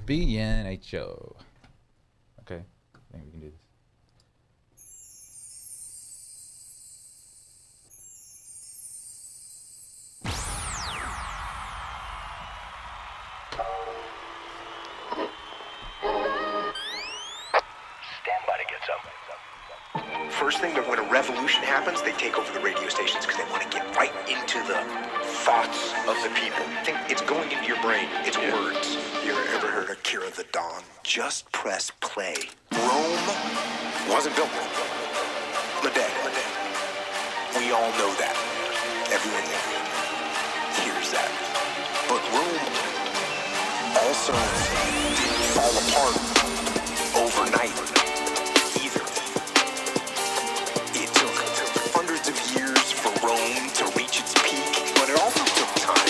BNHO. Okay, I think we can do this. First thing, when a revolution happens, they take over the radio stations because they want to get right into the thoughts of the people. Think it's going into your brain. It's words. You ever heard Akira the Dawn? Just press play. Rome wasn't built. The dead. We all know that. Everyone hears that. But Rome also didn't fall apart overnight. Hundreds of years for Rome to reach its peak, but it also took time,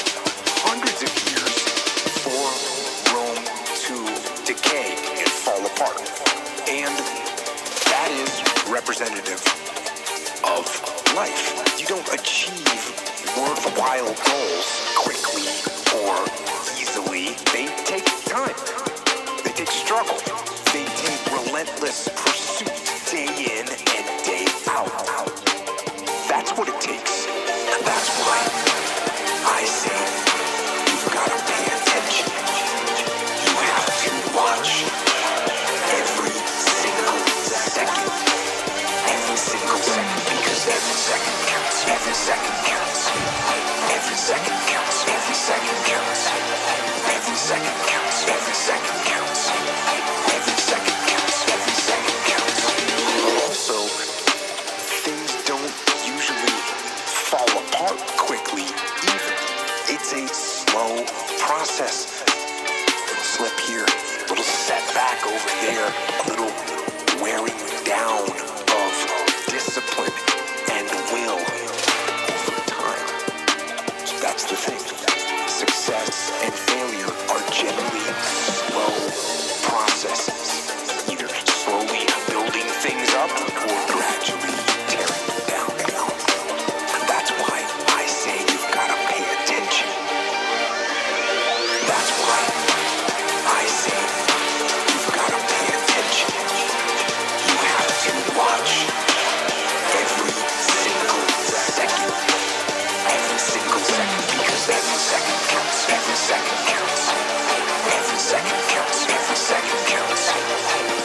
hundreds of years, for Rome to decay and fall apart. And that is representative of life. You don't achieve worthwhile goals quickly or easily. They take time. They take struggle. They take relentless pursuit, day in and day out. That's what it takes. And that's why I say you've got to pay attention. You have to watch every single second. Every single second. Because every second counts. Every second counts. Every second counts. Every second counts. Every second counts. Every second counts. Every second counts. Every second counts. Also, things don't usually fall apart quickly either. It's a slow process. Slip here, a little setback over there, a little wearing down of discipline and will over time. So that's the thing. Success and failure are generally slow processes, either slowly building things up or gradually tearing them down. That's why I say you've got to pay attention. That's why I say you've got to pay attention. You have to watch every single second. Every single second. Because every second counts. Every second counts. Every second counts. Every second counts.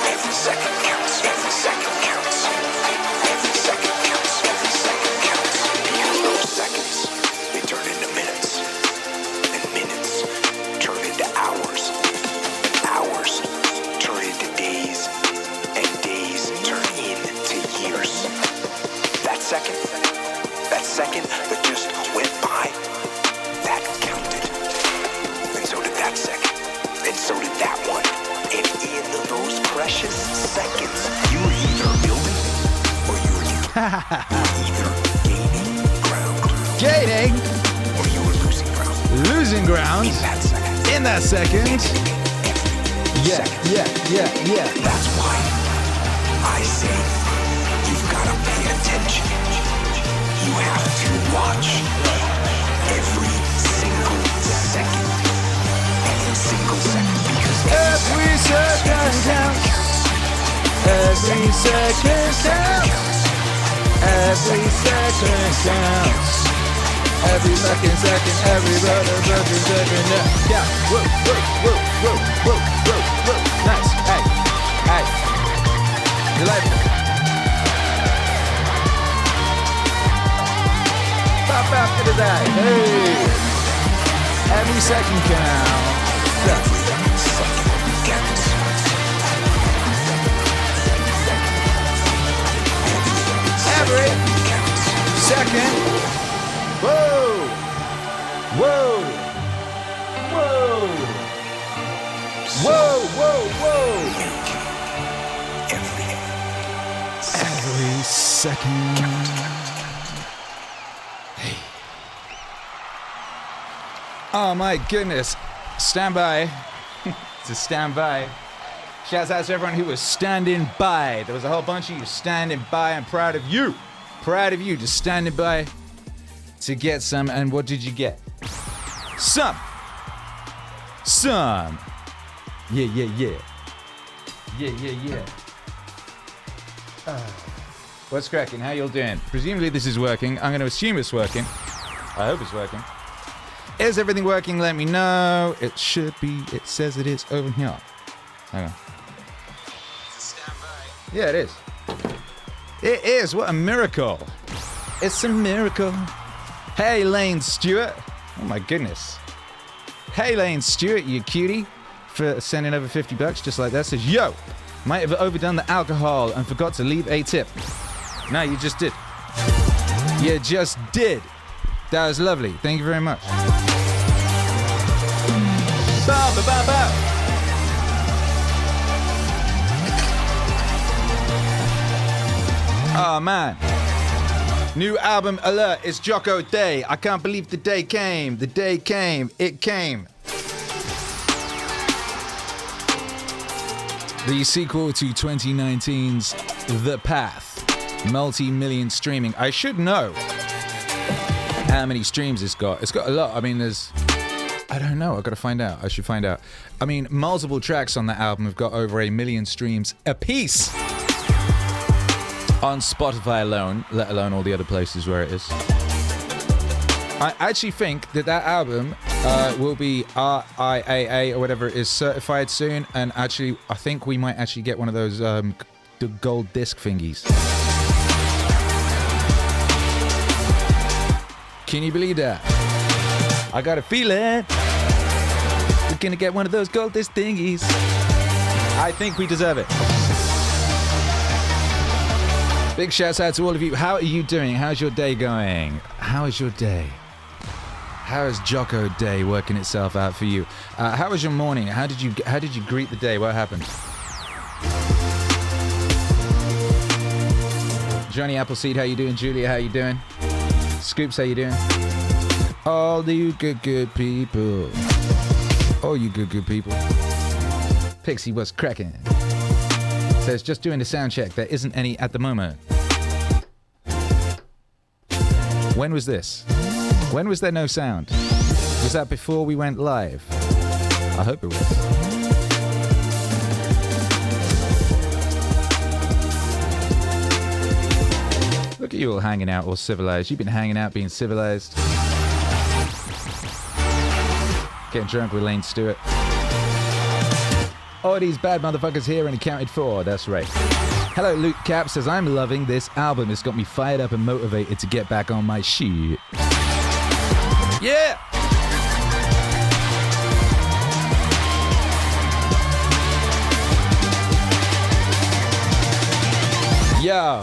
Every second counts. Every second counts. Every second counts. Every second counts. Because those seconds, they turn into minutes. And minutes turn into hours. And hours turn into days. And days turn into years. That second that just went by, that counted. And so did that second. And so did that one. And in those precious seconds, you were either building or you were either gaining ground. Gaining? Or you were losing ground. Losing ground? In that second. Yeah. That's why I say you've got to pay attention. You have to watch every single second. Every single second. Because every second counts. Every second counts. Every second counts. Every fucking second, every fucking second, yeah. Whoa. Nice. Hey. Delightful. Pop after that. Hey. Every second counts. every second counts. Every second. Whoa. Every second. Hey. Oh my goodness. Stand by. To stand by. Shouts out to everyone who was standing by. There was a whole bunch of you standing by. I'm proud of you. Proud of you just standing by to get some. And what did you get? Some Yeah, yeah, yeah. Yeah, yeah, yeah. What's cracking? How y'all doing? Presumably this is working. I'm going to assume it's working. I hope it's working. Is everything working? Let me know. It should be. It says it is over here. Hang on. Yeah, it is. It is. What a miracle. It's a miracle. Hey, Lane Stewart. Oh, my goodness. Hey, Lane Stewart, you cutie. For sending over $50 just like that. Says, yo, might have overdone the alcohol and forgot to leave a tip. No, you just did. You just did. That was lovely. Thank you very much. Bow, bow, bow, bow. Oh, man. New album alert. It's Jocko Day. I can't believe the day came. The day came. It came. The sequel to 2019's The Path, multi-million streaming. I should know how many streams it's got. It's got a lot. I mean, I don't know. I've got to find out. I should find out. I mean, multiple tracks on that album have got over 1 million streams apiece on Spotify alone, let alone all the other places where it is. I actually think that album will be RIAA or whatever it is certified soon, and actually I think we might actually get one of those the gold disc thingies. Can you believe that? I got a feeling we're gonna get one of those gold disc thingies. I think we deserve it. Big shouts out to all of you. How are you doing? How's your day going? How is your day? How is Jocko Day working itself out for you? How was your morning? How did you greet the day? What happened? Johnny Appleseed, how you doing? Julia, how you doing? Scoops, how you doing? All you good people. All you good people. Pixie, what's cracking? Says just doing the sound check. There isn't any at the moment. When was this? When was there no sound? Was that before we went live? I hope it was. Look at you all hanging out, all civilized. You've been hanging out, being civilized. Getting drunk with Lane Stewart. All these bad motherfuckers here and accounted for. That's right. Hello, Luke Cap says, I'm loving this album. It's got me fired up and motivated to get back on my shit. Yeah! Yo!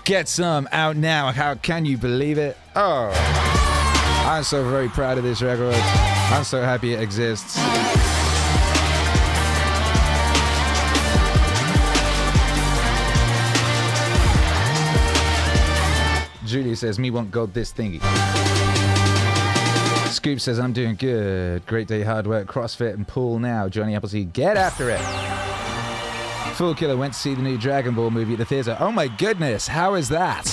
Get Some out now. How can you believe it? Oh, I'm so very proud of this record. I'm so happy it exists. Julie says, me want gold this thingy. Scoop says, I'm doing good. Great day, hard work, CrossFit and pool now. Johnny Appleseed, get after it. Fool Killer went to see the new Dragon Ball movie at the theater. Oh my goodness, how is that?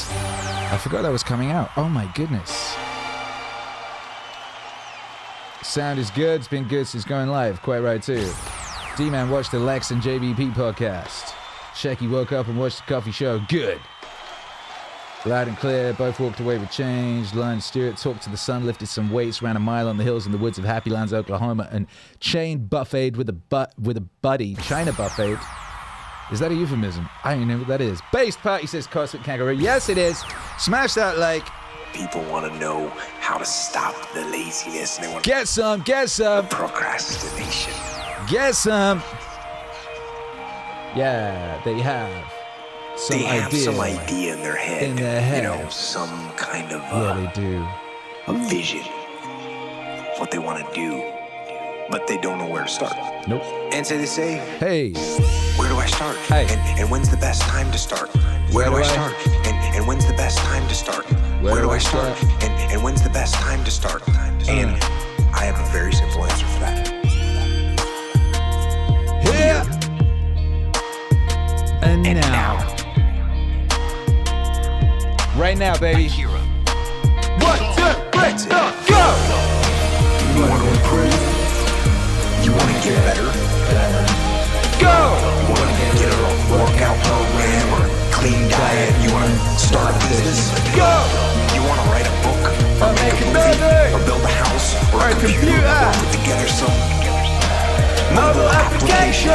I forgot that was coming out. Oh my goodness. Sound is good. It's been good since going live. Quite right too. D-Man watched the Lex and JVP podcast. Shecky woke up and watched the coffee show. Good. Loud and clear, both walked away with change. Lone Stewart talked to the sun, lifted some weights, ran a mile on the hills in the woods of Happy Lands, Oklahoma, and chain buffeted with a buddy. China buffeted. Is that a euphemism? I don't even know what that is. Based party, says Cosmic Kangaroo. Yes, it is. Smash that like. People want to know how to stop the laziness. And they want get some. the procrastination. Get some. Yeah, they have. Some idea in their head. You know, some kind of yeah, they do. A vision. What they want to do, but they don't know where to start. Nope. And so they say, hey, where do I start? Hey. And when's the best time to start? Where do I start? And when's the best time to start? Where do I start? And when's the best time to start? And I have a very simple answer for that. Here and now. Right now, baby. Akira. 1, 2, 3, go! Mobile application.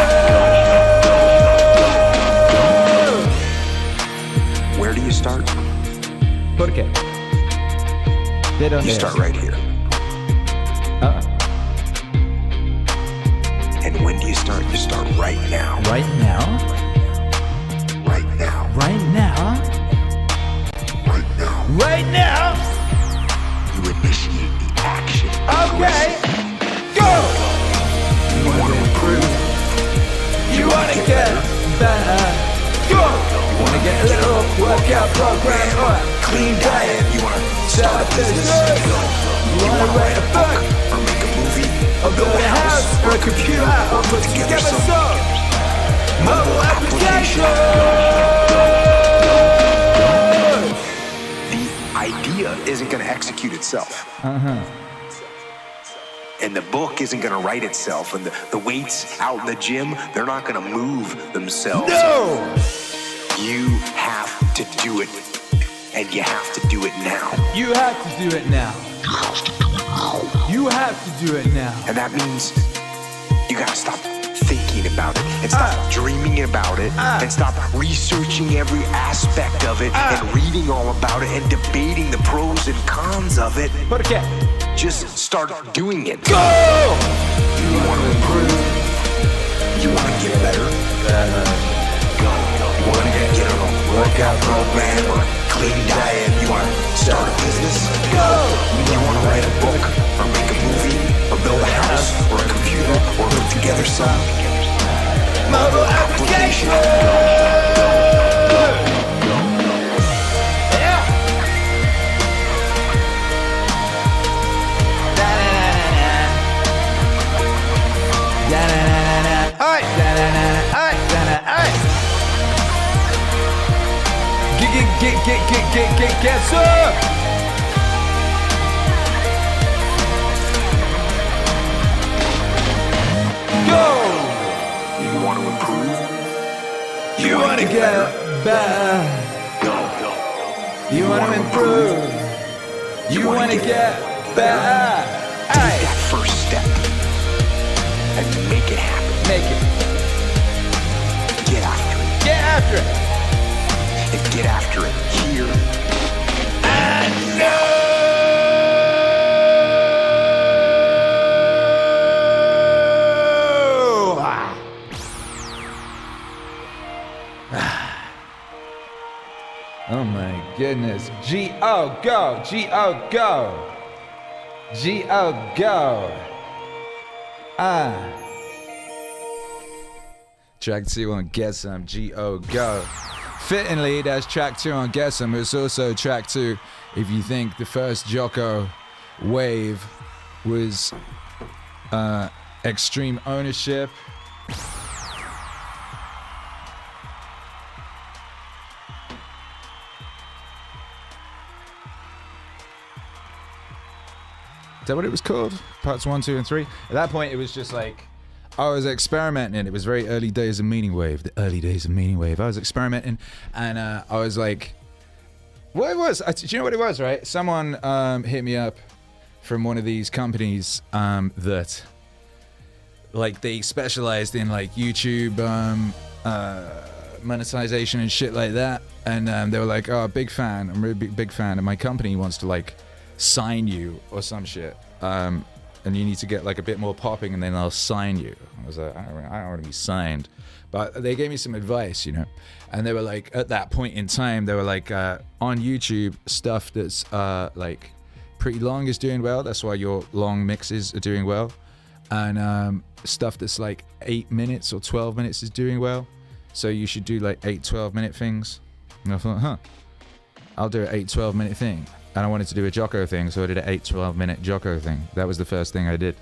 Where do you start? ¿Por qué? ¿De dónde You es? start right here. And when do you start? You start right now. Right now? Right now. Right now? Right now. Right now? You initiate the action. Okay. Go! You want to improve. You wanna get better? Go! You wanna get a little workout program or a clean diet? You want to start a business. You wanna write a book Or make a movie. or build a house or a computer or put together some mobile application. The idea isn't going to execute itself. And the book isn't going to write itself. And the weights out in the gym, they're not going to move themselves. No! You have to do it. And you have to do it now. You have to do it now. You have to do it now. And that means you got to stop thinking about it and stop dreaming about it and stop researching every aspect of it and reading all about it and debating the pros and cons of it. ¿Por qué? Just start doing it. Go! You want to improve? You want to get better? Go. You want to get on a workout program or a clean diet? You want to start a business? Go! You want to write a book or make a movie or build a house or a computer or put together some Mobile application. Yeah. Get some. Go. You want to improve? You wanna get better. Go. You wanna improve. You wanna get better. Take Aye. that first step and make it happen. Make it. Get after it. Get after it. And get after it here. Oh my goodness. G-O, go. G-O, go. G-O, go. Track 2 on Get Some, G-O, go. Fittingly, that's track 2 on Get Some. It's also track 2 if you think the first Jocko wave was extreme ownership. Is that what it was called? Parts 1, 2, and 3? At that point, it was just like, I was experimenting. It was very early days of MEANINGWAVE, the early days of MEANINGWAVE. I was experimenting, and I was like, what it was? Do you know what it was, right? Someone hit me up from one of these companies that, like, they specialized in, like, YouTube monetization and shit like that. And they were like, oh, big fan. I'm a really big fan. And my company wants to, like, sign you or some shit, and you need to get like a bit more popping and then I'll sign you. I was like, I don't want to be signed, but they gave me some advice, you know, and they were like, at that point in time, they were like, on YouTube, stuff that's like pretty long is doing well, that's why your long mixes are doing well, and stuff that's like 8 minutes or 12 minutes is doing well, so you should do like 8-12-minute things. And I thought, I'll do an 8-12-minute thing. And I wanted to do a Jocko thing, so I did an 8-12-minute Jocko thing. That was the first thing I did.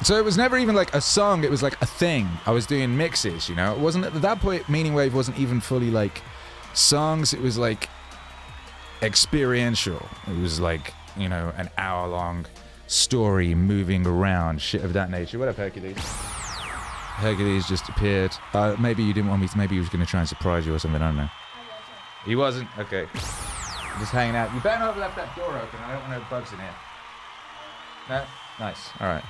So it was never even like a song, it was like a thing. I was doing mixes, you know? It wasn't, at that point, MEANINGWAVE wasn't even fully like songs, it was like experiential. It was like, you know, an hour-long story moving around, shit of that nature. What up, Hercules? Hercules just appeared. Maybe you didn't want me to, maybe he was going to try and surprise you or something, I don't know. He wasn't? Okay. Just hanging out. You better not have left that door open. I don't want no bugs in here. No? Nice. Alright.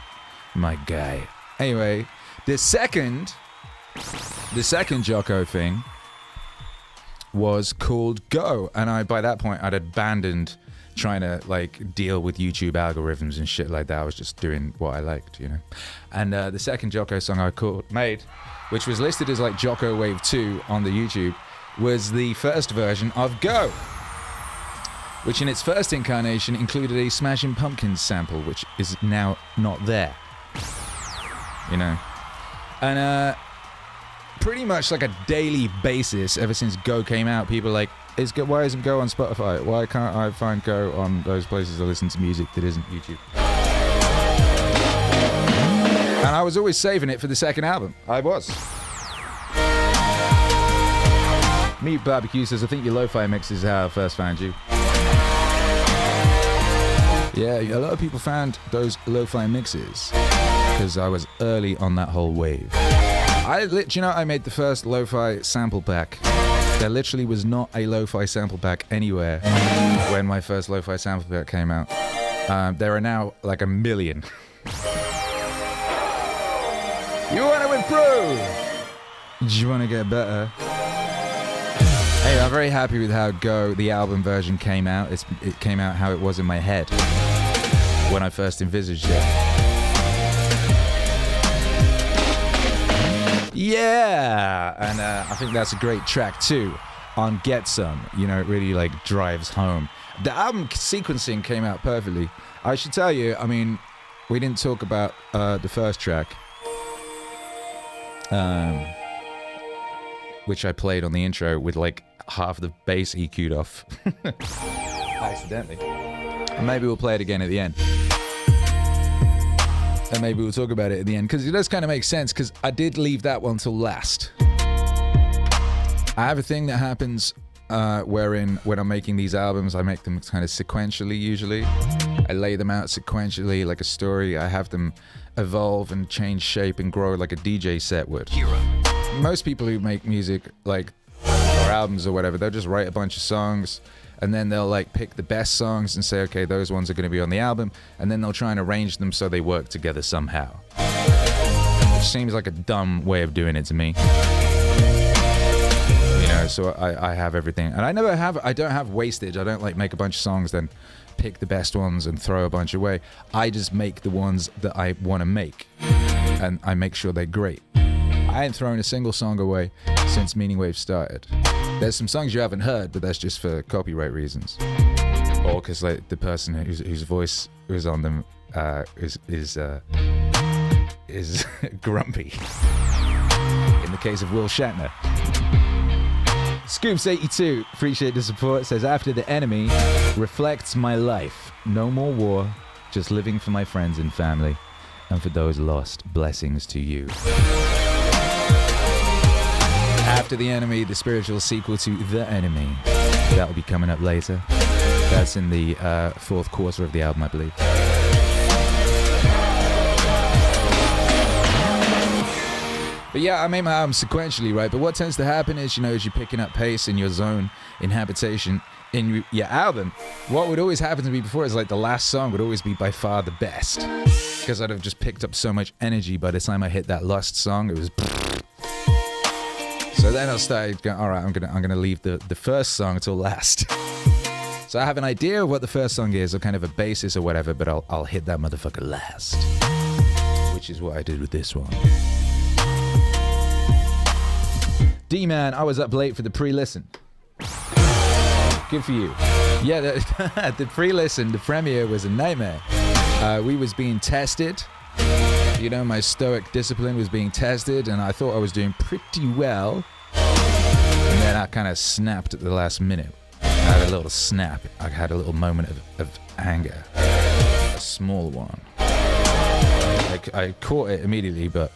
My guy. Anyway, the second Jocko thing was called Go, and by that point I'd abandoned trying to like deal with YouTube algorithms and shit like that. I was just doing what I liked, you know. And the second Jocko song I made, which was listed as like Jocko Wave 2 on the YouTube, was the first version of Go, which in its first incarnation included a Smashing Pumpkins sample, which is now not there, you know. And pretty much like a daily basis ever since Go came out, people are like, why isn't Go on Spotify? Why can't I find Go on those places I listen to music that isn't YouTube? And I was always saving it for the second album. I was. Meat Barbecue says, I think your lo-fi mix is how I first found you. Yeah, a lot of people found those lo-fi mixes because I was early on that whole wave. I made the first lo-fi sample pack. There literally was not a lo-fi sample pack anywhere when my first lo-fi sample pack came out. There are now like 1 million. You want to improve? Do you want to get better? Hey, I'm very happy with how Go, the album version, came out. It came out how it was in my head when I first envisaged it. Yeah, and I think that's a great track too on Get Some. You know, it really like drives home. The album sequencing came out perfectly. I should tell you, I mean, we didn't talk about the first track, which I played on the intro with like half the bass EQ'd off accidentally. And maybe we'll play it again at the end. And maybe we'll talk about it at the end, because it does kind of make sense, because I did leave that one till last. I have a thing that happens wherein when I'm making these albums, I make them kind of sequentially usually. I lay them out sequentially like a story. I have them evolve and change shape and grow like a DJ set would. Akira. Most people who make music, like, or albums or whatever, they'll just write a bunch of songs, and then they'll like pick the best songs and say, okay, those ones are going to be on the album, and then they'll try and arrange them so they work together somehow. Which seems like a dumb way of doing it to me. You know, so I have everything, and I don't have wastage. I don't like make a bunch of songs, then pick the best ones and throw a bunch away. I just make the ones that I want to make, and I make sure they're great. I ain't thrown a single song away since MEANINGWAVE started. There's some songs you haven't heard, but that's just for copyright reasons, or because like the person whose voice is on them is grumpy. In the case of Will Shatner. Scoops82, appreciate the support, says, after the enemy reflects my life. No more war, just living for my friends and family, and for those lost, blessings to you. After the Enemy, the spiritual sequel to The Enemy. That will be coming up later. That's in the fourth quarter of the album, I believe. But yeah, I made my album sequentially, right? But what tends to happen is, you know, as you're picking up pace in your zone, in habitation, in your album, what would always happen to me before is like the last song would always be by far the best. Because I'd have just picked up so much energy by the time I hit that last song, it was... So then I started going, all right, I'm gonna leave the first song till last. So I have an idea of what the first song is, or kind of a basis or whatever, but I'll hit that motherfucker last. Which is what I did with this one. D-Man, I was up late for the pre-listen. Good for you. Yeah, the pre-listen, the premiere was a nightmare. We was being tested. You know, my stoic discipline was being tested, and I thought I was doing pretty well. And then I kind of snapped at the last minute. I had a little snap. I had a little moment of anger. A small one. I caught it immediately, but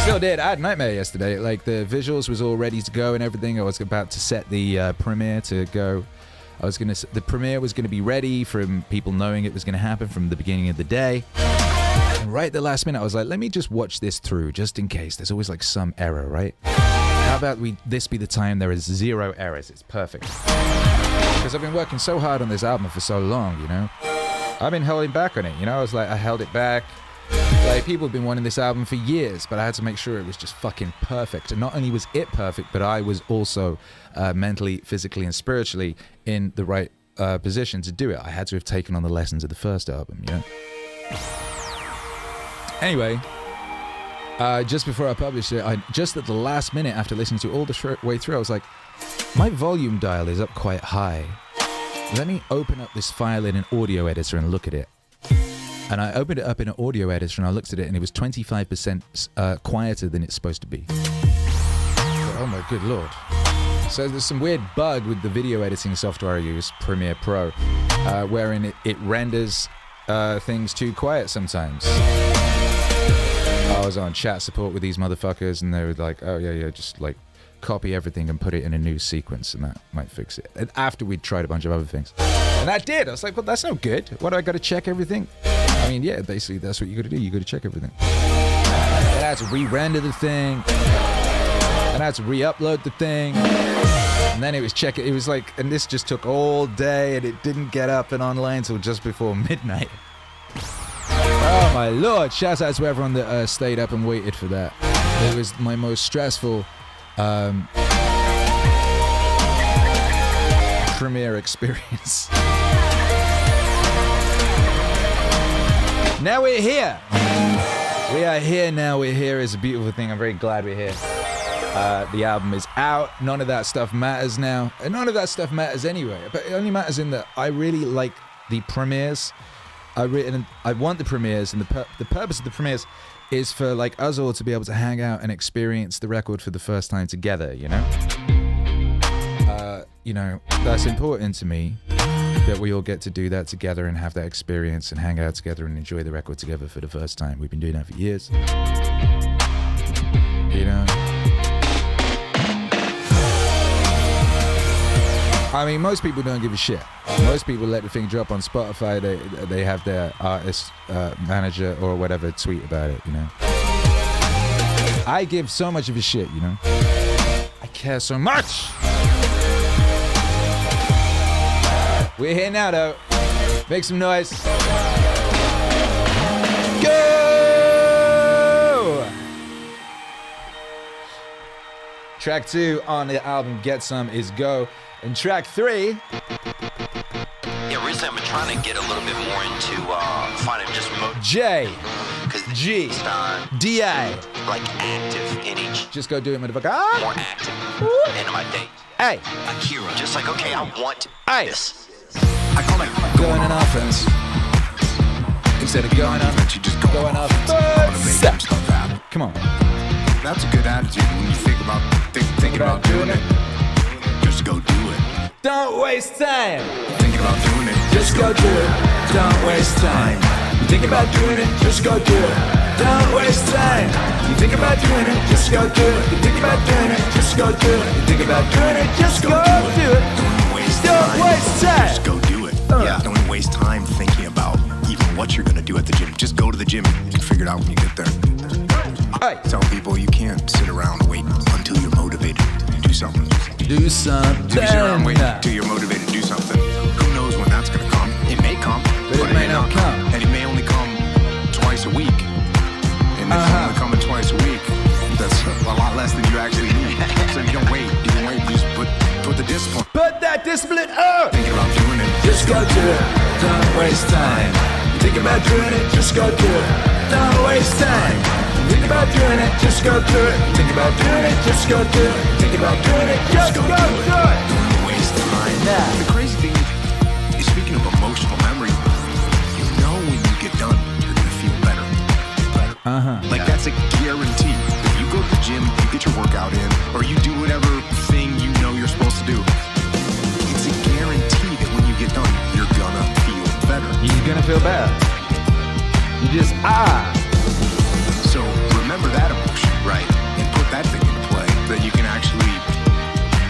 still did. I had a nightmare yesterday. Like, the visuals was all ready to go and everything. I was about to set the premiere to go. The premiere was going to be ready from people knowing it was going to happen from the beginning of the day. And right at the last minute, I was like, let me just watch this through, just in case. There's always like some error, right? How about this be the time there is 0 errors? It's perfect. Because I've been working so hard on this album for so long, you know? I've been holding back on it, you know? I held it back. Like, people have been wanting this album for years, but I had to make sure it was just fucking perfect. And not only was it perfect, but I was also mentally, physically, and spiritually in the right position to do it. I had to have taken on the lessons of the first album, you know? Anyway, just before I published it, just at the last minute after listening to it all the way through, I was like, my volume dial is up quite high. Let me open up this file in an audio editor and look at it. And I opened it up in an audio editor and I looked at it and it was 25% quieter than it's supposed to be. Oh my good lord. So there's some weird bug with the video editing software I use, Premiere Pro, wherein it renders things too quiet sometimes. I was on chat support with these motherfuckers and they were like, oh yeah, just like copy everything and put it in a new sequence and that might fix it. And after we'd tried a bunch of other things. And that did. I was like, well, that's no good. What, do I got to check everything? I mean, yeah, basically that's what you got to do. You got to check everything. And I had to re-render the thing. And I had to re-upload the thing. And then it was like, and this just took all day and it didn't get up and online until just before midnight. Oh my lord, shout out to everyone that stayed up and waited for that. It was my most stressful premiere experience. Now we're here. We are here now, we're here. It's a beautiful thing. I'm very glad we're here. The album is out. None of that stuff matters now. And none of that stuff matters anyway. But it only matters in that I really like the premieres. I want the premieres, and the purpose of the premieres is for like us all to be able to hang out and experience the record for the first time together, you know? That's important to me, that we all get to do that together and have that experience and hang out together and enjoy the record together for the first time. We've been doing that for years. You know? I mean, most people don't give a shit. Most people let the thing drop on Spotify. They have their artist manager or whatever tweet about it, you know. I give so much of a shit, you know. I care so much. We're here now, though. Make some noise. Go! Track 2 on the album Get Some is Go. And track 3... Yeah, recently I've been trying to get a little bit more into finding just J. G. D.I. like active in each. Just go do it, motherfucker. More active into my day. Hey. Akira. Just like, okay, I want this. I call it Going on offense. Instead of going on offense, you just go on offense. I want to make some stuff happen. Come on. That's a good attitude when you think about doing it. Just go do it. Don't waste time. Thinking about doing it. Just go do it. Don't waste time. You think about doing it, just go do it. Don't waste time. You think about doing it, just go do it. You think about doing it, just go do it. You think about doing it, just go do it. Don't waste time. Just go do it. Yeah. Don't waste time thinking about even what you're gonna do at the gym. Just go to the gym and figure it out when you get there. Hey. Tell people you can't sit around and wait until you're motivated to do something. Do something. If you sit around and wait until you're motivated to do something, who knows when that's gonna come? It may come, but it may not come. And it may only come twice a week. And if it's only coming twice a week, that's a lot less than you actually need. So if you don't wait, you just put the discipline. Put that discipline up! Thinking about doing it. Just go do it. Don't waste time. Think about doing it. Just go do it. Don't waste time. Think about doing it. Just go do it. Think about doing it. Just go do it. Think about doing it. Just go do it. Don't waste time. Nah. The crazy thing is, speaking of emotional memory, you know when you get done, you're gonna feel better. Like that's a guarantee. If you go to the gym, you get your workout in, or you do whatever thing you know you're supposed to do, it's a guarantee that when you get done, you're gonna feel better. You're gonna feel better. You just So remember that emotion, right? And put that thing into play, that you can actually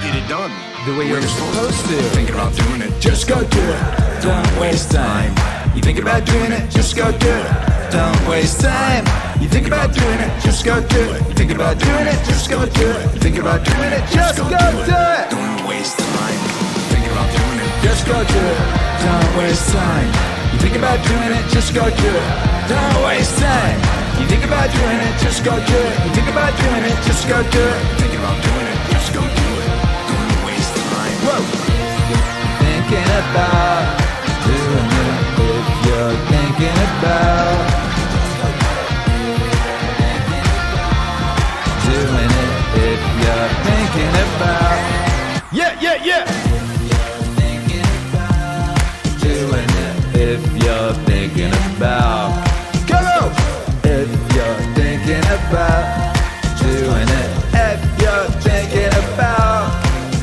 get it done the way you're supposed to. Thinking about doing it, Just go do it. Don't waste time. You think about doing it, just go do it. Don't waste time. You think about doing it, just go do it. You think about doing it, just go do it. You think about doing it, just go do it. Don't waste time. Thinking about doing it, Just go do it. Don't waste time. You think about doing it, just go do it. Don't waste time. You think about doing it, just go do it. You think about doing it, just go do it. Thinking about doing it, just go do it. Don't waste time. Whoa. Thinking about doing it if you're thinking about doing it if you're thinking about. Yeah, yeah, yeah. Doing it if you're thinking about. Come on. If you're thinking about doing it, if you're thinking about.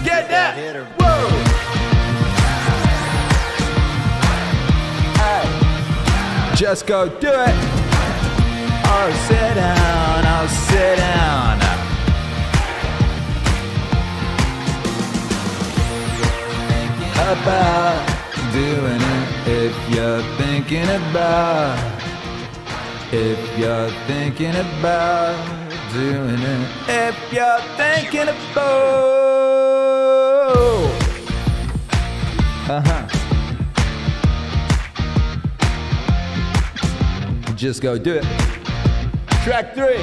Get that. Whoa. Hey. Just go do it. Oh, sit down. Oh, sit down. About doing it if you're thinking about. If you're thinking about doing it, if you're thinking about. Just go do it. Track 3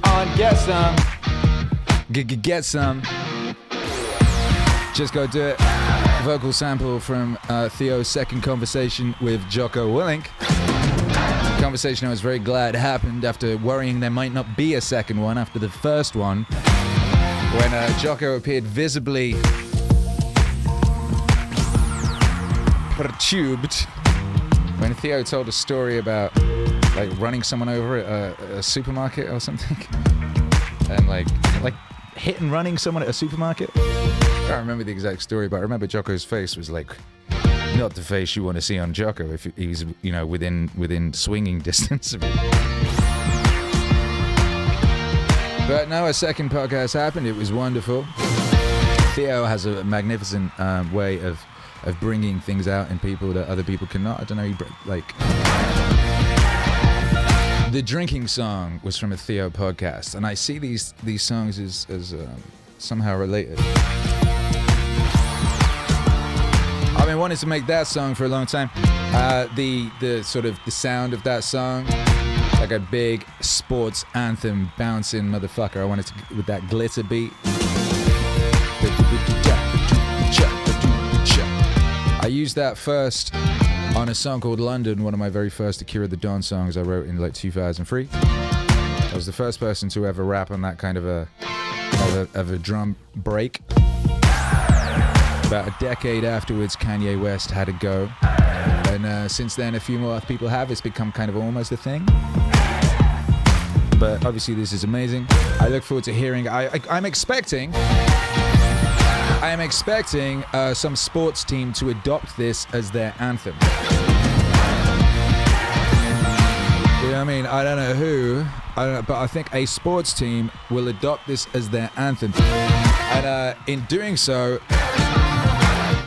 on Get Some. Get Some. Just go do it. Vocal sample from Theo's second conversation with Jocko Willink. Conversation I was very glad happened after worrying there might not be a second one after the first one, when Jocko appeared visibly perturbed when Theo told a story about like running someone over at a supermarket or something, and like hit and running someone at a supermarket. I can't remember the exact story, but I remember Jocko's face was like not the face you want to see on Jocko if he's, you know, within swinging distance of it. But no, a second podcast happened. It was wonderful. Theo has a magnificent way of bringing things out in people that other people cannot. I don't know, like the drinking song was from a Theo podcast, and I see these songs as somehow related. I've been wanting to make that song for a long time. The sort of the sound of that song, like a big sports anthem bouncing motherfucker. I wanted to with that glitter beat. I used that first on a song called London, one of my very first Akira the Don songs I wrote in like 2003. I was the first person to ever rap on that kind of a drum break. About a decade afterwards, Kanye West had a go, and since then a few more people have. It's become kind of almost a thing, but obviously this is amazing. I look forward to hearing. I'm expecting some sports team to adopt this as their anthem. You know what I mean? I don't know who, but I think a sports team will adopt this as their anthem, and in doing so,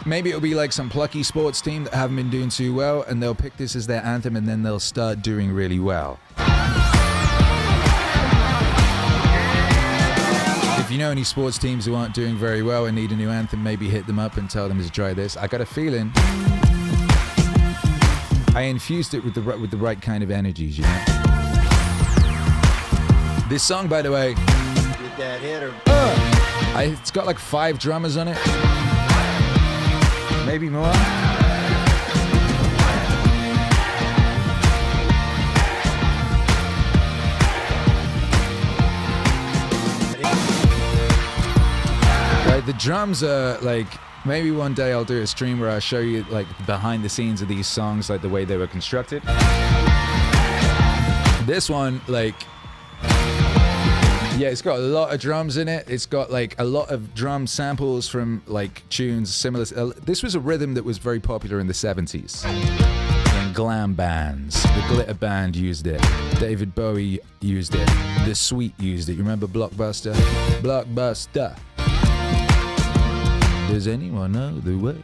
maybe it'll be like some plucky sports team that haven't been doing too well, and they'll pick this as their anthem, and then they'll start doing really well. If you know any sports teams who aren't doing very well and need a new anthem, maybe hit them up and tell them to try this. I got a feeling I infused it with the right kind of energies, you know. This song, by the way, Get that hitter. It's got like 5 drummers on it. Maybe more. Right, the drums are like, maybe one day I'll do a stream where I show you like behind the scenes of these songs, like the way they were constructed. This one, like, yeah, it's got a lot of drums in it. It's got like a lot of drum samples from like tunes similar. This was a rhythm that was very popular in the 70s. In glam bands. The Glitter Band used it. David Bowie used it. The Sweet used it. You remember Blockbuster? Blockbuster. Does anyone know the way?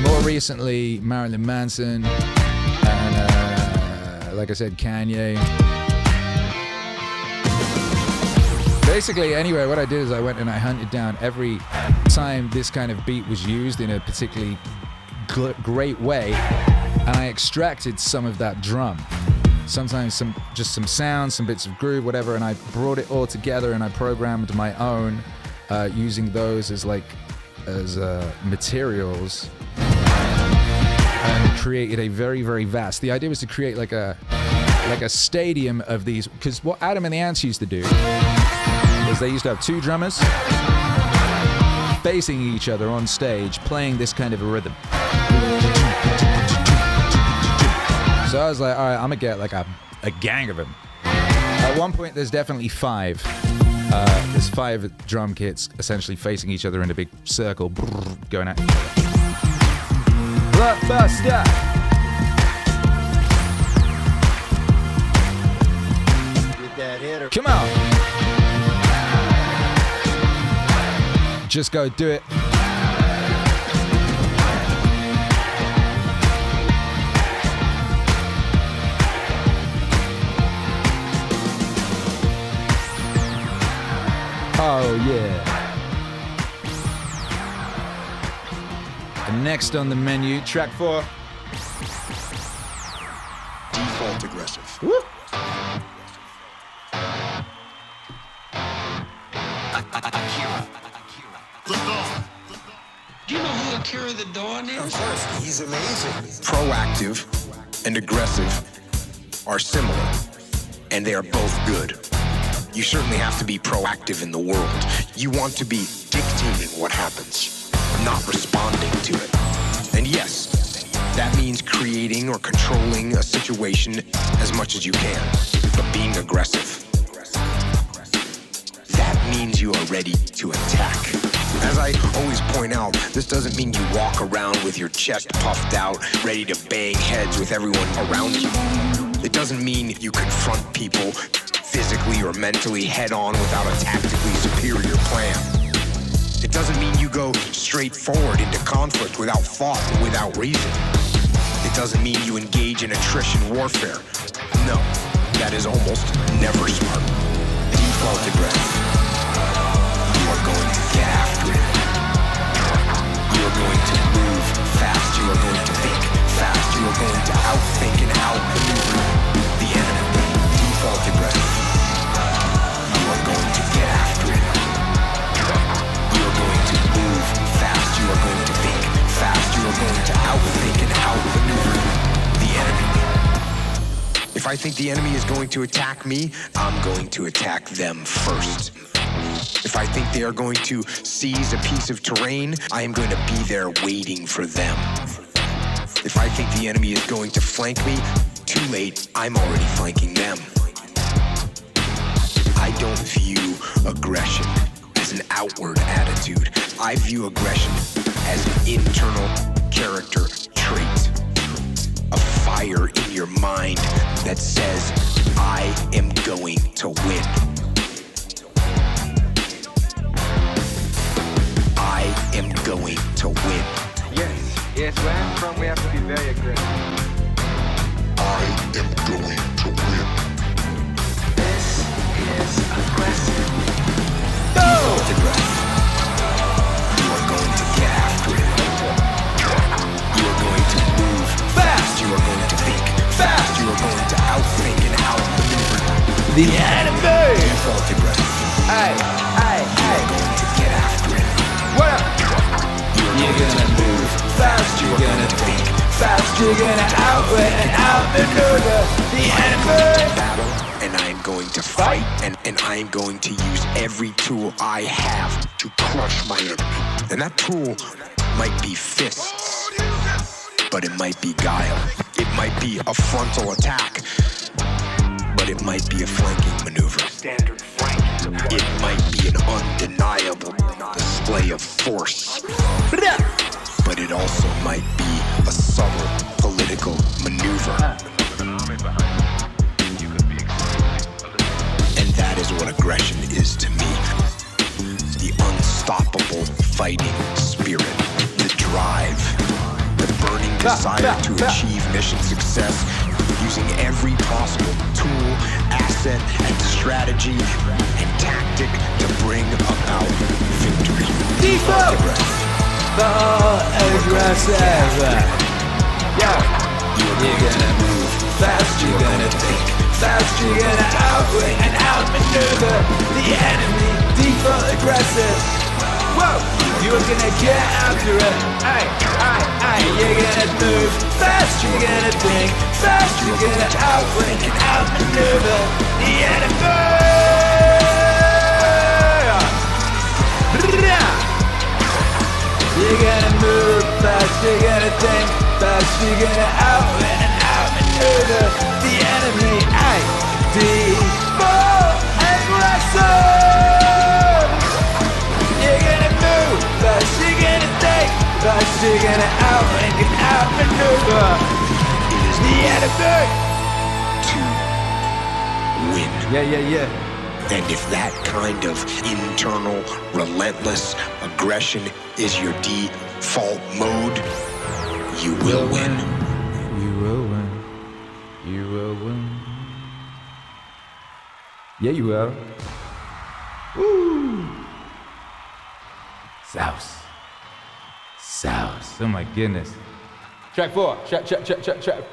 More recently, Marilyn Manson. And like I said, Kanye. Basically, anyway, what I did is I went and I hunted down every time this kind of beat was used in a particularly great way, and I extracted some of that drum. Sometimes just some sounds, some bits of groove, whatever, and I brought it all together and I programmed my own using those as materials, and created a very, very vast. The idea was to create like a stadium of these, because what Adam and the Ants used to do is they used to have two drummers facing each other on stage, playing this kind of a rhythm. So I was like, all right, I'm gonna get like a gang of them. At one point, there's definitely five. There's 5 drum kits essentially facing each other in a big circle, going at. Blockbuster! Come on! Just go do it. Oh yeah. And next on the menu, track 4. Default aggressive. Woo. Akira. Do you know who Akira the Dawn is? Of course, he's amazing. Proactive and aggressive are similar, and they are both good. You certainly have to be proactive in the world. You want to be dictating what happens, not responding to it. And yes, that means creating or controlling a situation as much as you can, but being aggressive. That means you are ready to attack. As I always point out, this doesn't mean you walk around with your chest puffed out, ready to bang heads with everyone around you. It doesn't mean you confront people physically or mentally head-on without a tactically superior plan. It doesn't mean you go straight forward into conflict without thought and without reason. It doesn't mean you engage in attrition warfare. No, that is almost never smart. Default aggressive. You are going to get after it. You are going to move fast. You are going to think fast. You are going to outthink and outmaneuver the enemy. Default aggressive. You are going to get after it. You are going to move fast. You are going to think fast. You are going to outthink and outmaneuver the enemy. If I think the enemy is going to attack me, I'm going to attack them first. If I think they are going to seize a piece of terrain, I am going to be there waiting for them. If I think the enemy is going to flank me, too late, I'm already flanking them. I don't view aggression as an outward attitude. I view aggression as an internal character trait. A fire in your mind that says, I am going to win. I am going to win. Yes, where I'm from, we have to be very aggressive. I am going to win. This is aggressive. Default aggressive. You are going to get after it. You are going to move fast. You are going to think fast. You are going to outthink and outmaneuver The enemy! Default aggressive. Hey, hey, You hey. are going to get after it. What up? You're gonna move fast. You are going to think fast. You're gonna outwit and outmaneuver the enemy! Battle, and I am going to fight, and I am going to use every tool I have to crush my enemy. And that tool might be fists, but it might be guile. It might be a frontal attack, but it might be a flanking maneuver. Standard flank. It might be an undeniable display of force, but it also might be a subtle political maneuver. And that is what aggression is to me. The unstoppable fighting spirit, the drive, the burning desire to achieve mission success using every possible tool, asset, and strategy and tactic to bring about victory. Default! Aggressive. default aggressive. Yeah. You're gonna move fast, you're gonna think fast, you're gonna outwit and outmaneuver the enemy. Default aggressive. Whoa, you're gonna get after it. Aye, aye, aye. You're gonna move fast, you're gonna think fast, you're gonna outwit and outmaneuver the enemy. You're gonna move fast, you're gonna think fast, you're gonna outwit and outmaneuver the enemy. Aye, default aggressive. You're gonna move fast, you're gonna think fast, you're gonna outwit and outmaneuver the enemy. To win. Yeah. And if that kind of internal, relentless aggression is your default mode, you will win. You will win. You will win. Yeah, you will. Woo! Sauce. Oh my goodness. Track 4. Track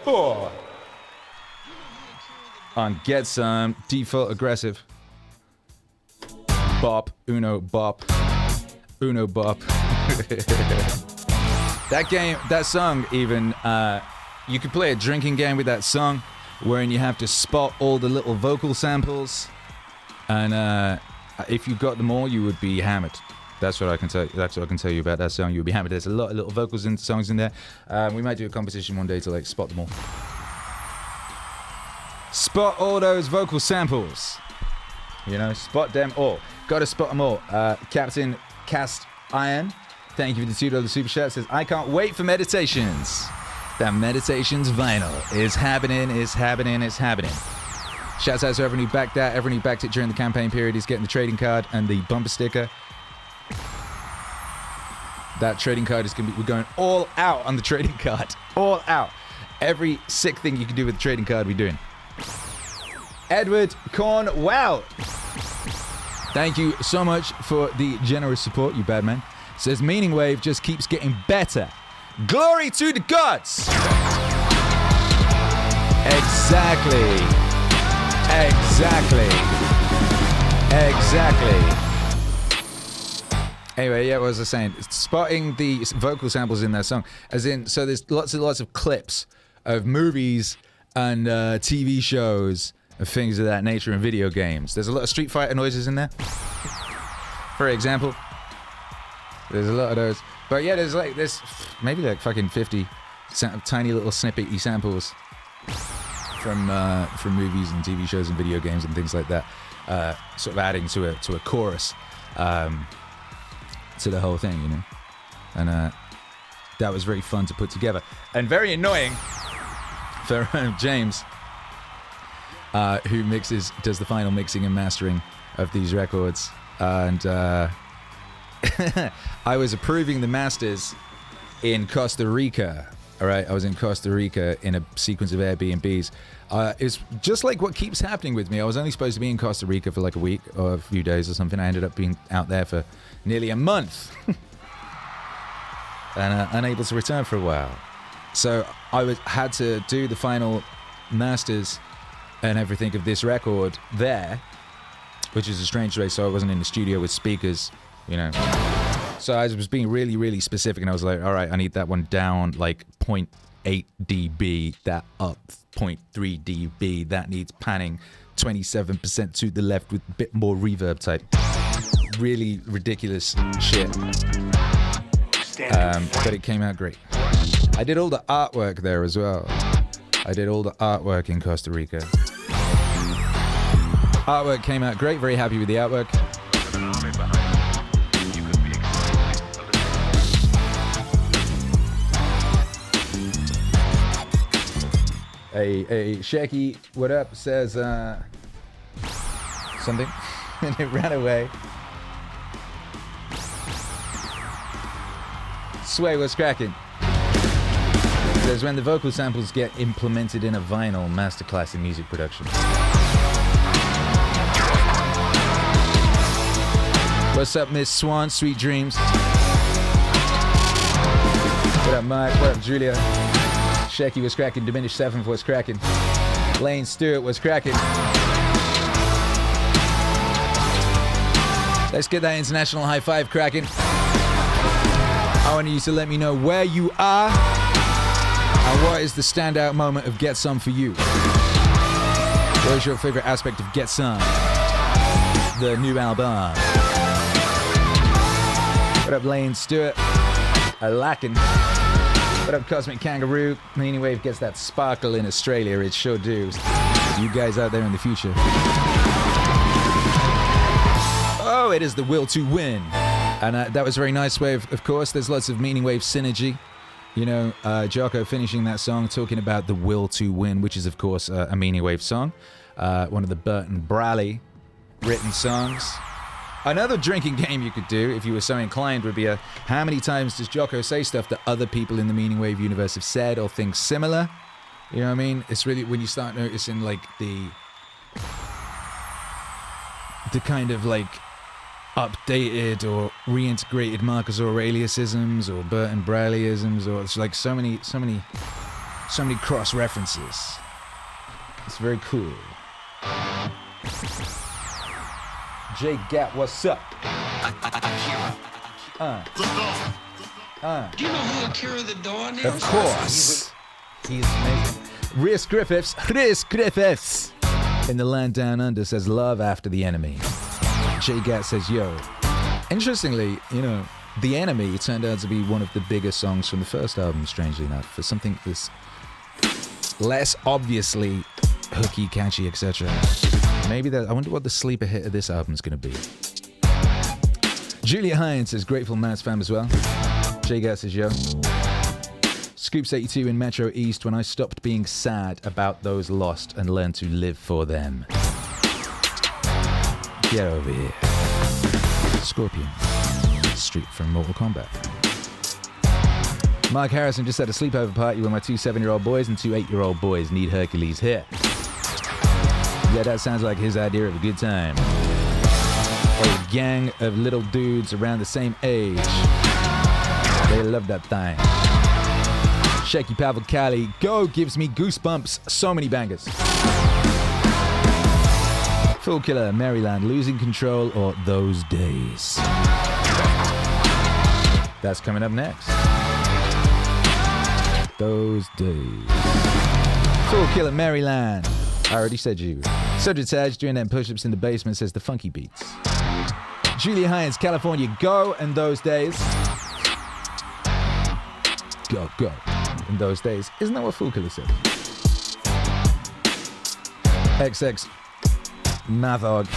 4. On Get Some, Default Aggressive. Bop, Uno bop. That song even, you could play a drinking game with that song, wherein you have to spot all the little vocal samples, and if you got them all, you would be hammered. That's what I can tell you. That's what I can tell you about that song. You'll be hammered. There's a lot of little vocals and songs in there. We might do a competition one day to like spot them all. Spot all those vocal samples. You know, spot them all. Gotta spot them all. Captain Cast Iron, thank you for the $2 super chat. Says, I can't wait for Meditations. That Meditations vinyl is happening. Shouts out to everyone who backed that. Everyone who backed it during the campaign period is getting the trading card and the bumper sticker. That trading card is we're going all out on the trading card. All out. Every sick thing you can do with the trading card, we're doing. Edward Cornwell, thank you so much for the generous support, you bad man. Says Meaningwave just keeps getting better. Glory to the gods. Exactly. Anyway, yeah, what was I saying? Spotting the vocal samples in that song, as in, so there's lots of clips of movies and TV shows and things of that nature in video games. There's a lot of Street Fighter noises in there, for example. There's a lot of those. But yeah, there's maybe like fucking 50 tiny little snippety samples from movies and TV shows and video games and things like that, sort of adding to a chorus to the whole thing, you know. And that was very fun to put together and very annoying for James, who does the final mixing and mastering of these records. And I was approving the masters in Costa Rica. All right, I was in Costa Rica in a sequence of Airbnbs. It's just like what keeps happening with me. I was only supposed to be in Costa Rica for like a week or a few days or something. I ended up being out there for nearly a month and unable to return for a while. So I had to do the final masters and everything of this record there, which is a strange way. So I wasn't in the studio with speakers, you know. So I was being really, really specific, and I was like, all right, I need that one down like 0.8 dB, that up 0.3 dB, that needs panning 27% to the left with a bit more reverb type. Really ridiculous shit. But it came out great. I did all the artwork there as well. I did all the artwork in Costa Rica. Artwork came out great, very happy with the artwork. A Shaky, what up, says something, and it ran away. Sway, what's cracking? Says when the vocal samples get implemented in a vinyl, masterclass in music production. What's up, Miss Swan? Sweet dreams. What up, Mike? What up, Julia? Shecky was cracking. Diminished 7th was cracking. Lane Stewart was cracking. Let's get that international high five cracking. I want you to let me know where you are and what is the standout moment of Get Some for you. What is your favorite aspect of Get Some, the new album? What up, Lane Stewart? Lacking. What up, Cosmic Kangaroo? MEANINGWAVE gets that sparkle in Australia. It sure do. You guys out there in the future. Oh, it is the will to win. And that was very nice wave. Of course, there's lots of MEANINGWAVE synergy. You know, Jocko finishing that song talking about the will to win, which is, of course, a MEANINGWAVE song. One of the Burton Bradley written songs. Another drinking game you could do, if you were so inclined, would be how many times does Jocko say stuff that other people in the MEANINGWAVE universe have said or think similar? You know what I mean? It's really when you start noticing, like, the kind of, like, updated or reintegrated Marcus Aureliusisms or Burton Bradleyisms, or it's like so many cross references. It's very cool. Jay Gat, what's up? Akira. Do you know who Akira the Dawn is? Of course. He's amazing. Rhys Griffiths in the land down under says love after the enemy. Jay Gat says yo. Interestingly, you know, The Enemy turned out to be one of the biggest songs from the first album, strangely enough, for something that's less obviously hooky, catchy, etc. Maybe that. I wonder what the sleeper hit of this album is going to be. Julia Hines says Grateful Mass fam as well. Jay Gat says yo. Scoops 82 in Metro East, when I stopped being sad about those lost and learned to live for them. Get over here. Scorpion. Street from Mortal Kombat. Mark Harrison just had a sleepover party where my 2 7-year-old boys and 2 8-year-old boys need Hercules here. Yeah, that sounds like his idea of a good time. A gang of little dudes around the same age. They love that thing. Shecky Pavel Kali, Go gives me goosebumps. So many bangers. Fool Killer, Maryland, Losing Control, or Those Days. That's coming up next. Those Days. Fool Killer, Maryland. I already said you. Subject doing them push-ups in the basement says the funky beats. Julia Hines, California, Go and Those Days. Go, go. In Those Days. Isn't that what Fool Killer said? XX. Mathog.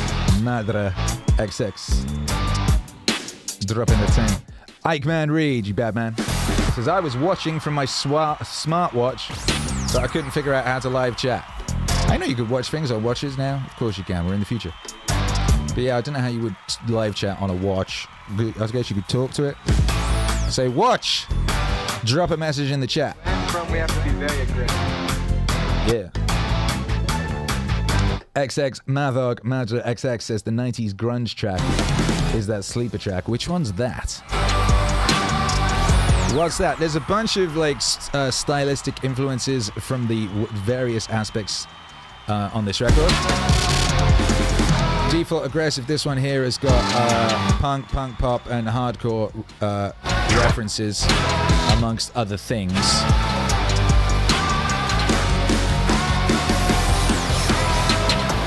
Madra. XX. Dropping the thing. Ike Man Reed, you bad man. Says, I was watching from my smartwatch, but I couldn't figure out how to live chat. I know you could watch things on watches now. Of course you can. We're in the future. But yeah, I don't know how you would live chat on a watch. I guess you could talk to it. Say, watch! Drop a message in the chat. We have to be very aggressive. Yeah. XX Mavog Madra XX says the 90s grunge track is that sleeper track. Which one's that? What's that? There's a bunch of like stylistic influences from the various aspects on this record. Default Aggressive, this one here has got punk, pop, and hardcore references, amongst other things.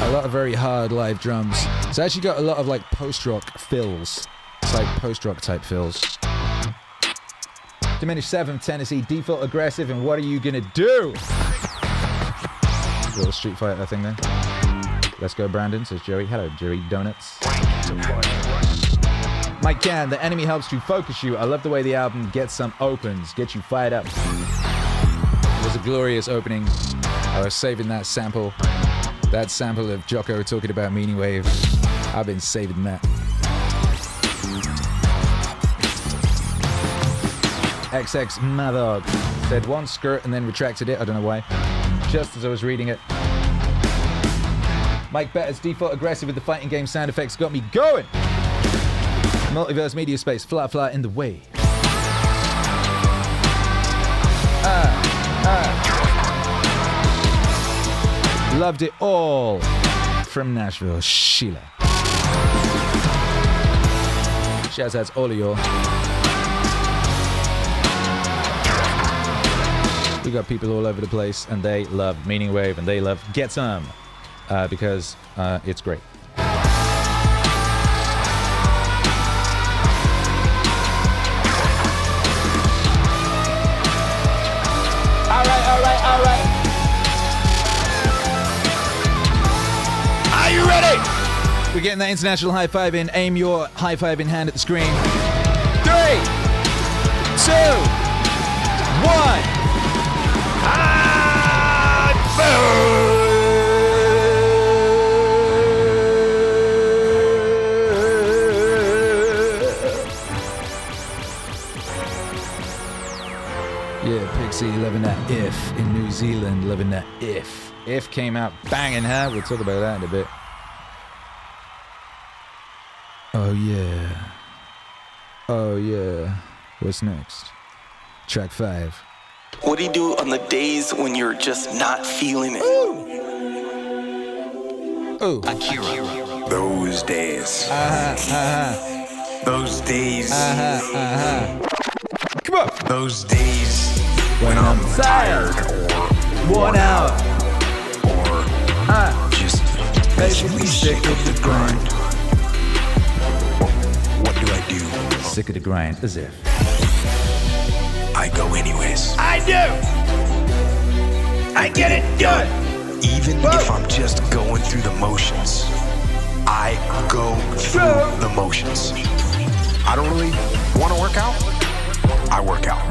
A lot of very hard live drums. It's actually got a lot of like post-rock fills. It's like post-rock type fills. Diminished 7th, Tennessee, Default Aggressive, and What Are You Gonna Do? Little Street Fighter thing there. Let's go, Brandon, says Joey. Hello, Joey Donuts. Mike Can, The Enemy helps to focus you. I love the way the album Get Some opens, get you fired up. It was a glorious opening. I was saving that sample of Jocko talking about MEANINGWAVE. I've been saving that. XX Madog said one skirt and then retracted it. I don't know why. Just as I was reading it. Mike Better's Default Aggressive with the fighting game sound effects got me going. Multiverse Media Space, flat in the way. Loved it all. From Nashville, Sheila. Shouts out to all of y'all. We got people all over the place, and they love Meaningwave, and they love Get Some, because it's great. All right. Are you ready? We're getting that international high five in. Aim your high five in hand at the screen. 3, 2, 1. Yeah, Pixie loving that If in New Zealand, loving that If. If came out banging, huh? We'll talk about that in a bit. Oh yeah. What's next? Track 5. What do you do on the days when you're just not feeling it? Ooh. Akira. Those days. Those days. Come on. Those days when I'm tired or worn out, or just basically sick of the grind. What do I do? Sick of the grind, as if. I go anyways. I do. I get it done. Even if I'm just going through the motions, I go through the motions. I don't really want to work out. I work out.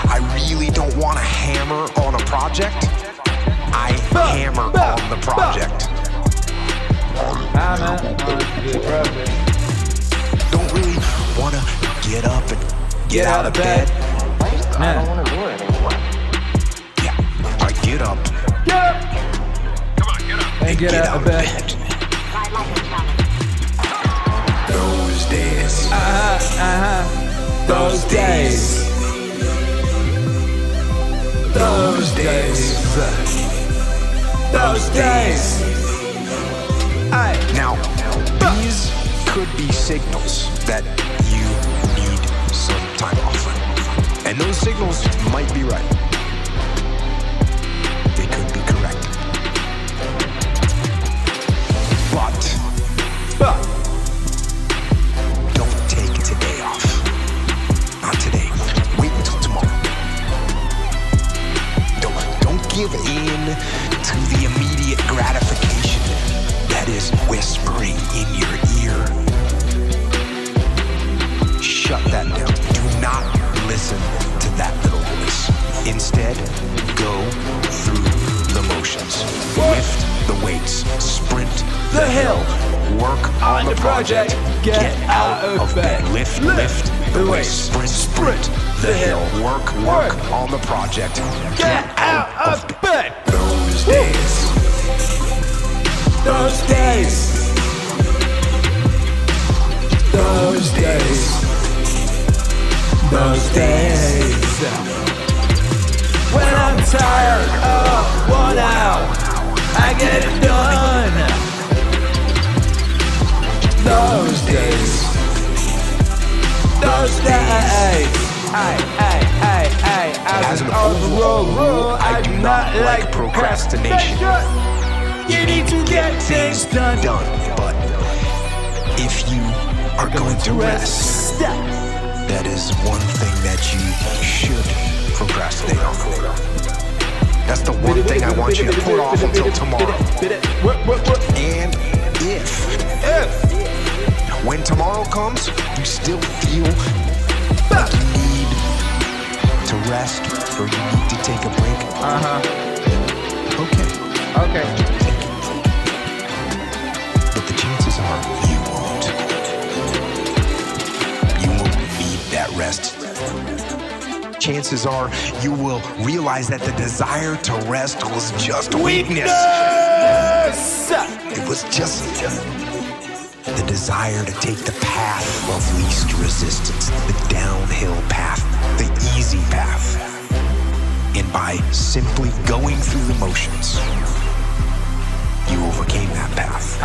I really don't want to hammer on a project. I hammer on the project. Don't really want to get up and get out of bed. I don't want to do it anymore. Yeah, I get up. And get out of bed. Those days. Those days. Those days. Those days. Now, these could be signals that you need some time off. And those signals might be right. They could be correct. But don't take today off. Not today. Wait until tomorrow. Don't give in to the immediate gratification that is whispering in your ear. Shut that down. Do not listen to that little voice. Instead, go through the motions. Lift the weights. Sprint the hill. Work on the project. Get out of bed. Lift the weights. Sprint the hill. Work on the project. Get out of bed. Those days. Those days. Those days. Those days. When I'm tired or worn out, I get it done. Those days. Those days. As an overall rule, I do not like procrastination. You need to get things done. But if you are going to rest, that is one thing that you should procrastinate on. That's the one thing I want you to put off until tomorrow. And if when tomorrow comes, you still feel like you need to rest or you need to take a break, okay. But the chances are you won't. You won't need that rest. Chances are you will realize that the desire to rest was just weakness. It was just the desire to take the path of least resistance, the downhill path, the easy path. And by simply going through the motions, overcame that path.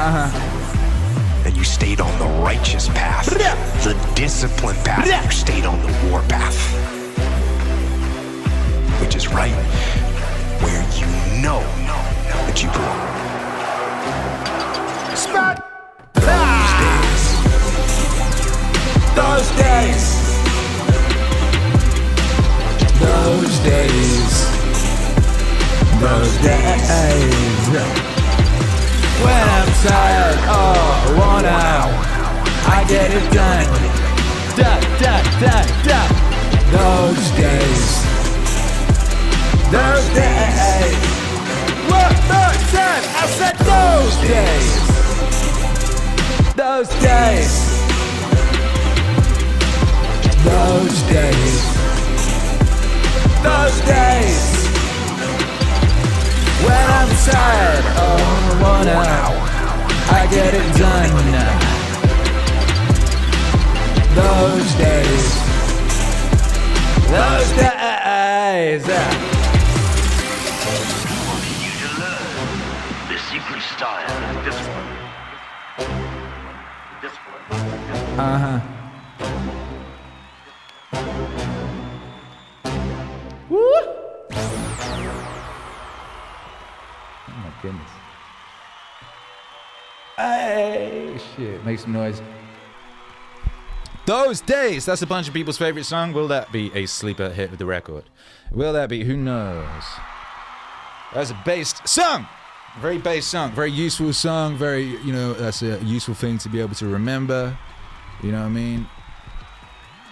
And you stayed on the righteous path, the disciplined path. You stayed on the war path, which is right where you know that you belong. Spot. Those days. Those days. Those days. When I'm tired, oh, worn out, I get it done. Da, da, da, da. Those days. Those days. One more time, I said those days. Those days. Those days. Those days. When I'm tired, oh, worn out, I get it done. Those days. Those days. The secret style is this one. This one. Woo! Oh my goodness. Hey, shit, make some noise. Those days, that's a bunch of people's favorite song. Will that be a sleeper hit of the record? Will that be? Who knows? That's a based song. Very based song. Very useful song. Very, you know, that's a useful thing to be able to remember. You know what I mean?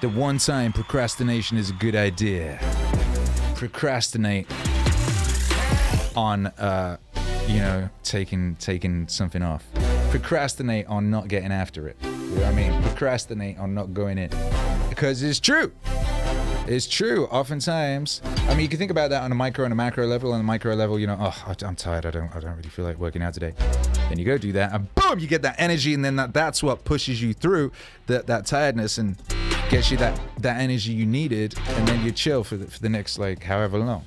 The one time procrastination is a good idea. Procrastinate on, you know, taking something off. Procrastinate on not getting after it. You know what I mean? Procrastinate on not going in. Because it's true. It's true. Oftentimes, I mean, you can think about that on a micro and a macro level. On the micro level, you know, oh, I'm tired. I don't really feel like working out today. Then you go do that, and boom, you get that energy, and then that's what pushes you through that tiredness and gets you that energy you needed, and then you chill for the next, like, however long.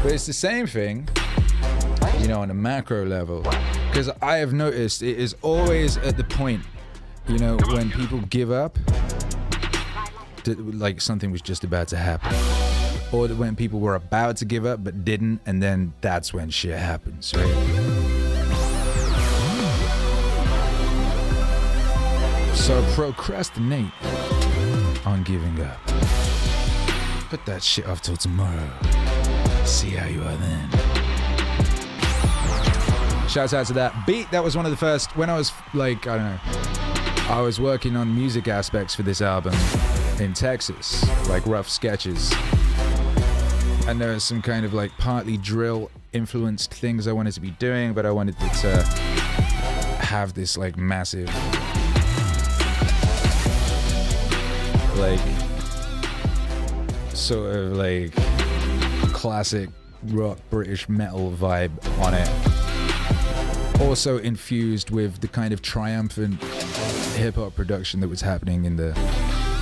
But it's the same thing, you know, on a macro level, because I have noticed it is always at the point, you know, when people give up, that, like, something was just about to happen, or that when people were about to give up but didn't, and then that's when shit happens, right? So procrastinate on giving up. Put that shit off till tomorrow. See how you are then. Shouts out to that beat. That was one of the first, when I was like, I don't know, I was working on music aspects for this album in Texas, like rough sketches. And there was some kind of like partly drill influenced things I wanted to be doing, but I wanted it to have this like massive, like, sort of like classic rock British metal vibe on it. Also infused with the kind of triumphant hip-hop production that was happening in the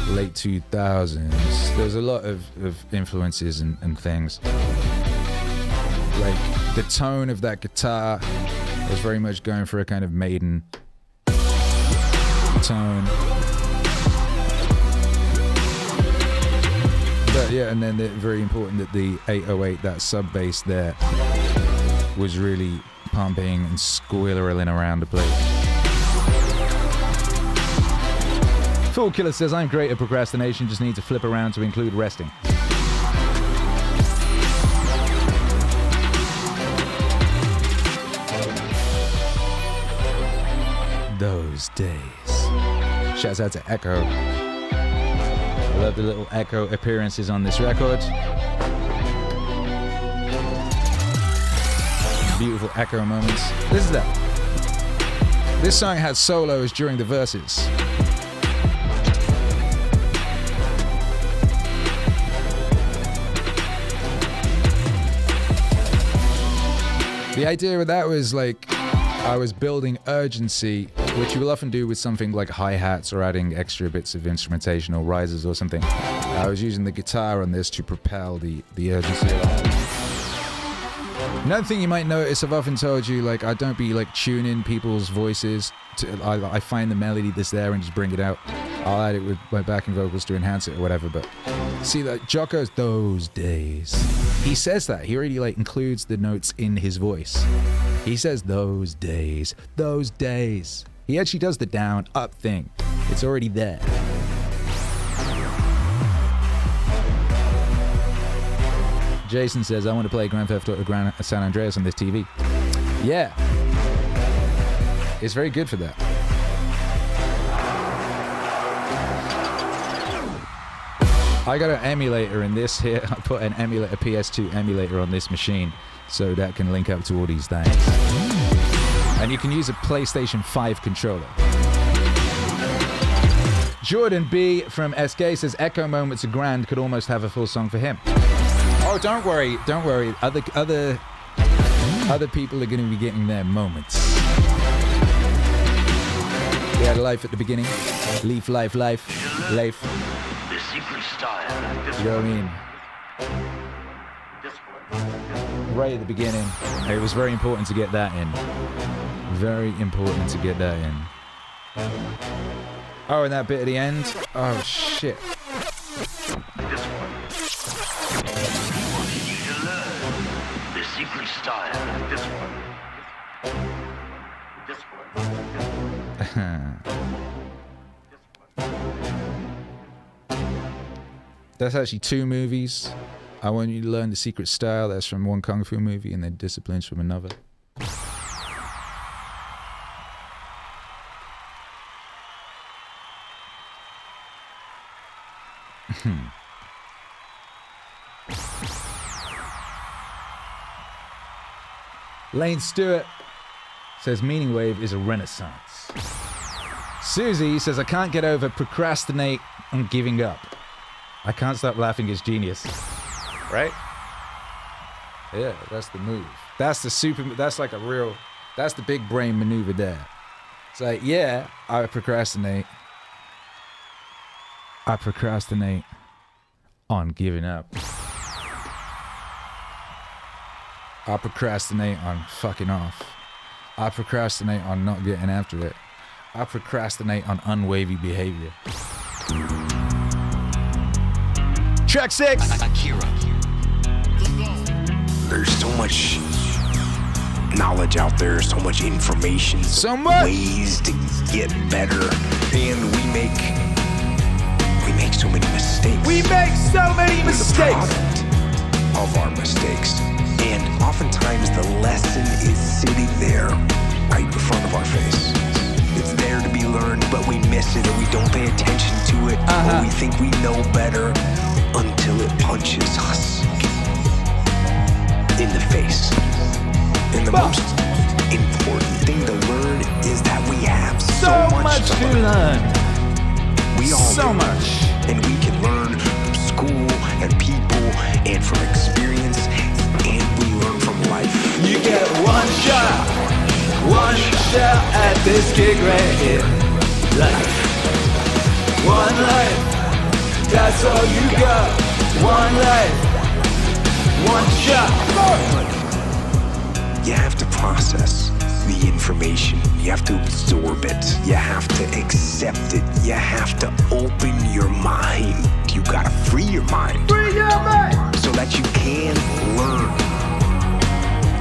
late 2000s. There's a lot of influences and things. Like, the tone of that guitar was very much going for a kind of Maiden tone. But yeah, and then very important that the 808, that sub bass there, was really pumping and squealing around the place. Fool Killer says, I'm great at procrastination, just need to flip around to include resting. Those days. Shouts out to Echo. I love the little Echo appearances on this record. Beautiful Echo moments. This is that. This song had solos during the verses. The idea with that was like, I was building urgency, which you will often do with something like hi-hats or adding extra bits of instrumentation or risers or something. I was using the guitar on this to propel the urgency along. Another thing you might notice, I've often told you, like, I don't be like tuning people's voices. I find the melody that's there and just bring it out. I'll add it with my backing vocals to enhance it or whatever. But see, like Jocko's those days. He says that. He already like includes the notes in his voice. He says those days, those days. He actually does the down up thing. It's already there. Jason says, I want to play Grand Theft Auto Grand San Andreas on this TV. Yeah. It's very good for that. I got an emulator in this here. I put an emulator, a PS2 emulator on this machine so that can link up to all these things. And you can use a PlayStation 5 controller. Jordan B from SK says, Echo Moments of Grand could almost have a full song for him. Oh, don't worry. Other people are going to be getting their moments. We had life at the beginning. Leaf, life. The secret style. You know what I mean? Right at the beginning. It was very important to get that in. Very important to get that in. Oh, and that bit at the end. Oh, shit. The secret style. This one. That's actually 2 movies. I Want You to Learn the Secret Style. That's from one Kung Fu movie, and then Disciplines from another. Lane Stewart says Meaningwave is a renaissance. Susie says I can't get over procrastinate and giving up. I can't stop laughing, it's genius. Right? Yeah, that's the move. That's like a real, that's the big brain maneuver there. It's like, yeah, I procrastinate on giving up. I procrastinate on fucking off. I procrastinate on not getting after it. I procrastinate on unwavy behavior. Track 6. Akira. There's so much knowledge out there, so much information, So much ways to get better, and we make so many mistakes. We make so many mistakes. Of our mistakes, and oftentimes the lesson is sitting there, right in front of our face. It's there to be learned, but we miss it, or we don't pay attention to it, or we think we know better until it punches us in the face. And the most important thing to learn is that we have so much to learn. We all so do. much. And we can learn from school and people and from experience, and we learn from life. You get one shot at this gig right here. Life. One life, that's all you got. One life, one shot. You have to process the information. You have to absorb it. You have to accept it. You have to open your mind. You gotta free your mind. Free your mind. So that you can learn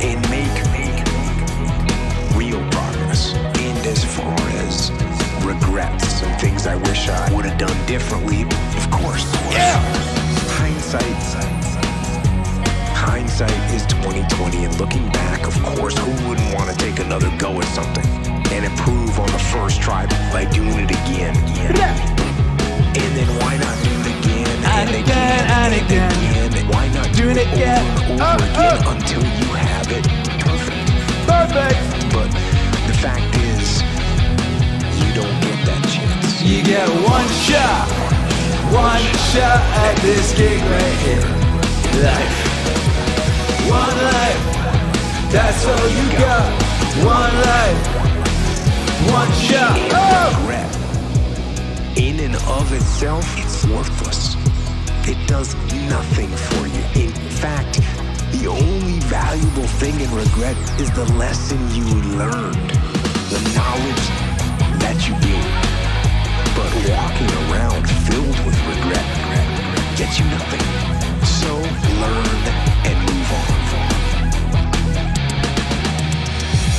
and make real progress. And as far as regrets and things I wish I would have done differently, of course. Yeah. Hindsight is 20/20, and looking back, of course, who wouldn't want to take another go at something and improve on the first try by doing it again? And then why not do it again and again? And why not do it over again until you have it perfect? But the fact is, you don't get that chance. You get one shot at this gig right here. Life. One life, that's all you got. One life, one shot. Regret, in and of itself, it's worthless. It does nothing for you. In fact, The only valuable thing in regret is the lesson you learned, the knowledge that you gained. But walking around filled with regret gets you nothing. So learn and move on.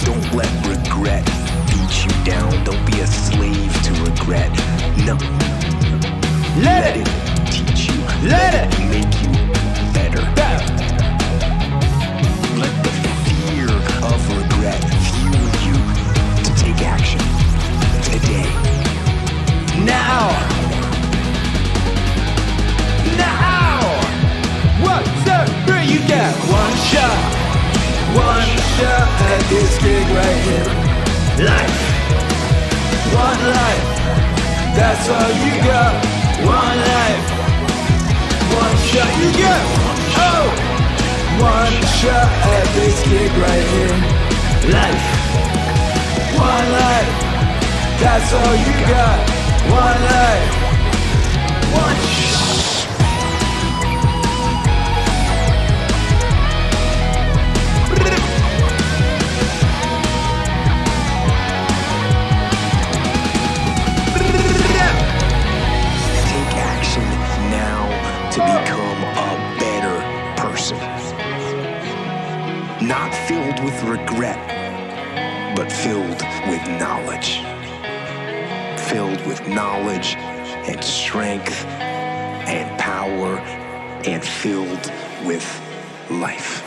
Don't let regret beat you down. Don't be a slave to regret. No. Let it teach you. Let it make you better. Let the fear of regret fuel you to take action today. Now! What's up, bro? You got one shot at this gig right here. Life, one life, that's all you got. One life, one shot, you got. Oh, one shot at this gig right here. Life, one life, that's all you got. One life, one shot. To become a better person. Not filled with regret, but filled with knowledge. Filled with knowledge and strength and power and filled with life.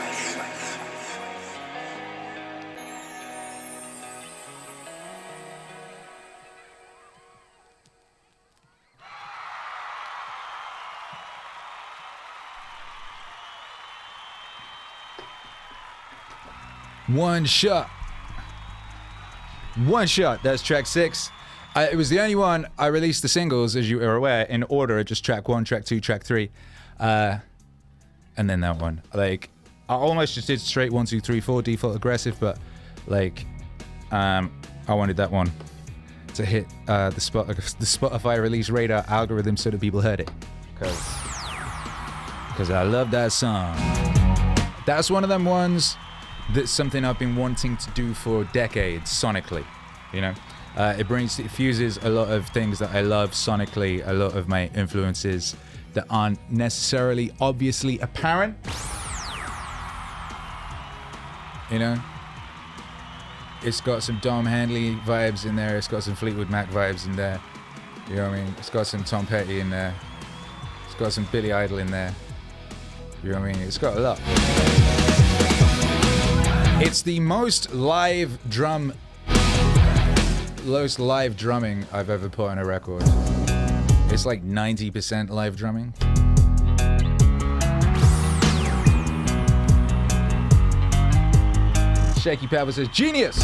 One shot. That's track 6. It was the only one I released the singles, as you are aware, in order, just track 1, track 2, track 3, and then that one. Like, I almost just did straight 1, 2, 3, 4 default aggressive, but like, I wanted that one to hit the Spotify release radar algorithm so that people heard it, because I love that song. That's one of them ones. That's something I've been wanting to do for decades, sonically, you know? It fuses a lot of things that I love sonically, a lot of my influences that aren't necessarily obviously apparent, you know? It's got some Dom Handley vibes in there, it's got some Fleetwood Mac vibes in there, you know what I mean? It's got some Tom Petty in there, it's got some Billy Idol in there, you know what I mean? It's got a lot. It's the most live drumming I've ever put on a record. It's like 90% live drumming. Shaky Pepper says, genius!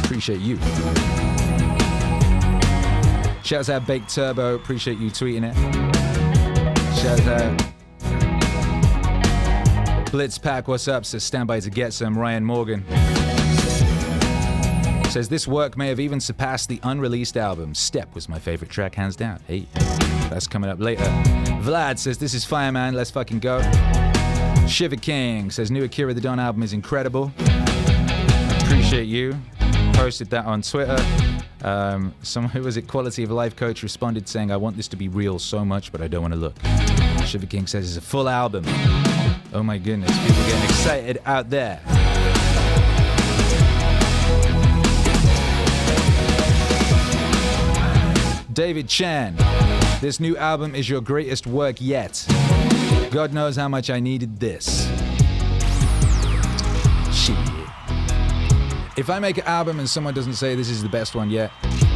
Appreciate you. Shouts out Baked Turbo, appreciate you tweeting it. Shouts out Blitzpack, what's up? Says stand by to get some. Ryan Morgan says this work may have even surpassed the unreleased album. Step was my favorite track, hands down. Hey, that's coming up later. Vlad says this is Fireman, let's fucking go. Shiver King says new Akira the Don album is incredible. Appreciate you. Posted that on Twitter. Someone who was it, Quality of Life Coach, responded saying I want this to be real so much, but I don't want to look. Shiver King says it's a full album. Oh my goodness, people getting excited out there. David Chan, this new album is your greatest work yet. God knows how much I needed this. Shit. If I make an album and someone doesn't say this is the best one yet,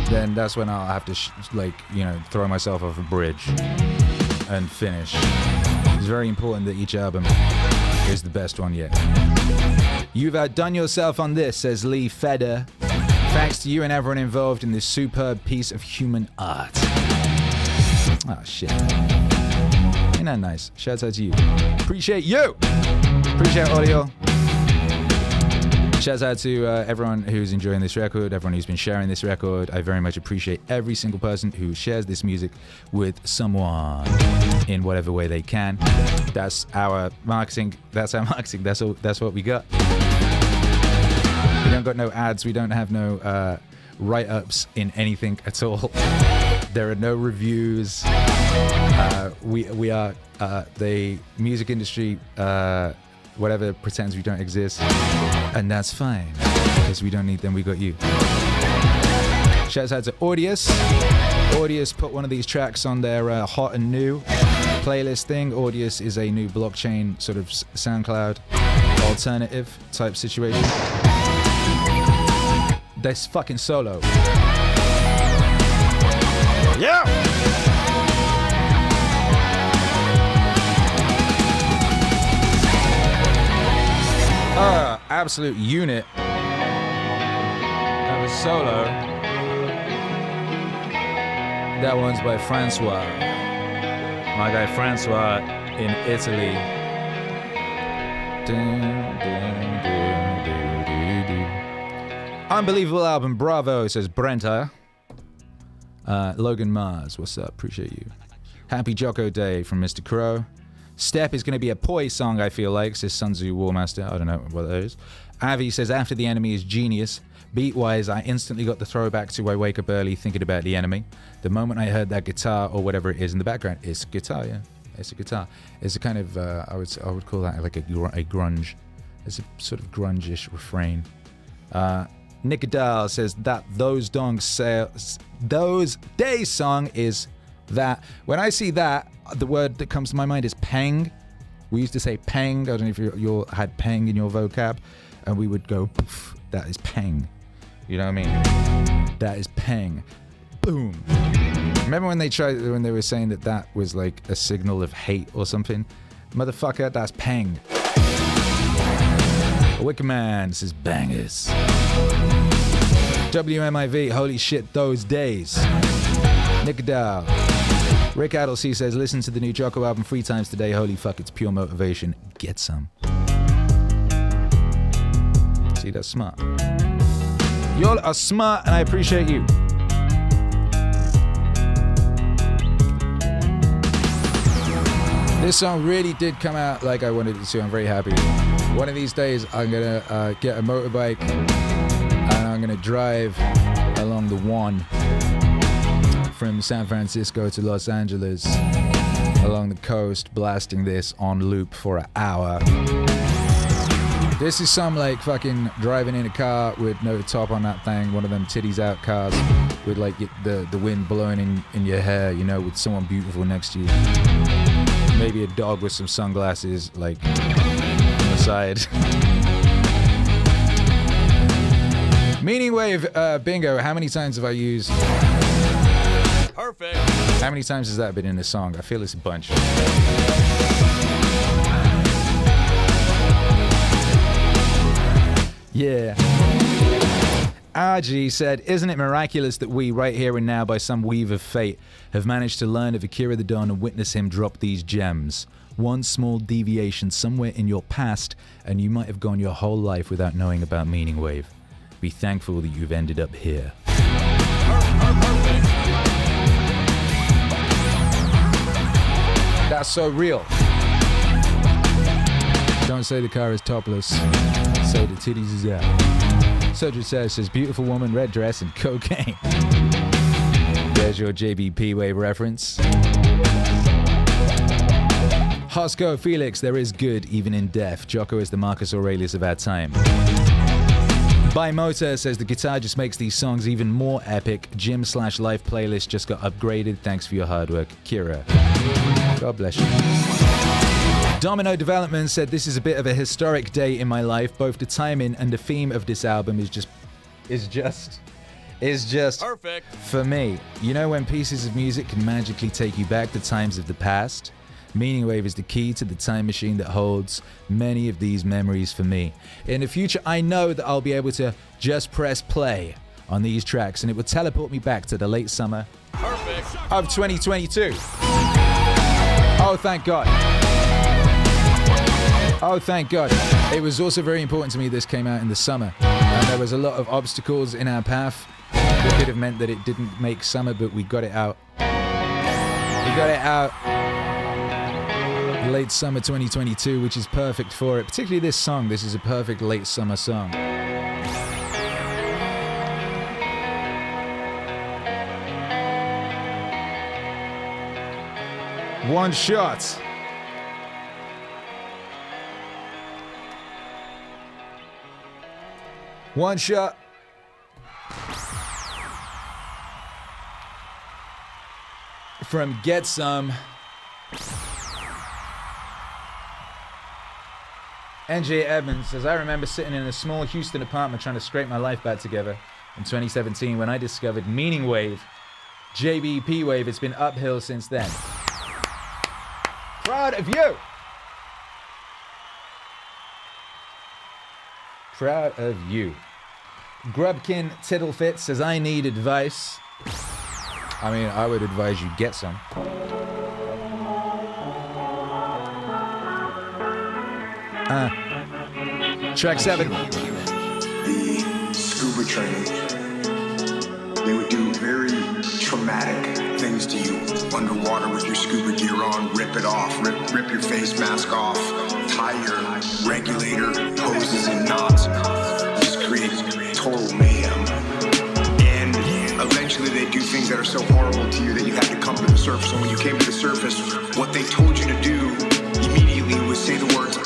then that's when I'll have to throw myself off a bridge and finish. It's very important that each album is the best one yet. You've outdone yourself on this, says Lee Feder. Thanks to you and everyone involved in this superb piece of human art. Oh shit. Ain't that nice? Shouts out to you. Appreciate you. Appreciate all of y'all. Shouts out to everyone who's enjoying this record, everyone who's been sharing this record. I very much appreciate every single person who shares this music with someone in whatever way they can. That's our marketing. That's our marketing. That's all. That's what we got. We don't got no ads. We don't have no write-ups in anything at all. There are no reviews. We are the music industry. Whatever pretends we don't exist, and that's fine because we don't need them. We got you. Shouts out to Audius. Audius put one of these tracks on their hot and new playlist thing. Audius is a new blockchain sort of SoundCloud alternative type situation. This fucking solo. Yeah. Absolute unit of a solo. That one's by Francois. My guy Francois in Italy. Unbelievable album, bravo, says Brenta. Logan Mars, what's up? Appreciate you. Happy Jocko Day from Mr. Crow. Step is going to be a Poi song, I feel like, says Sunzu Warmaster. I don't know what that is. Avi says, After the Enemy is genius. Beat-wise, I instantly got the throwback to I Wake Up Early thinking about the enemy. The moment I heard that guitar or whatever it is in the background, it's guitar, yeah. It's a guitar. It's a kind of, I would call that like a grunge. It's a sort of grunge-ish refrain. Nick Adal says that Those Days song is that. When I see that, the word that comes to my mind is pang. We used to say pang. I don't know if you had pang in your vocab, and we would go, poof, that is pang. You know what I mean? That is pang. Boom. Remember when they were saying that was like a signal of hate or something? Motherfucker, that's pang. Wicker Man says bangers. WMIV, holy shit, those days. Nick Adal. Rick Adelcy says, listen to the new Jocko album 3 times today. Holy fuck, it's pure motivation. Get some. See, that's smart. Y'all are smart and I appreciate you. This song really did come out like I wanted it to. I'm very happy. One of these days, I'm going to get a motorbike and I'm going to drive along the one from San Francisco to Los Angeles along the coast, blasting this on loop for an hour. This is some like fucking driving in a car with no top on that thing, one of them titties out cars with like the wind blowing in your hair, you know, with someone beautiful next to you. Maybe a dog with some sunglasses like on the side. MEANINGWAVE bingo, how many times have I used? Perfect. How many times has that been in this song? I feel it's a bunch. Yeah. RG said, isn't it miraculous that we, right here and now, by some weave of fate, have managed to learn of Akira the Don and witness him drop these gems? One small deviation somewhere in your past, and you might have gone your whole life without knowing about MEANINGWAVE. Be thankful that you've ended up here. That's so real. Don't say the car is topless. Say the titties is out. Soja says, beautiful woman, red dress, and cocaine. There's your JBP Wave reference. Hosco Felix, there is good even in death. Jocko is the Marcus Aurelius of our time. By Motor says the guitar just makes these songs even more epic. Gym/life playlist just got upgraded. Thanks for your hard work, Akira. God bless you. Domino Development said this is a bit of a historic day in my life. Both the timing and the theme of this album is just Perfect. For me. You know when pieces of music can magically take you back to times of the past? MEANINGWAVE is the key to the time machine that holds many of these memories for me. In the future, I know that I'll be able to just press play on these tracks and it will teleport me back to the late summer of 2022. Oh, thank God. Oh, thank God. It was also very important to me this came out in the summer. And there was a lot of obstacles in our path that could have meant that it didn't make summer, but we got it out. We got it out late summer 2022, which is perfect for it. Particularly this song. This is a perfect late summer song. One shot. One shot. From Get Some. NJ Edmonds says, I remember sitting in a small Houston apartment trying to scrape my life back together in 2017 when I discovered MEANINGWAVE. JBP Wave, it's been uphill since then. Proud of you. Proud of you. Grubkin Tiddlefit says, I need advice. I mean, I would advise you get some. Track 7. The scuba training, they would do very traumatic things to you underwater with your scuba gear on, rip it off, rip your face mask off, tie your regulator hoses in knots, just create total mayhem. And eventually they do things that are so horrible to you that you have to come to the surface. And when you came to the surface, what they told you to do immediately was say the words,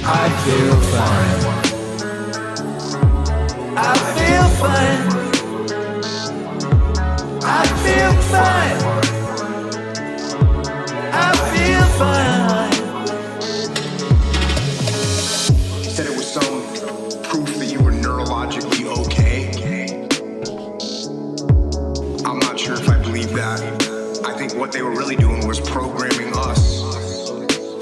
I feel fine. I feel fine. I feel fine. I feel fine. said it was some proof that you were neurologically okay. I'm not sure if I believe that. I think what they were really doing was programming us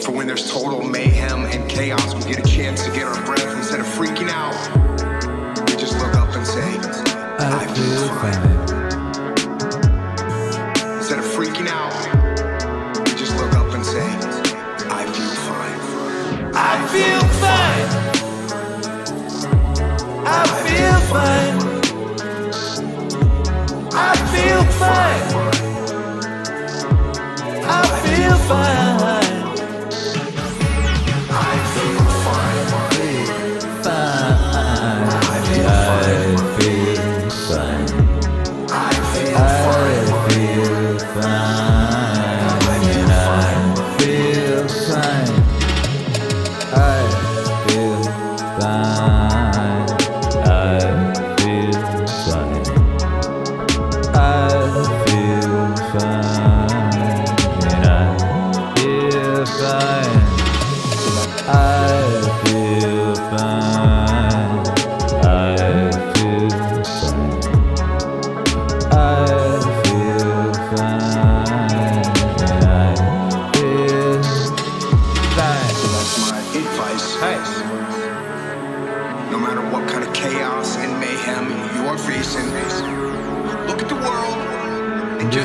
for when there's total mayhem and chaos, we get a chance to get our breath. Instead of freaking out, we just look up and say, I feel fine. Instead of freaking out, we just look up and say, I feel fine. I feel fine. I feel fine. I feel fine. I feel fine.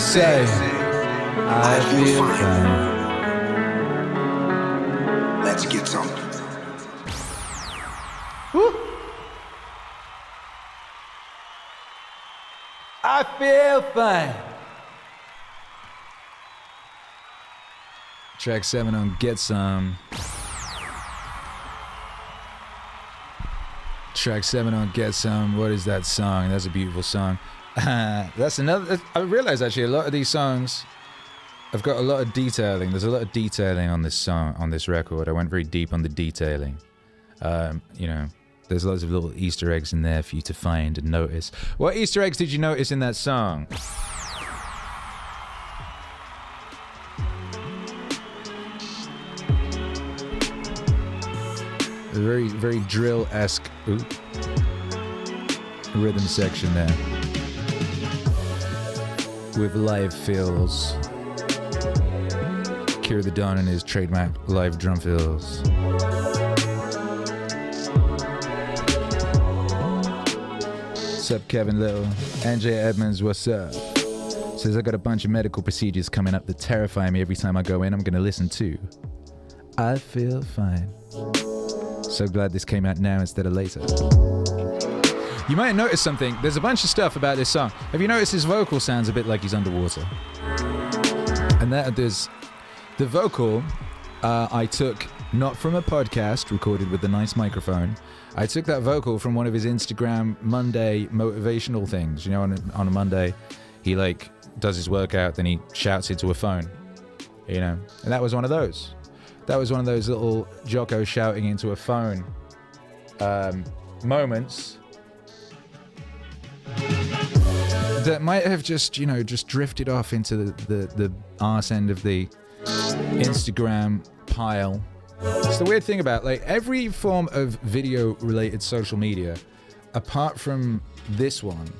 Say, I feel fine. Let's get some. Woo. I feel fine. Track 7 on Get Some. Track 7 on Get Some. What is that song? That's a beautiful song. That's another. I realize actually a lot of these songs have got a lot of detailing. There's a lot of detailing on this song, on this record. I went very deep on the detailing. You know, there's lots of little Easter eggs in there for you to find and notice. What Easter eggs did you notice in that song? A very, very drill-esque rhythm section there. With live fills. Akira the Don and his trademark live drum fills. What's up, Kevin Little? NJ Edmonds, what's up? Says, I got a bunch of medical procedures coming up that terrify me every time I go in. I'm going to listen to I feel fine. So glad this came out now instead of later. You might notice something. There's a bunch of stuff about this song. Have you noticed his vocal sounds a bit like he's underwater? And that there's the vocal I took not from a podcast recorded with a nice microphone. I took that vocal from one of his Instagram Monday motivational things. You know, on a Monday, he like does his workout, then he shouts into a phone. You know, and that was one of those. That was one of those little Jocko shouting into a phone moments that might have just drifted off into the arse end of the Instagram pile. It's the weird thing about like every form of video related social media, apart from this one,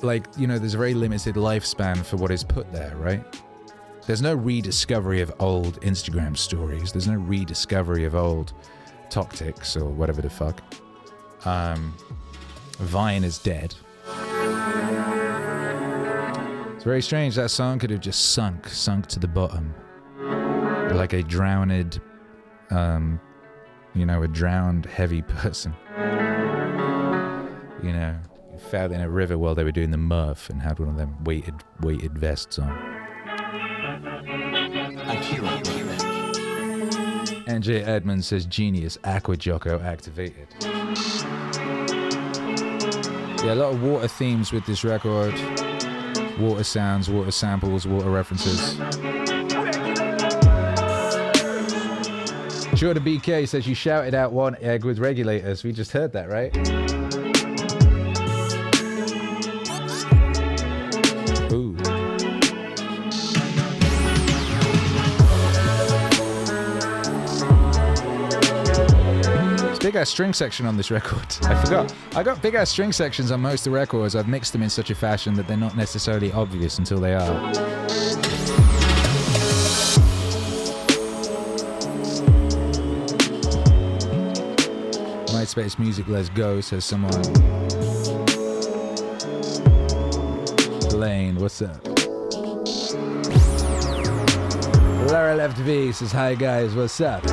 like, you know, there's a very limited lifespan for what is put there, right? There's no rediscovery of old Instagram stories. There's no rediscovery of old tactics or whatever the fuck. Vine is dead. It's very strange. That song could have just sunk to the bottom. Like a drowned, a drowned heavy person. You know, fell in a river while they were doing the Murph and had one of them weighted vests on. Akira. NJ Edmonds says genius, Aqua Jocko activated. Yeah, a lot of water themes with this record. Water sounds, water samples, water references. Jordan BK says you shouted out one egg with regulators. We just heard that, right? Ooh. Big ass string section on this record. I forgot. I got big ass string sections on most of the records. I've mixed them in such a fashion that they're not necessarily obvious until they are. MySpace Music, let's go, says someone. Lane, what's up? Lara Left V says, hi guys, what's up?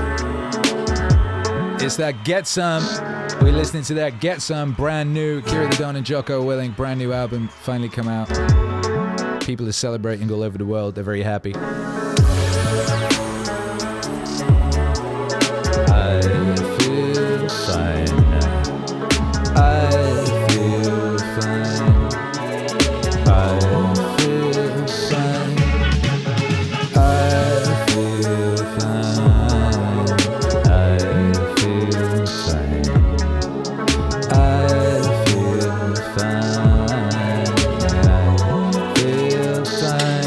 It's that Get Some. We're listening to that Get Some, brand new. Akira the Don and Jocko Willink, brand new album, finally come out. People are celebrating all over the world. They're very happy. I feel fine. I feel fine. I feel fine. I feel fine. I feel fine. I feel fine. I feel fine.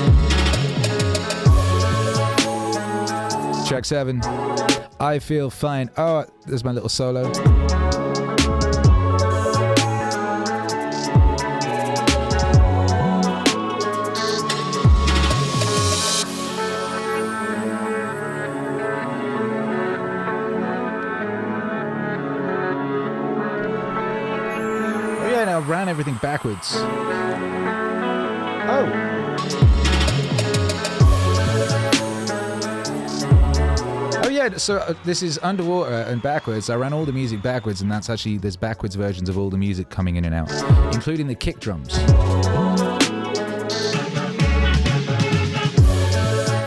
Track 7. I feel fine. Oh, there's my little solo. Ran everything backwards. Oh. Oh yeah, so this is underwater and backwards. I ran all the music backwards, and that's actually, there's backwards versions of all the music coming in and out, including the kick drums.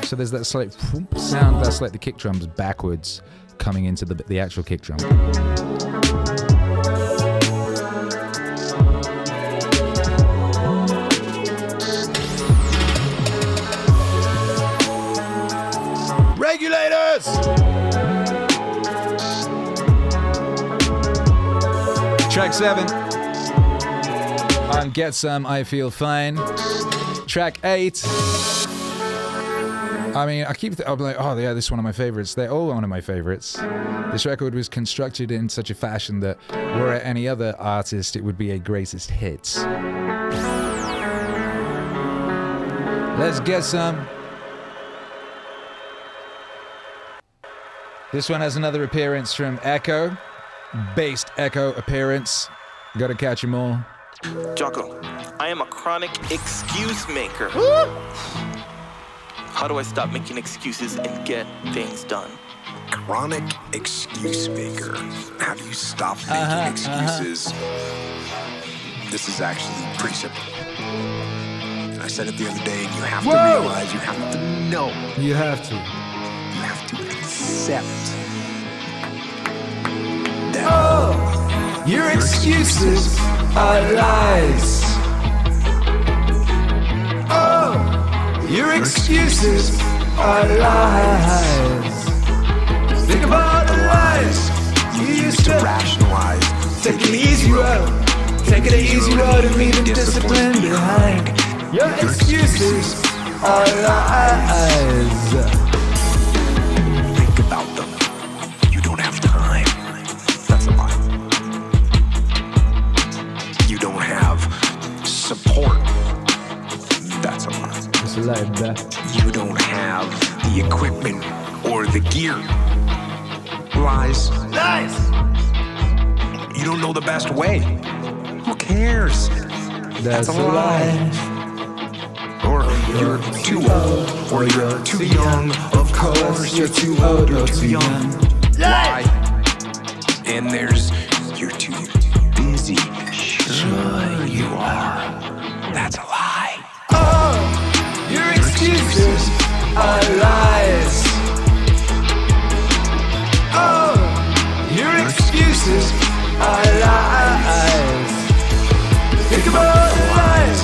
So there's that slight sound, that's like the kick drums backwards coming into the actual kick drum. Regulators! Track 7 on Get Some, I Feel Fine. Track 8. I mean, I'm like, oh yeah, this is one of my favorites. They're all one of my favorites. This record was constructed in such a fashion that were it any other artist, it would be a greatest hits. Let's get some. This one has another appearance from Echo. Based Echo appearance. Gotta catch 'em all. Jocko, I am a chronic excuse maker. How do I stop making excuses and get things done? Chronic excuse maker. How do you stop making excuses? This is actually pretty simple. I said it the other day, and you have to realize, you have to know. You have to. You have to accept that Your excuses are lies. Oh, your excuses are lies. Think about the lies you used to rationalize. Take an easy road. Take an easy road and leave the discipline behind. Your excuses are lies. Think about them. You don't have time. That's a lie. You don't have support. That's a lie. It's a lie, bruh. You don't have the equipment or the gear. Lies. Lies. You don't know the best way. Who cares? That's a lie. Or you're too old, or you're too young. Of course, you're too old or too young. Lie. And there's you're too busy. Sure you are. That's a lie. Oh, your excuses are lies. Oh, your excuses are lies. Think about the lies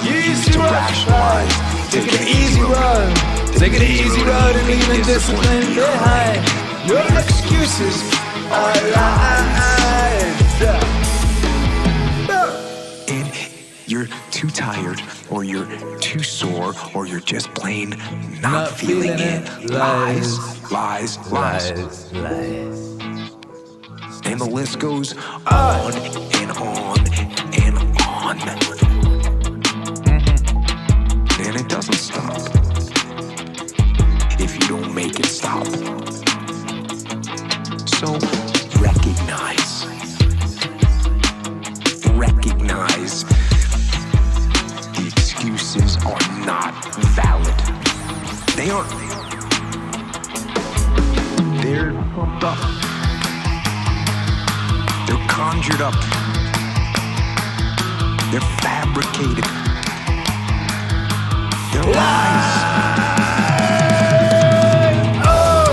you used to rationalize. Take an easy road. Take an easy road and leave the discipline behind. Your excuses are lies. And you're too tired, or you're too sore, or you're just plain not feeling it. Lies, lies, lies. And the list goes on and on and on. And it doesn't stop if you don't make it stop. So recognize the excuses are not valid. They aren't. They're pumped up. They're conjured up. They're fabricated. They're lies. Oh,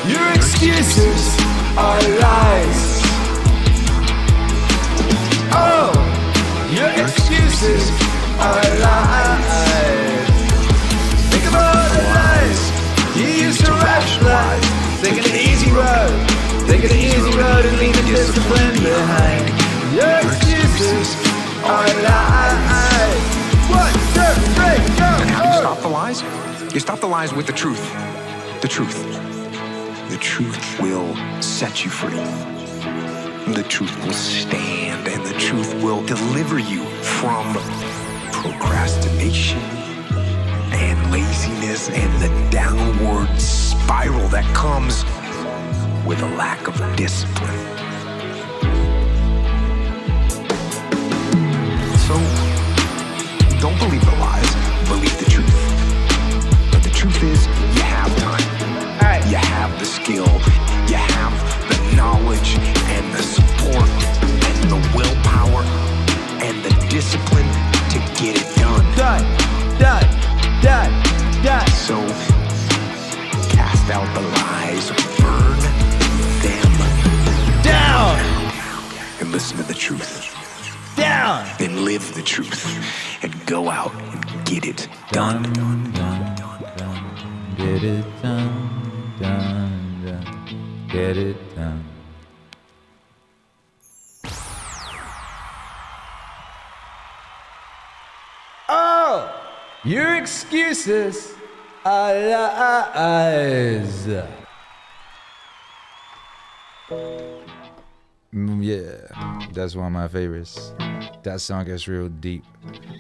your excuses are lies. Oh, your excuses are lies. Think about the lies you used to rationalize. Taking an easy road. Taking an easy road and leaving discipline behind. Your excuses are lies. 1, 2, 3, go! And how do you stop the lies? You stop the lies with the truth. The truth. The truth will set you free. The truth will stand, and the truth will deliver you from procrastination and laziness and the downward spiral that comes with a lack of discipline. So, don't believe the lies, believe the truth. But the truth is, you have time. You have the skill, you have the knowledge and the support and the willpower and the discipline to get it done. Done. So, cast out the lies, burn them Down. and listen to the truth. Down. Then live the truth and go out and get it done. Get it done. Get it done. Oh, your excuses are lies. Yeah, that's one of my favorites. That song gets real deep.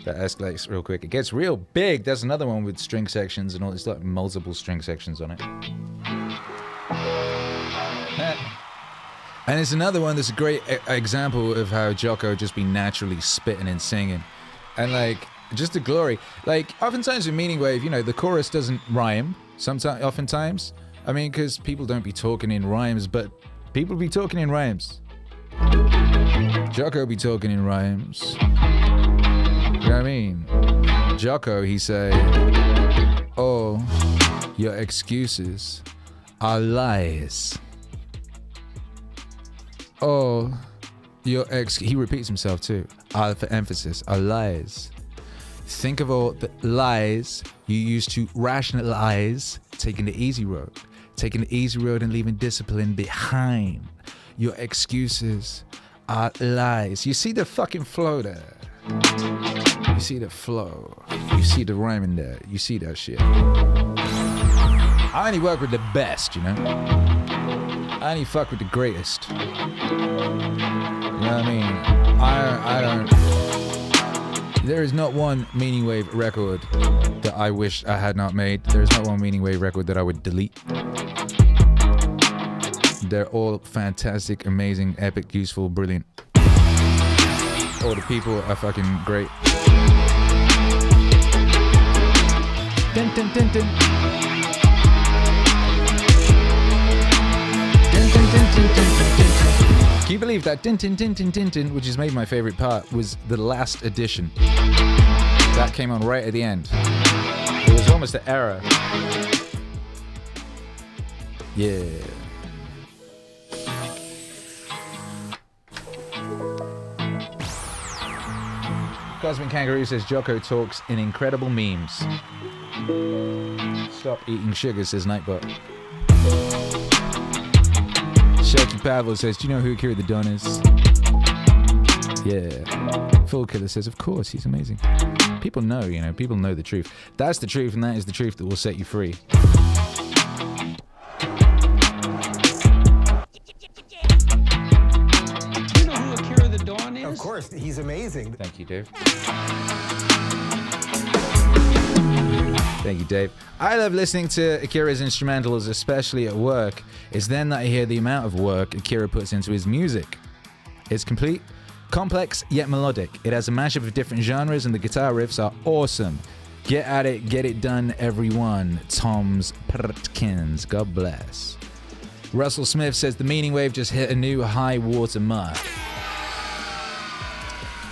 That escalates real quick. It gets real big. That's another one with string sections and all. It's like multiple string sections on it. And it's another one that's a great example of how Jocko just be naturally spitting and singing. And like, Just the glory. Like, oftentimes in Meaningwave, you know, the chorus doesn't rhyme. Oftentimes. I mean, because people don't be talking in rhymes, but people be talking in rhymes. Jocko be talking in rhymes. You know what I mean? Jocko, he say, oh, your excuses are lies. Oh, he repeats himself too. For emphasis, are lies. Think of all the lies you used to rationalize taking the easy road. Taking the easy road and leaving discipline behind. Your excuses are lies. You see the fucking flow there. You see the flow. You see the rhyming there. You see that shit. I only work with the best, you know? I only fuck with the greatest. You know what I mean? I don't... There is not one Meaningwave record that I wish I had not made. There is not one Meaningwave record that I would delete. They're all fantastic, amazing, epic, useful, brilliant. All the people are fucking great. Dun, dun, dun, dun. Dun, dun, dun, dun, dun, dun, dun. Can you believe that din din din din din din, which has made my favorite part, was the last edition? That came on right at the end. It was almost an error. Yeah. Cosmic Kangaroo says Jocko talks in incredible memes. Stop eating sugar, says Nightbot. Shaky Pavel says, do you know who Akira the Don is? Yeah. Full Killer says, of course, he's amazing. People know, you know, people know the truth. That's the truth, and that is the truth that will set you free. Do you know who Akira the Don is? Of course, he's amazing. Thank you, Dave. Thank you, Dave. I love listening to Akira's instrumentals, especially at work. It's then that I hear the amount of work Akira puts into his music. It's complete, complex, yet melodic. It has a mashup of different genres, and the guitar riffs are awesome. Get at it, get it done, everyone. Tom's Perkins. God bless. Russell Smith says the Meaningwave just hit a new high water mark.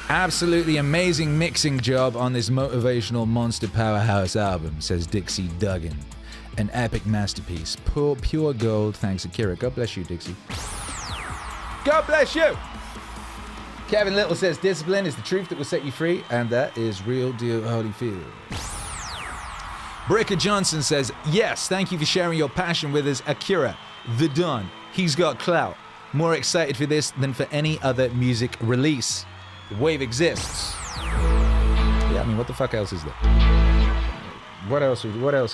Absolutely amazing mixing job on this motivational monster powerhouse album, says Dixie Duggan. An epic masterpiece. Pure gold. Thanks, Akira. God bless you, Dixie. God bless you! Kevin Little says discipline is the truth that will set you free, and that is real deal Holyfield. Bricker Johnson says, yes, thank you for sharing your passion with us, Akira the Don. He's got clout. More excited for this than for any other music release. Wave exists. Yeah, I mean, what the fuck else is there? What else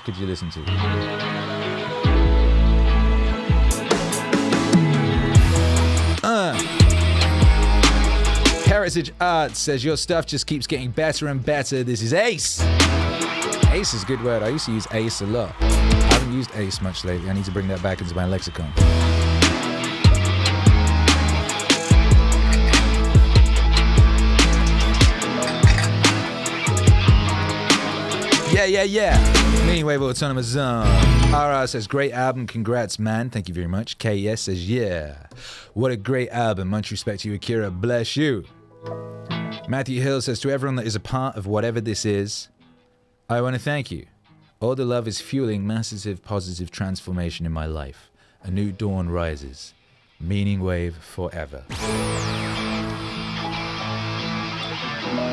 could you listen to? Heritage Arts says your stuff just keeps getting better and better. This is Ace. Ace is a good word. I used to use Ace a lot. I haven't used Ace much lately. I need to bring that back into my lexicon. Yeah. Meaningwave Autonomous Zone. RR says, great album, congrats, man. Thank you very much. KS says, yeah. What a great album. Much respect to you, Akira. Bless you. Matthew Hill says, to everyone that is a part of whatever this is, I want to thank you. All the love is fueling massive positive transformation in my life. A new dawn rises. Meaningwave forever.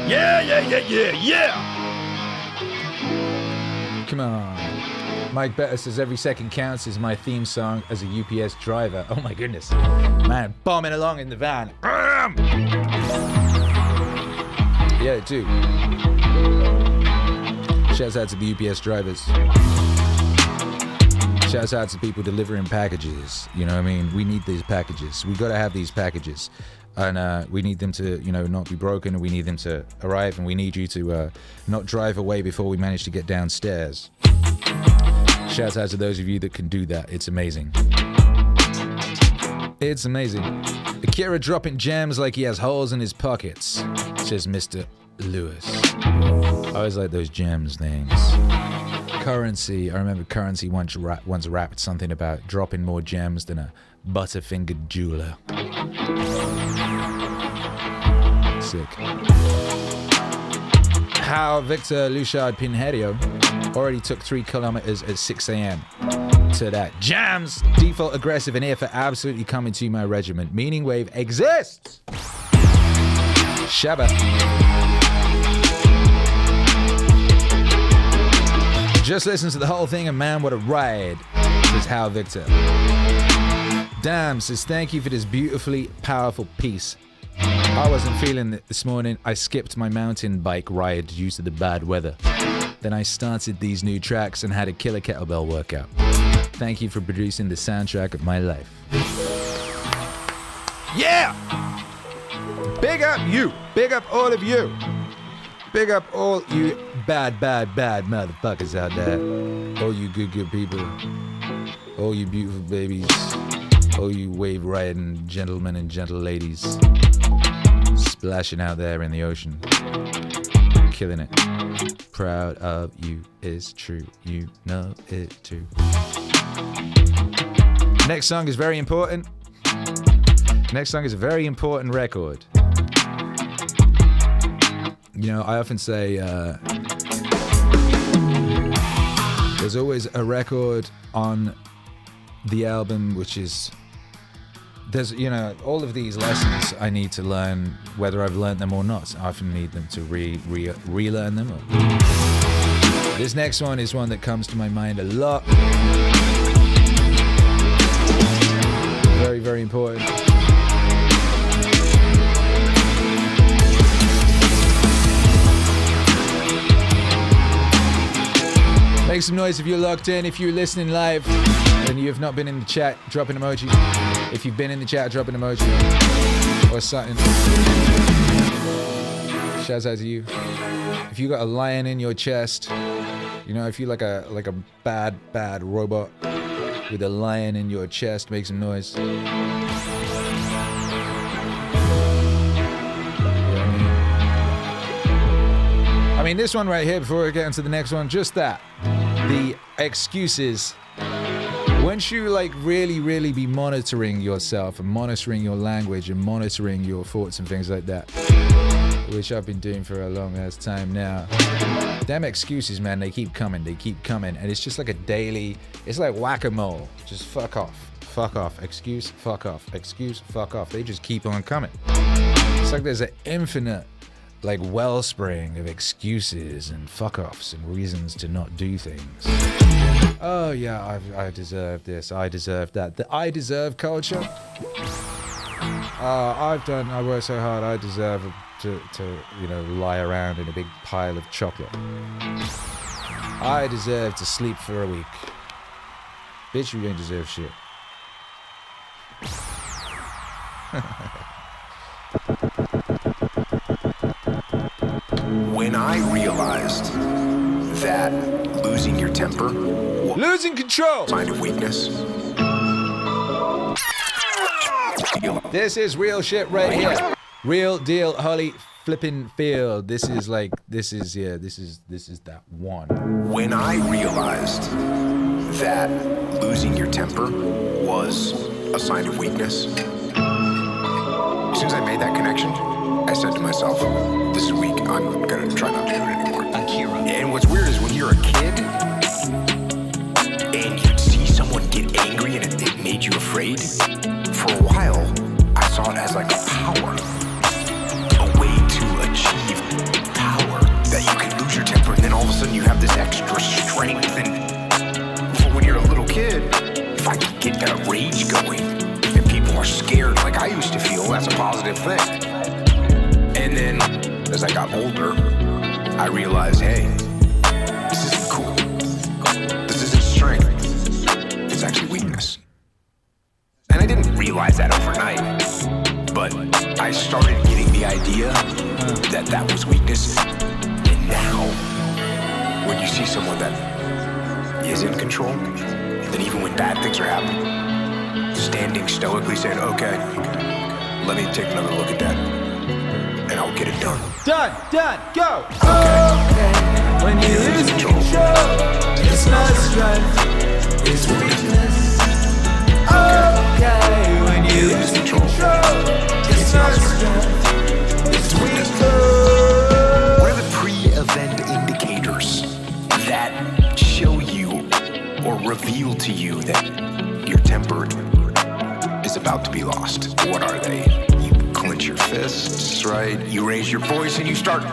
Yeah! Come on. Mike Better says every second counts is my theme song as a UPS driver. Oh my goodness. Man, bombing along in the van. Yeah, too. Shouts out to the UPS drivers. Shouts out to people delivering packages. You know what I mean? We need these packages. We gotta have these packages. And we need them to, you know, not be broken, and we need them to arrive, and we need you to not drive away before we manage to get downstairs. Shout out to those of you that can do that. It's amazing. It's amazing. Akira dropping gems like he has holes in his pockets, says Mr. Lewis. I always like those gems names. Currency, I remember Currency once rapped something about dropping more gems than a butterfingered jeweler. Sick. How Victor Luchard Pinheiro already took 3 kilometers at 6 a.m. to that. Jams, default aggressive and here for absolutely coming to my regiment. Meaning Wave exists. Shabba. Just listen to the whole thing and man, what a ride, says How Victor. Damn says thank you for this beautifully powerful piece. I wasn't feeling it this morning. I skipped my mountain bike ride due to the bad weather. Then I started these new tracks and had a killer kettlebell workout. Thank you for producing the soundtrack of my life. Yeah! Big up you! Big up all of you! Big up all you bad motherfuckers out there. All you good people. All you beautiful babies. All you wave riding gentlemen and gentle ladies. Splashing out there in the ocean. Killing it. Proud of you is true. You know it too. Next song is very important. Next song is a very important record. You know, I often say there's always a record on the album which is there's, you know, all of these lessons I need to learn, whether I've learned them or not. I often need them to relearn them. This next one is one that comes to my mind a lot. Very, very important. Make some noise if you're locked in. If you're listening live and you have not been in the chat, drop an emoji. If you've been in the chat, drop an emoji or something. Shouts out to you. If you got a lion in your chest, you know, if you like a bad robot with a lion in your chest, make some noise. I mean, this one right here, before I get into the next one, just that. The excuses. Once you like really be monitoring yourself and monitoring your language and monitoring your thoughts and things like that, which I've been doing for a long ass time now, damn excuses, man, they keep coming, and it's just like a daily, it's like whack-a-mole. Just fuck off, excuse, fuck off, excuse, fuck off. They just keep on coming. It's like there's an infinite like wellspring of excuses and fuck-offs and reasons to not do things. Oh yeah, I deserve this, I deserve that. The I deserve culture. I work so hard, I deserve to you know, lie around in a big pile of chocolate. I deserve to sleep for a week. Bitch, you ain't deserve shit. When I realized that losing your temper was Losing control. a sign of weakness. This is real shit right here. Real deal, Holly flipping field. This is that one. When I realized that losing your temper was a sign of weakness, as soon as I made that connection, I said to myself, this week I'm gonna try not to do it anymore. Akira. And what's weird is when you're a kid and you'd see someone get angry and it made you afraid, for a while I saw it as like a power, a way to achieve power, that you can lose your temper and then all of a sudden you have this extra strength. And when you're a little kid, if I could get that rage going and people are scared like I used to feel, that's a positive thing. And then, as I got older, I realized, hey, this isn't cool. This isn't strength. It's actually weakness. And I didn't realize that overnight, but I started getting the idea that that was weakness. And now, when you see someone that is in control, then even when bad things are happening, standing stoically saying, okay, let me take another look at that, and I'll get it done. Done, go. Okay. When you lose control, it's not strength, it's weakness. Okay, when you lose control, it's not strength, it's weakness. What are the pre-event indicators that show you or reveal to you that your temper is about to be lost? What are they? You clench your fists, right? You raise your voice and you start doing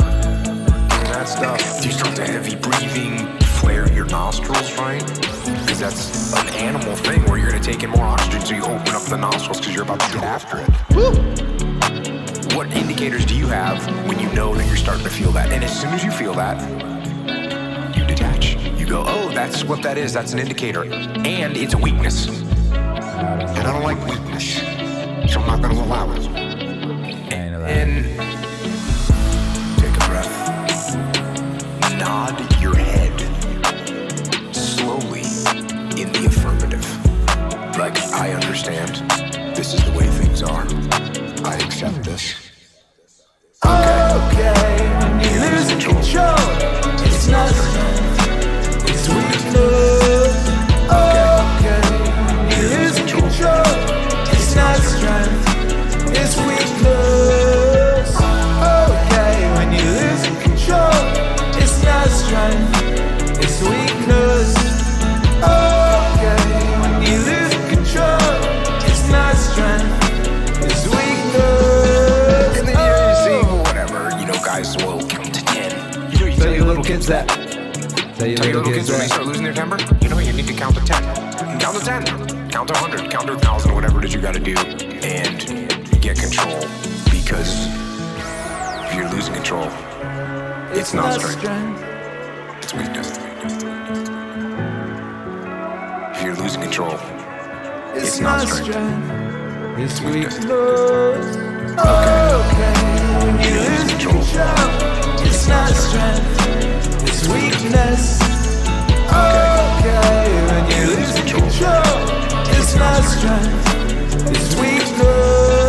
that stuff. You start the heavy breathing, flare your nostrils, right? Because that's an animal thing where you're going to take in more oxygen, so you open up the nostrils because you're about to get after it. Woo! What indicators do you have when you know that you're starting to feel that? And as soon as you feel that, you detach. You go, oh, that's what that is. That's an indicator. And it's a weakness. And I don't like weakness. So I'm not going to allow it. And take a breath. Nod your head slowly in the affirmative. Like, I understand. This is the way things are. I accept this. Okay, when you lose control, it's not strength, it's weakness. Okay, when you lose control, it's not strength, it's weakness. Okay, when you lose control, it's not strength, it's weakness. Okay, when you lose control, it's not strength, it's weakness. And then you're seeing whatever, guys will count to 10. You tell your little kids that. Tell your little kids when they start losing their temper, you need to count to 10. Count to 10. Count to 100. Count to 1,000, whatever it is you gotta do. And get control. Because if you're losing control, it's not strength. It's weakness. If you're losing control, it's not strength. It's weakness. Okay, when you lose control, it's not strength, it's weakness. Okay, when you lose control, it's not strength, it's weakness.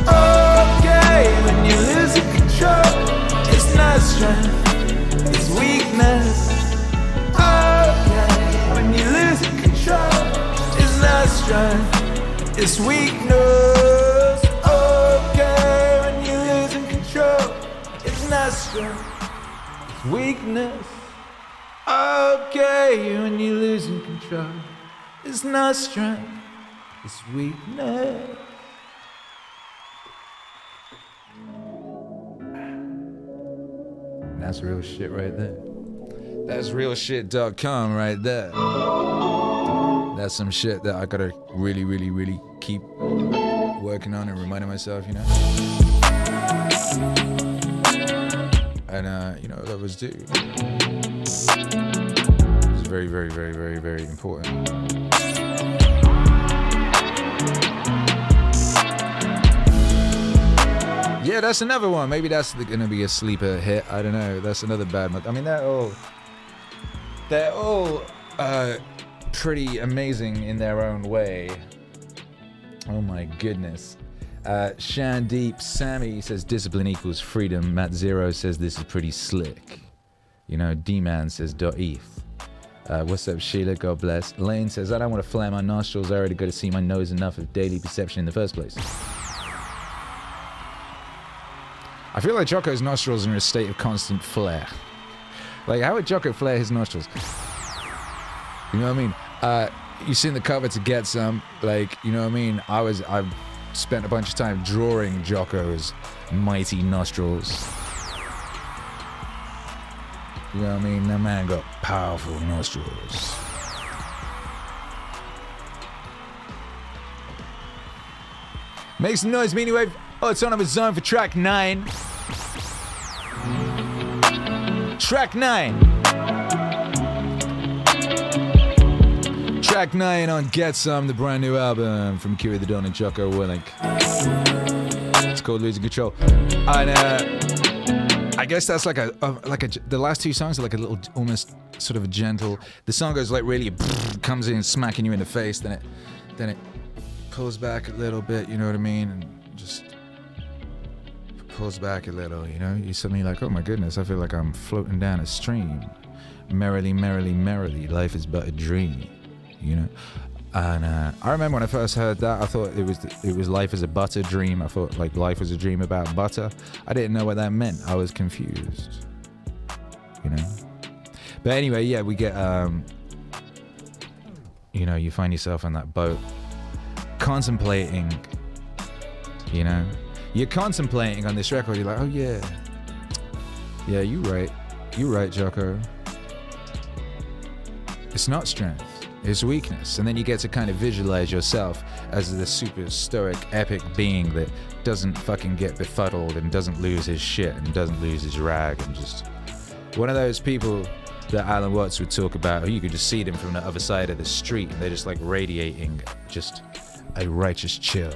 Okay, when you lose control, it's not strength, it's weakness. Okay, when you lose control, it's not strength, it's weakness. Okay, when you're losing control, it's not strength, it's weakness. Okay, when you're losing control, it's not strength, it's weakness. That's real shit right there. That's realshit.com right there. That's some shit that I gotta really, really, really keep working on and reminding myself, And, that was due. It's very, very, very, very, very important. Yeah, that's another one. Maybe that's gonna be a sleeper hit. I don't know. That's another bad one. I mean, they're all pretty amazing in their own way. Oh my goodness. Shandeep Sammy says discipline equals freedom. Matt Zero says this is pretty slick. D-Man says .eth. What's up, Sheila? God bless. Lane says, I don't want to flare my nostrils. I already got to see my nose enough of daily perception in the first place. I feel like Jocko's nostrils are in a state of constant flare. Like, how would Jocko flare his nostrils? You know what I mean? You seen the cover to Get Some, like, you know what I mean? I've spent a bunch of time drawing Jocko's mighty nostrils. You know what I mean? That man got powerful nostrils. Make some noise, MEANINGWAVE. Oh, it's on of its own for track 9. Track 9. Track 9 on Get Some, the brand new album from Akira the Don and Jocko Willink. It's called Losing Control. And I guess that's like the last two songs are like a little, almost sort of a gentle. The song goes like really comes in smacking you in the face, then it pulls back a little bit, you know what I mean? And just pulls back a little, you know? You're suddenly like, oh my goodness, I feel like I'm floating down a stream. Merrily, merrily, merrily, life is but a dream, you know? And I remember when I first heard that, I thought it was life is a butter dream. I thought like life was a dream about butter. I didn't know what that meant. I was confused, you know? But anyway, yeah, we get, you know, you find yourself on that boat contemplating, you know? You're contemplating on this record. You're like, oh yeah, you right, Jocko. It's not strength, it's weakness. And then you get to kind of visualize yourself as the super stoic, epic being that doesn't fucking get befuddled and doesn't lose his shit and doesn't lose his rag, and just one of those people that Alan Watts would talk about, who you could just see them from the other side of the street and they're just like radiating just a righteous chill.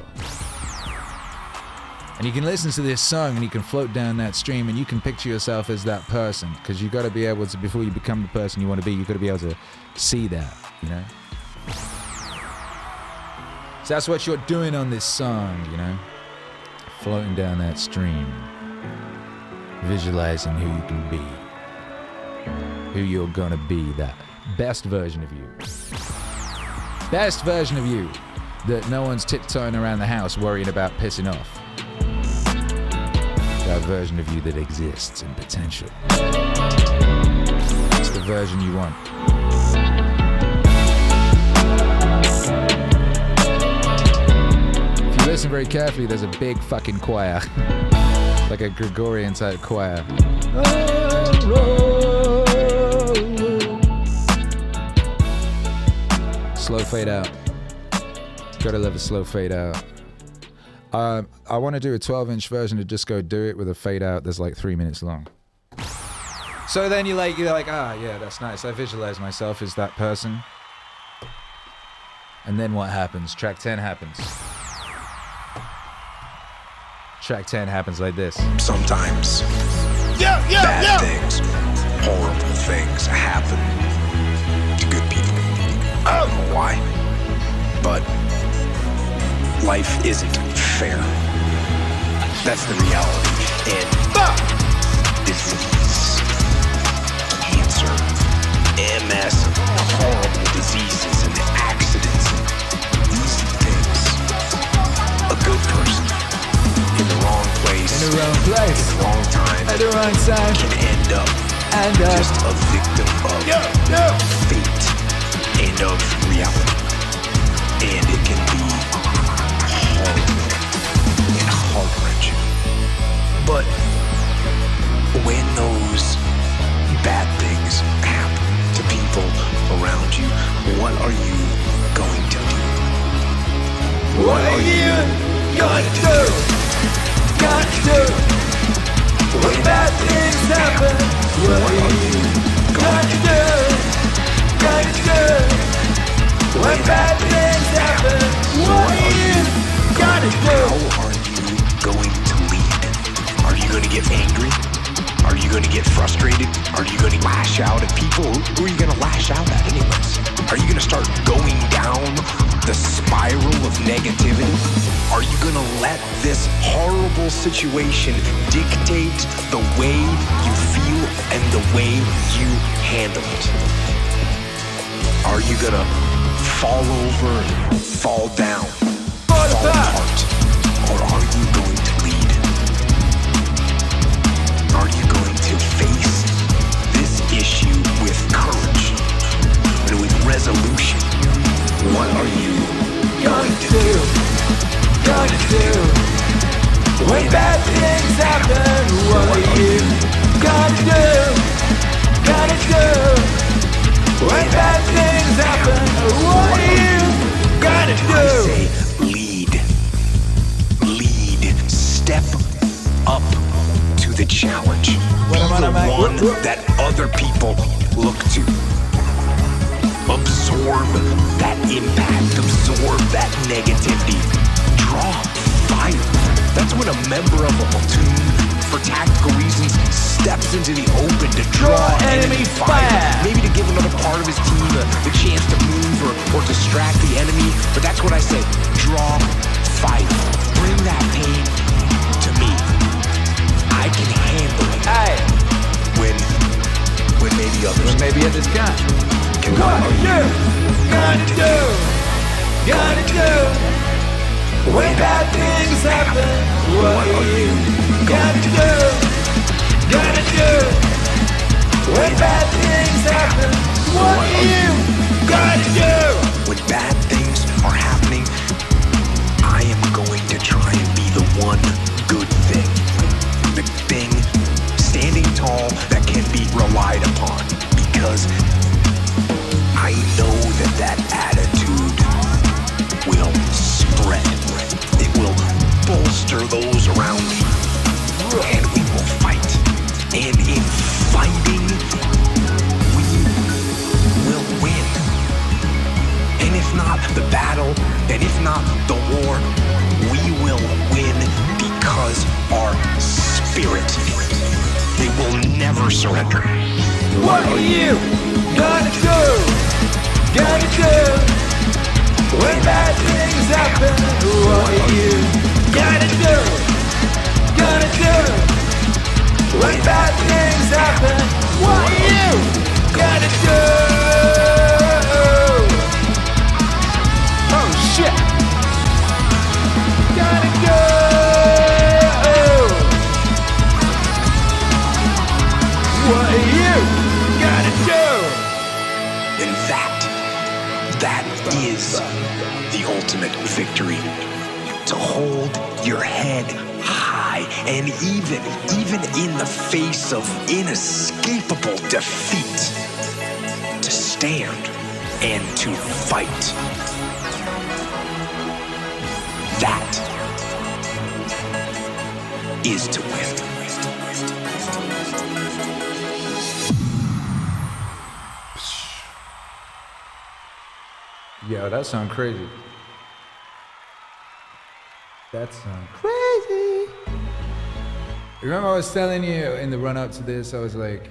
And you can listen to this song and you can float down that stream and you can picture yourself as that person, because you got to be able to, before you become the person you want to be, you got to be able to see that, you know? So that's what you're doing on this song, you know? Floating down that stream, visualizing who you can be, who you're gonna be, that best version of you. Best version of you that no one's tiptoeing around the house worrying about pissing off. That version of you that exists in potential. It's the version you want. If you listen very carefully, there's a big fucking choir. Like a Gregorian type choir. Slow fade out. Gotta love a slow fade out. I want to do a 12-inch version of Just Go Do It with a fade out that's like 3 minutes long. So then you're like, yeah, that's nice. I visualize myself as that person. And then what happens? Track 10 happens. Track 10 happens like this. Sometimes bad things, horrible things happen to good people. I don't know why, but life isn't fair. That's the reality. And disease, cancer, MS, horrible diseases and accidents, these things, a good person in the wrong place, in the wrong place, at the wrong time, at the wrong time, can end up just a victim of fate and of reality. And it can be horrible and heart-wrenching. But when those bad things happen to people around you, what are you going to do? What are you gonna do? Gonna do? When bad things happen, what are you gonna do? Gonna do? When bad things happen, what are you gonna do? How are you going to lead? Are you going to get angry? Are you going to get frustrated? Are you going to lash out at people? Who are you going to lash out at anyways? Are you going to start going down the spiral of negativity? Are you going to let this horrible situation dictate the way you feel and the way you handle it? Are you going to fall over, fall down, fall apart? Or are you going to lead? Are you going to face this issue with courage and with resolution? What are you going to do? Gonna do? When bad things happen, what are you gonna do? Gonna do? When bad things happen, what are you gonna do? I say lead. Lead. Step up to the challenge. Be the one that other people look to. Absorb that impact. Absorb that negativity. Draw fire. That's when a member of a platoon, for tactical reasons, steps into the open to draw enemy fire. Maybe to give another part of his team the chance to move or distract the enemy. But that's what I say. Draw fight. Bring that pain to me. I can handle it. Hey, When maybe others maybe others can't. cannot. What are you gonna do? Gonna do? When bad things happen, what are you gonna do? Gonna do? When bad things happen, what are you gonna do? When bad things are happening, I am going to try and be the one good thing. The thing standing tall that can be relied upon. Because I know that attitude will spread. It will bolster those around me. And we will fight. And in fighting, we will win. And if not the battle, and if not the war, we will win because our spirit, they will never surrender. What are you gonna do? Gonna do? When bad things happen, what are you gonna do? Gonna do? When bad things happen, what are you gonna do? Oh shit! Gonna do? What are you gonna do? And that is the ultimate victory. To hold your head high and even in the face of inescapable defeat, to stand and to fight. That is to win. Yo, that sound crazy. That sound crazy. Remember I was telling you in the run up to this, I was like,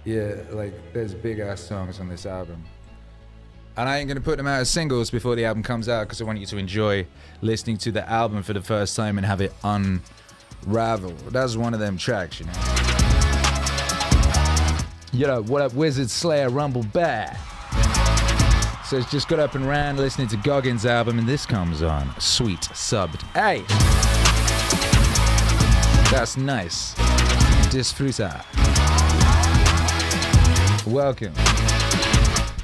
yeah, like there's big ass songs on this album. And I ain't gonna put them out as singles before the album comes out because I want you to enjoy listening to the album for the first time and have it unravel. That's one of them tracks, you know. Yo, what up, Wizard Slayer Rumble Bear? So it's just got up and ran listening to Goggins' album, and this comes on. Sweet subbed. Hey! That's nice. Disfruta. Welcome.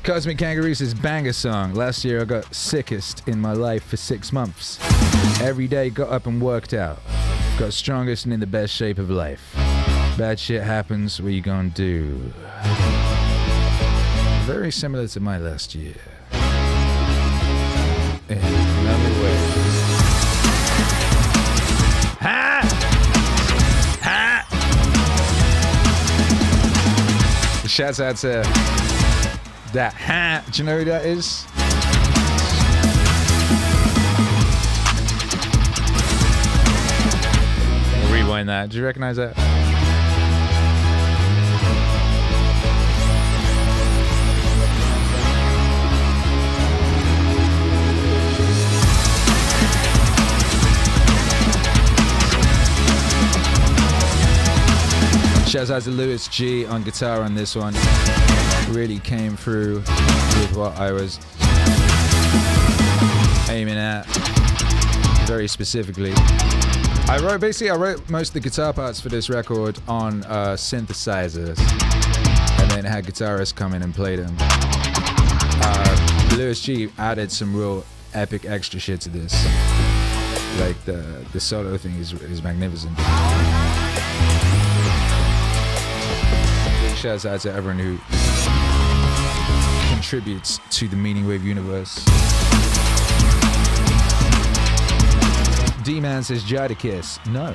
Cosmic Kangaroos' banger song. Last year I got sickest in my life for 6 months. Every day got up and worked out. Got strongest and in the best shape of life. Bad shit happens, what you gonna do? Very similar to my last year. In another way. Ha! Ha! Shouts out to that ha. Do you know who that is? We'll rewind that. Do you recognize that? Shouts out to Lewis G on guitar on this one. Really came through with what I was aiming at very specifically. I wrote most of the guitar parts for this record on synthesizers, and then had guitarists come in and play them. Lewis G added some real epic extra shit to this. Like the solo thing is magnificent. Shouts out to everyone who contributes to the Meaningwave universe. D-Man says Jadakiss. No.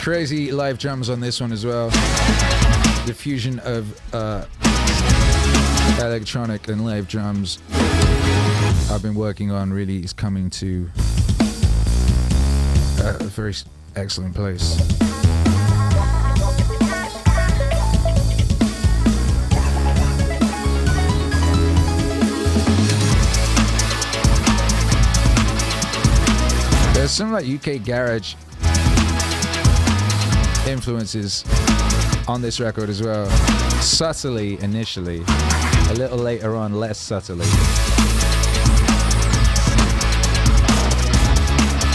Crazy live drums on this one as well. The fusion of electronic and live drums I've been working on really is coming to a very excellent place. There's some like UK garage influences on this record as well. Subtly initially, a little later on less subtly.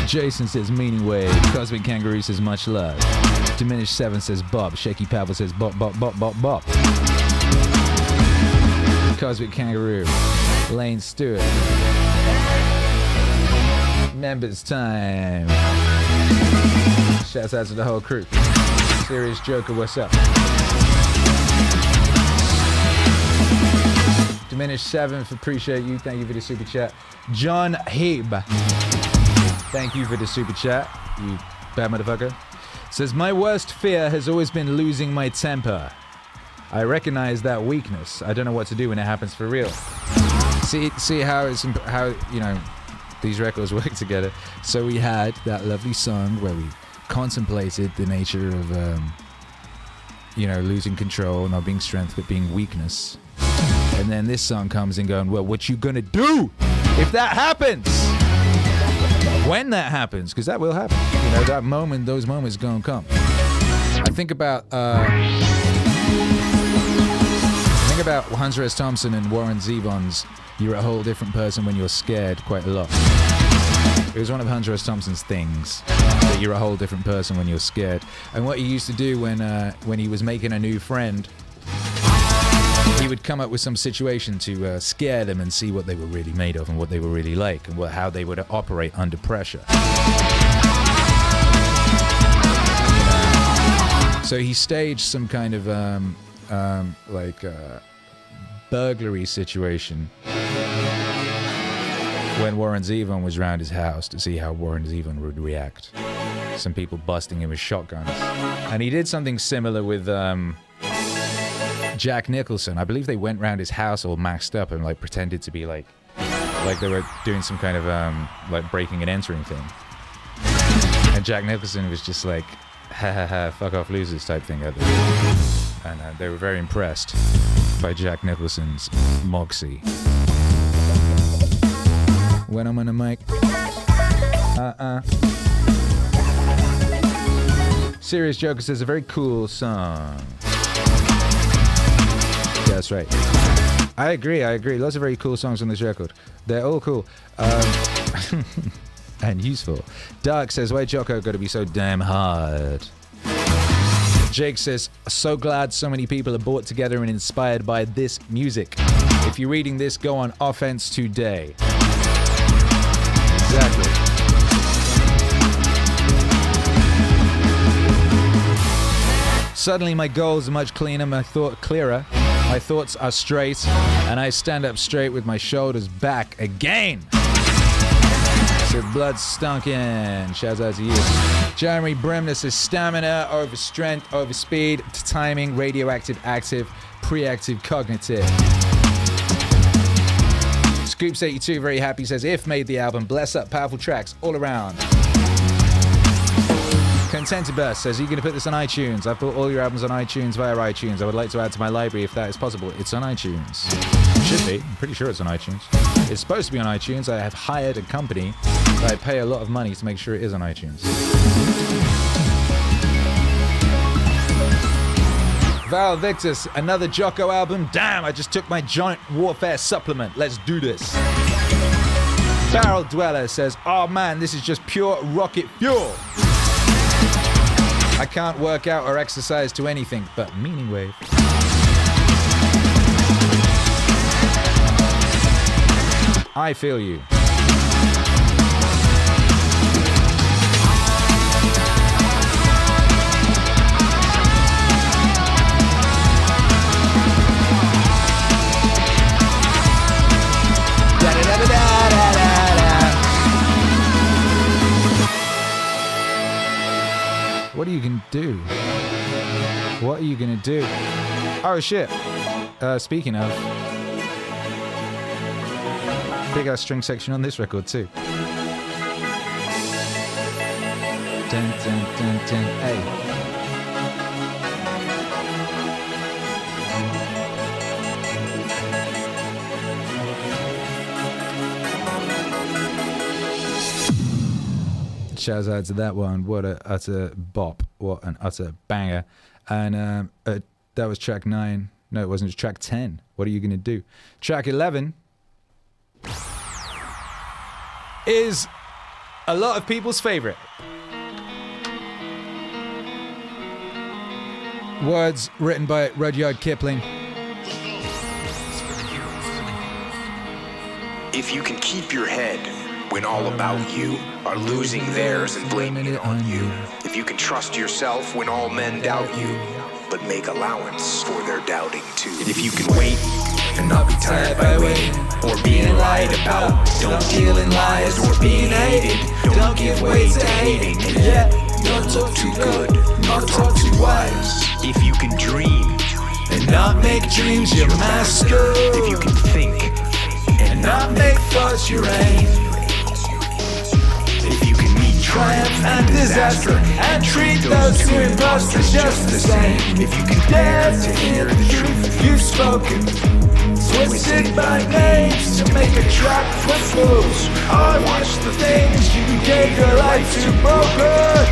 Jason says MEANINGWAVE. Cosmic Kangaroo says much love. Diminished 7 says Bob. Shaky Pavel says bop bop bop bop bop. Cosmic Kangaroo. Lane Stewart. Members time. Shouts out to the whole crew. Serious Joker, what's up? Diminished 7th, appreciate you. Thank you for the super chat. John Habe. Thank you for the super chat, you bad motherfucker. Says, my worst fear has always been losing my temper. I recognize that weakness. I don't know what to do when it happens for real. See how you know these records work together. So we had that lovely song where we contemplated the nature of losing control, not being strength but being weakness. And then this song comes and going, well, what you gonna do if that happens? When that happens, because that will happen. You know, that moment, those moments gonna come. I think about Hunter S. Thompson and Warren Zevon's "You're a Whole Different Person When You're Scared" quite a lot. It was one of Hunter S. Thompson's things, that you're a whole different person when you're scared. And what he used to do when he was making a new friend, he would come up with some situation to scare them and see what they were really made of and what they were really like and how they would operate under pressure. So he staged some kind of burglary situation when Warren Zevon was around his house to see how Warren Zevon would react. Some people busting him with shotguns. And he did something similar with Jack Nicholson. I believe they went round his house all maxed up and like pretended to be like they were doing some kind of like breaking and entering thing. And Jack Nicholson was just like, ha ha ha, fuck off losers type thing at the And they were very impressed by Jack Nicholson's moxie. When I'm on the mic, Serious Joker says, a very cool song. Yeah, that's right. I agree. Lots of very cool songs on this record. They're all cool. And useful. Dark says, why Jocko got to be so damn hard? Jake says, so glad so many people are brought together and inspired by this music. If you're reading this, go on offense today. Exactly. Suddenly my goals are much cleaner, my thought clearer. My thoughts are straight, and I stand up straight with my shoulders back again. So blood stunking. Shouts out to you. Jeremy Bremner says stamina over strength, over speed, timing, radioactive, active, pre-active, cognitive. Scoops82, very happy, says If made the album. Bless up, powerful tracks all around. Contentibus says, are you going to put this on iTunes? I've put all your albums on iTunes via iTunes. I would like to add to my library if that is possible. It's on iTunes. It should be. I'm pretty sure it's on iTunes. It's supposed to be on iTunes. I have hired a company that I pay a lot of money to make sure it is on iTunes. Val Victus, another Jocko album. Damn, I just took my Giant Warfare supplement. Let's do this. Barrel Dweller says, oh man, this is just pure rocket fuel. I can't work out or exercise to anything but MEANINGWAVE. I feel you. What are you gonna do? What are you gonna do? Oh shit. Speaking of, big ass string section on this record too. Dun, dun, dun, dun. Hey. Shouts out to that one. What a utter bop. What an utter banger. And that was track 9. No, it wasn't. It was track 10. What are you going to do? Track 11 is a lot of people's favorite. Words written by Rudyard Kipling. If you can keep your head when all about you are losing theirs and blaming it on you. If you can trust yourself when all men doubt you, but make allowance for their doubting too. If you can wait and not be tired by waiting or being lied about, don't deal in lies or being hated. Don't give way to hating, and yet not talk too good, not talk too wise. If you can dream and not make dreams your master. If you can think and not make thoughts your aim. If you can meet triumph and disaster and treat those two imposters just the same. If you can dare to hear the truth you've spoken, twisted by names to make a trap for fools, or watch the things you gave your life to broken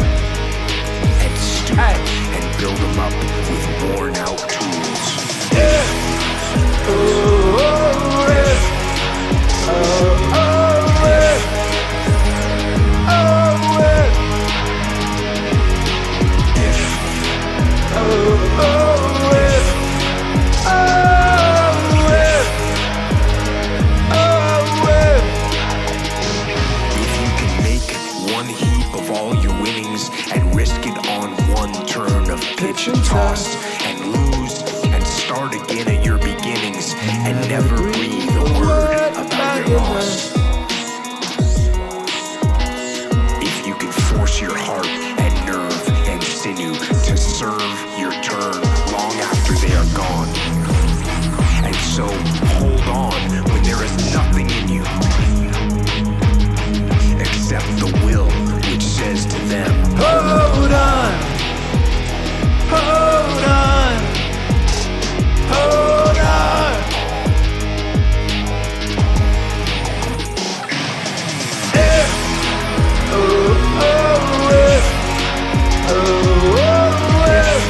and stoop and build them up with worn out tools. If, oh, if, oh, oh, if. Pitch and toss and lose and start again at your beginnings and never breathe a word about your loss. If you can force your heart and nerve and sinew to serve your turn long after they are gone, and so hold on when there is nothing in you except the will which says to them, hold on. Hold on, hold on. If, oh, oh, if, oh, oh, if,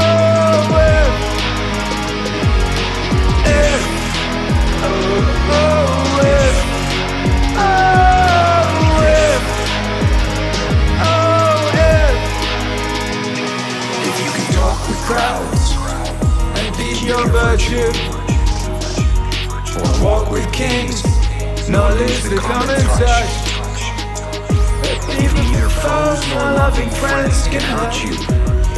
oh, if, oh, oh, if, crowds and be your virtue, or walk with kings, nor lose the common touch. If even foes nor loving friends can hurt you,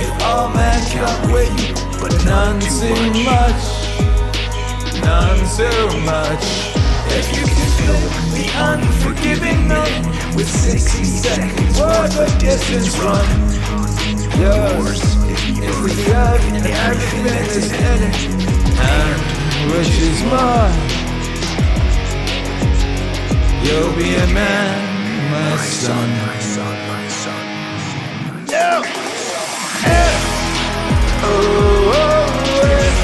if all men come with you, but none too much, none too much. If you can fill the unforgiving night with 60 seconds worth of distance run, yours is the earth and everything that is in it, and which is more. You'll be a man, my son, my son, my son. No! If, oh, oh, if,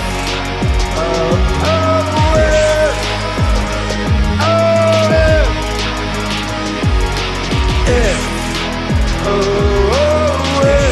oh, oh, if, oh, if, oh, oh, if.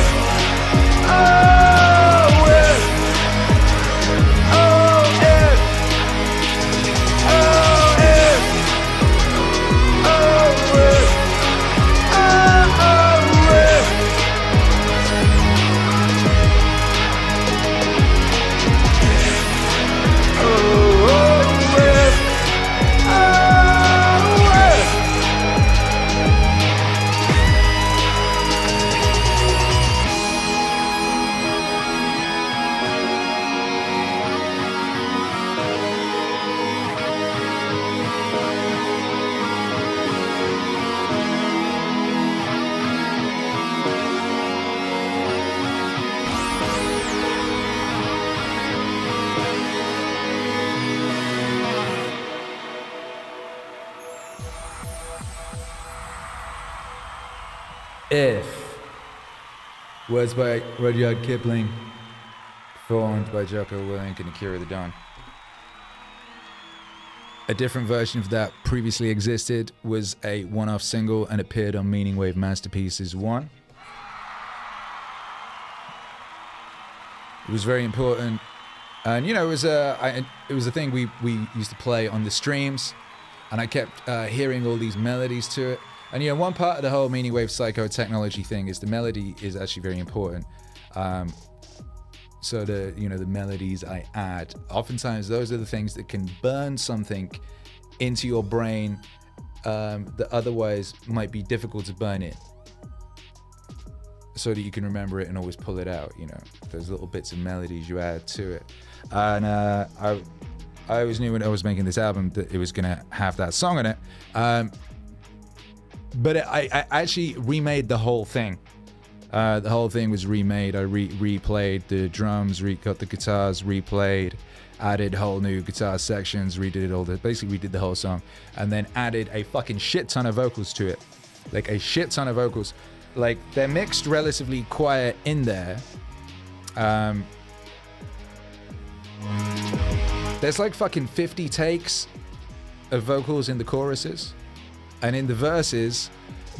If. Words by Rudyard Kipling. Performed by Jocko Willink and Akira the Don. A different version of that previously existed, was a one-off single and appeared on Meaningwave Masterpieces 1. It was very important, and it was a thing we used to play on the streams, and I kept hearing all these melodies to it. And one part of the whole Meaningwave psychotechnology thing is the melody is actually very important. So the melodies I add, oftentimes those are the things that can burn something into your brain that otherwise might be difficult to burn in, so that you can remember it and always pull it out. Those little bits of melodies you add to it. And I always knew when I was making this album that it was gonna have that song on it. But I actually remade the whole thing. The whole thing was remade. I replayed the drums, got the guitars replayed, added whole new guitar sections, basically redid the whole song, and then added a fucking shit ton of vocals to it. Like a shit ton of vocals. Like they're mixed relatively quiet in there. There's like fucking 50 takes of vocals in the choruses, and in the verses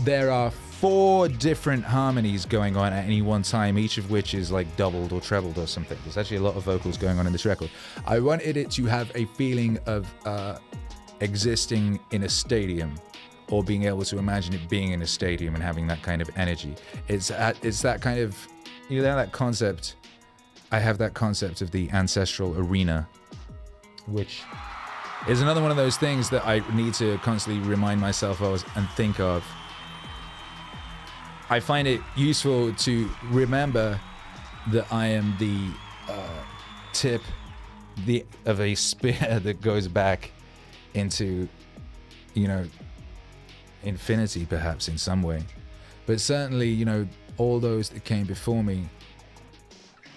there are 4 different harmonies going on at any one time, each of which is like doubled or trebled or something. There's actually a lot of vocals going on in this record. I wanted it to have a feeling of existing in a stadium, or being able to imagine it being in a stadium and having that kind of energy. It's that kind of, that concept. I have that concept of the ancestral arena, which is another one of those things that I need to constantly remind myself of and think of. I find it useful to remember that I am the tip of a spear that goes back into, infinity, perhaps in some way. But certainly, all those that came before me,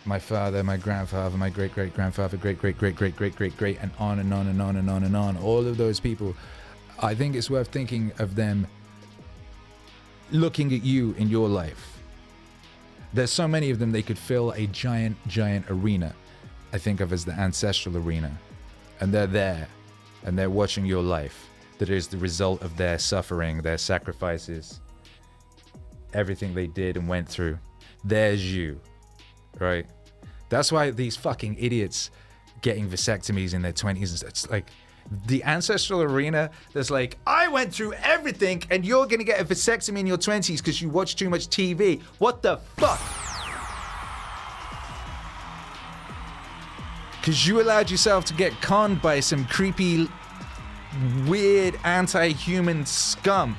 my father, my grandfather, my great-great-grandfather, great-great-great-great-great-great, and on and on and on and on and on, all of those people, I think it's worth thinking of them looking at you in your life. There's so many of them, they could fill a giant arena. I think of as the ancestral arena, and they're there and they're watching your life. That is the result of their suffering, their sacrifices, everything they did and went through. There's you, right? That's why these fucking idiots getting vasectomies in their 20s, it's like the ancestral arena. There's like, I went through everything and you're gonna get a vasectomy in your 20s because you watch too much TV. What the fuck? Because you allowed yourself to get conned by some creepy, weird, anti-human scum.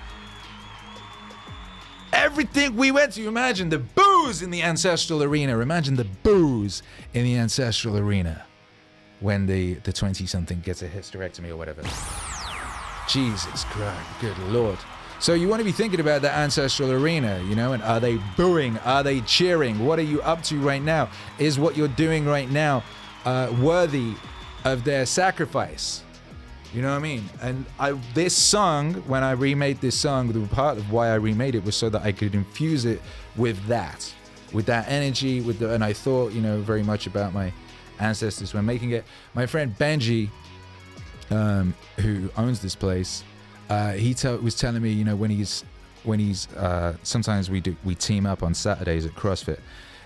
Everything we went to, imagine the booze in the ancestral arena. Imagine the booze in the ancestral arena when the 20-something gets a hysterectomy or whatever. Jesus Christ, good Lord. So you want to be thinking about that ancestral arena, and are they booing? Are they cheering? What are you up to right now? Is what you're doing right now worthy of their sacrifice? You know what I mean? And this song, when I remade this song, the part of why I remade it was so that I could infuse it with that energy, and I thought, very much about my ancestors when making it. My friend Benji, who owns this place, he was telling me, when he's sometimes we team up on Saturdays at CrossFit,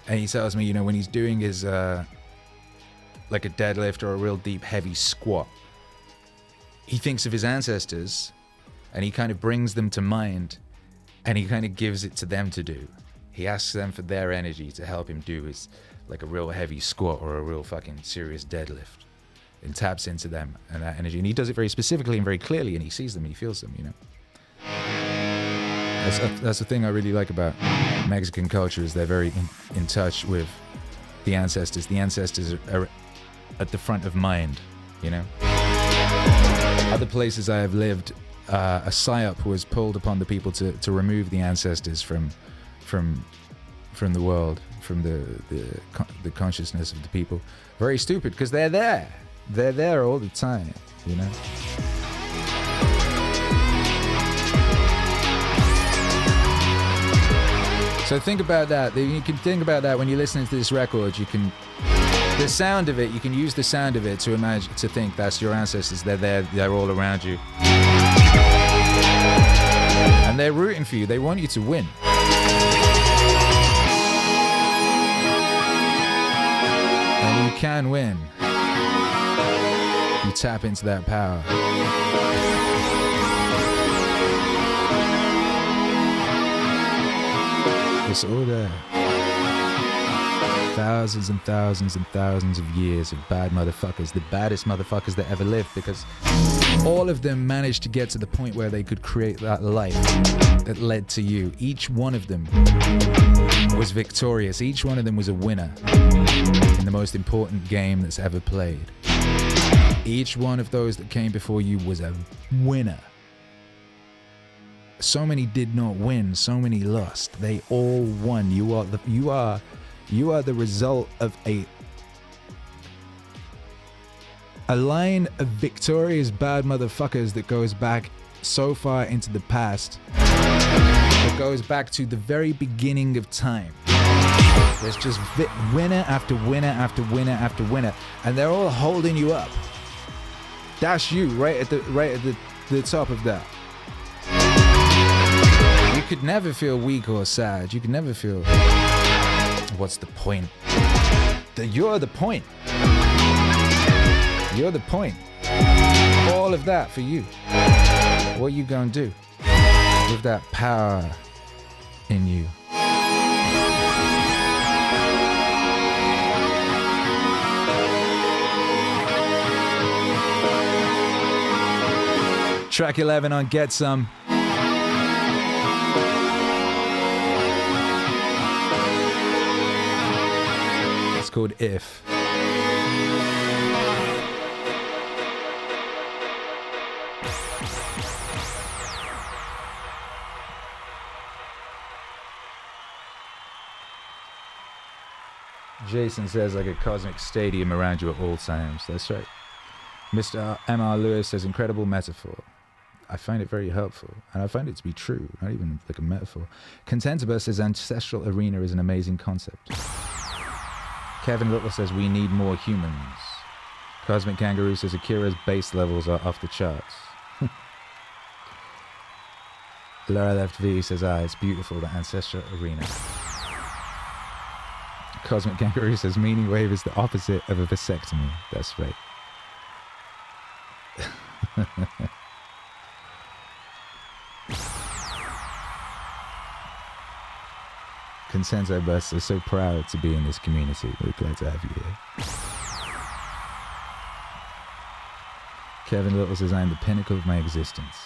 and he tells me, when he's doing his like a deadlift or a real deep heavy squat, he thinks of his ancestors and he kind of brings them to mind and he kind of gives it to them to do. He asks them for their energy to help him do his, like a real heavy squat or a real fucking serious deadlift, and taps into them and that energy. And he does it very specifically and very clearly, and he sees them, he feels them, That's the thing I really like about Mexican culture, is they're very in touch with the ancestors. The ancestors are at the front of mind, Other places I have lived, a psyop was pulled upon the people to remove the ancestors from the world, from the consciousness of the people. Very stupid, because they're there all the time, So think about that. You can think about that when you're listening to this record. You can, the sound of it, you can use the sound of it to imagine, to think that's your ancestors. They're there, they're all around you. And they're rooting for you. They want you to win. And you can win. You tap into that power. It's all there. Thousands and thousands and thousands of years of bad motherfuckers, the baddest motherfuckers that ever lived, because all of them managed to get to the point where they could create that life that led to you. Each one of them was victorious. Each one of them was a winner in the most important game that's ever played. Each one of those that came before you was a winner. So many did not win, so many lost. They all won. You are the result of a line of victorious bad motherfuckers that goes back so far into the past. It goes back to the very beginning of time. There's just winner after winner after winner after winner, and they're all holding you up. That's you right at the top of that. You could never feel weak or sad. You could never feel, what's the point? You're the point. You're the point. All of that for you. What you gonna do with that power in you? Track 11 on Get Some. It's called If. Jason says like a cosmic stadium around you at all times. That's right. Mr. M.R. Lewis says incredible metaphor. I find it very helpful, and I find it to be true, not even like a metaphor. Contentibus says ancestral arena is an amazing concept. Kevin Little says we need more humans. Cosmic Kangaroo says Akira's bass levels are off the charts. Laura Left V says it's beautiful, the ancestral arena. Cosmic Kangaroo says MEANINGWAVE is the opposite of a vasectomy. That's right. Consento Bus is so proud to be in this community. We're glad to have you here. Kevin Little says I'm the pinnacle of my existence.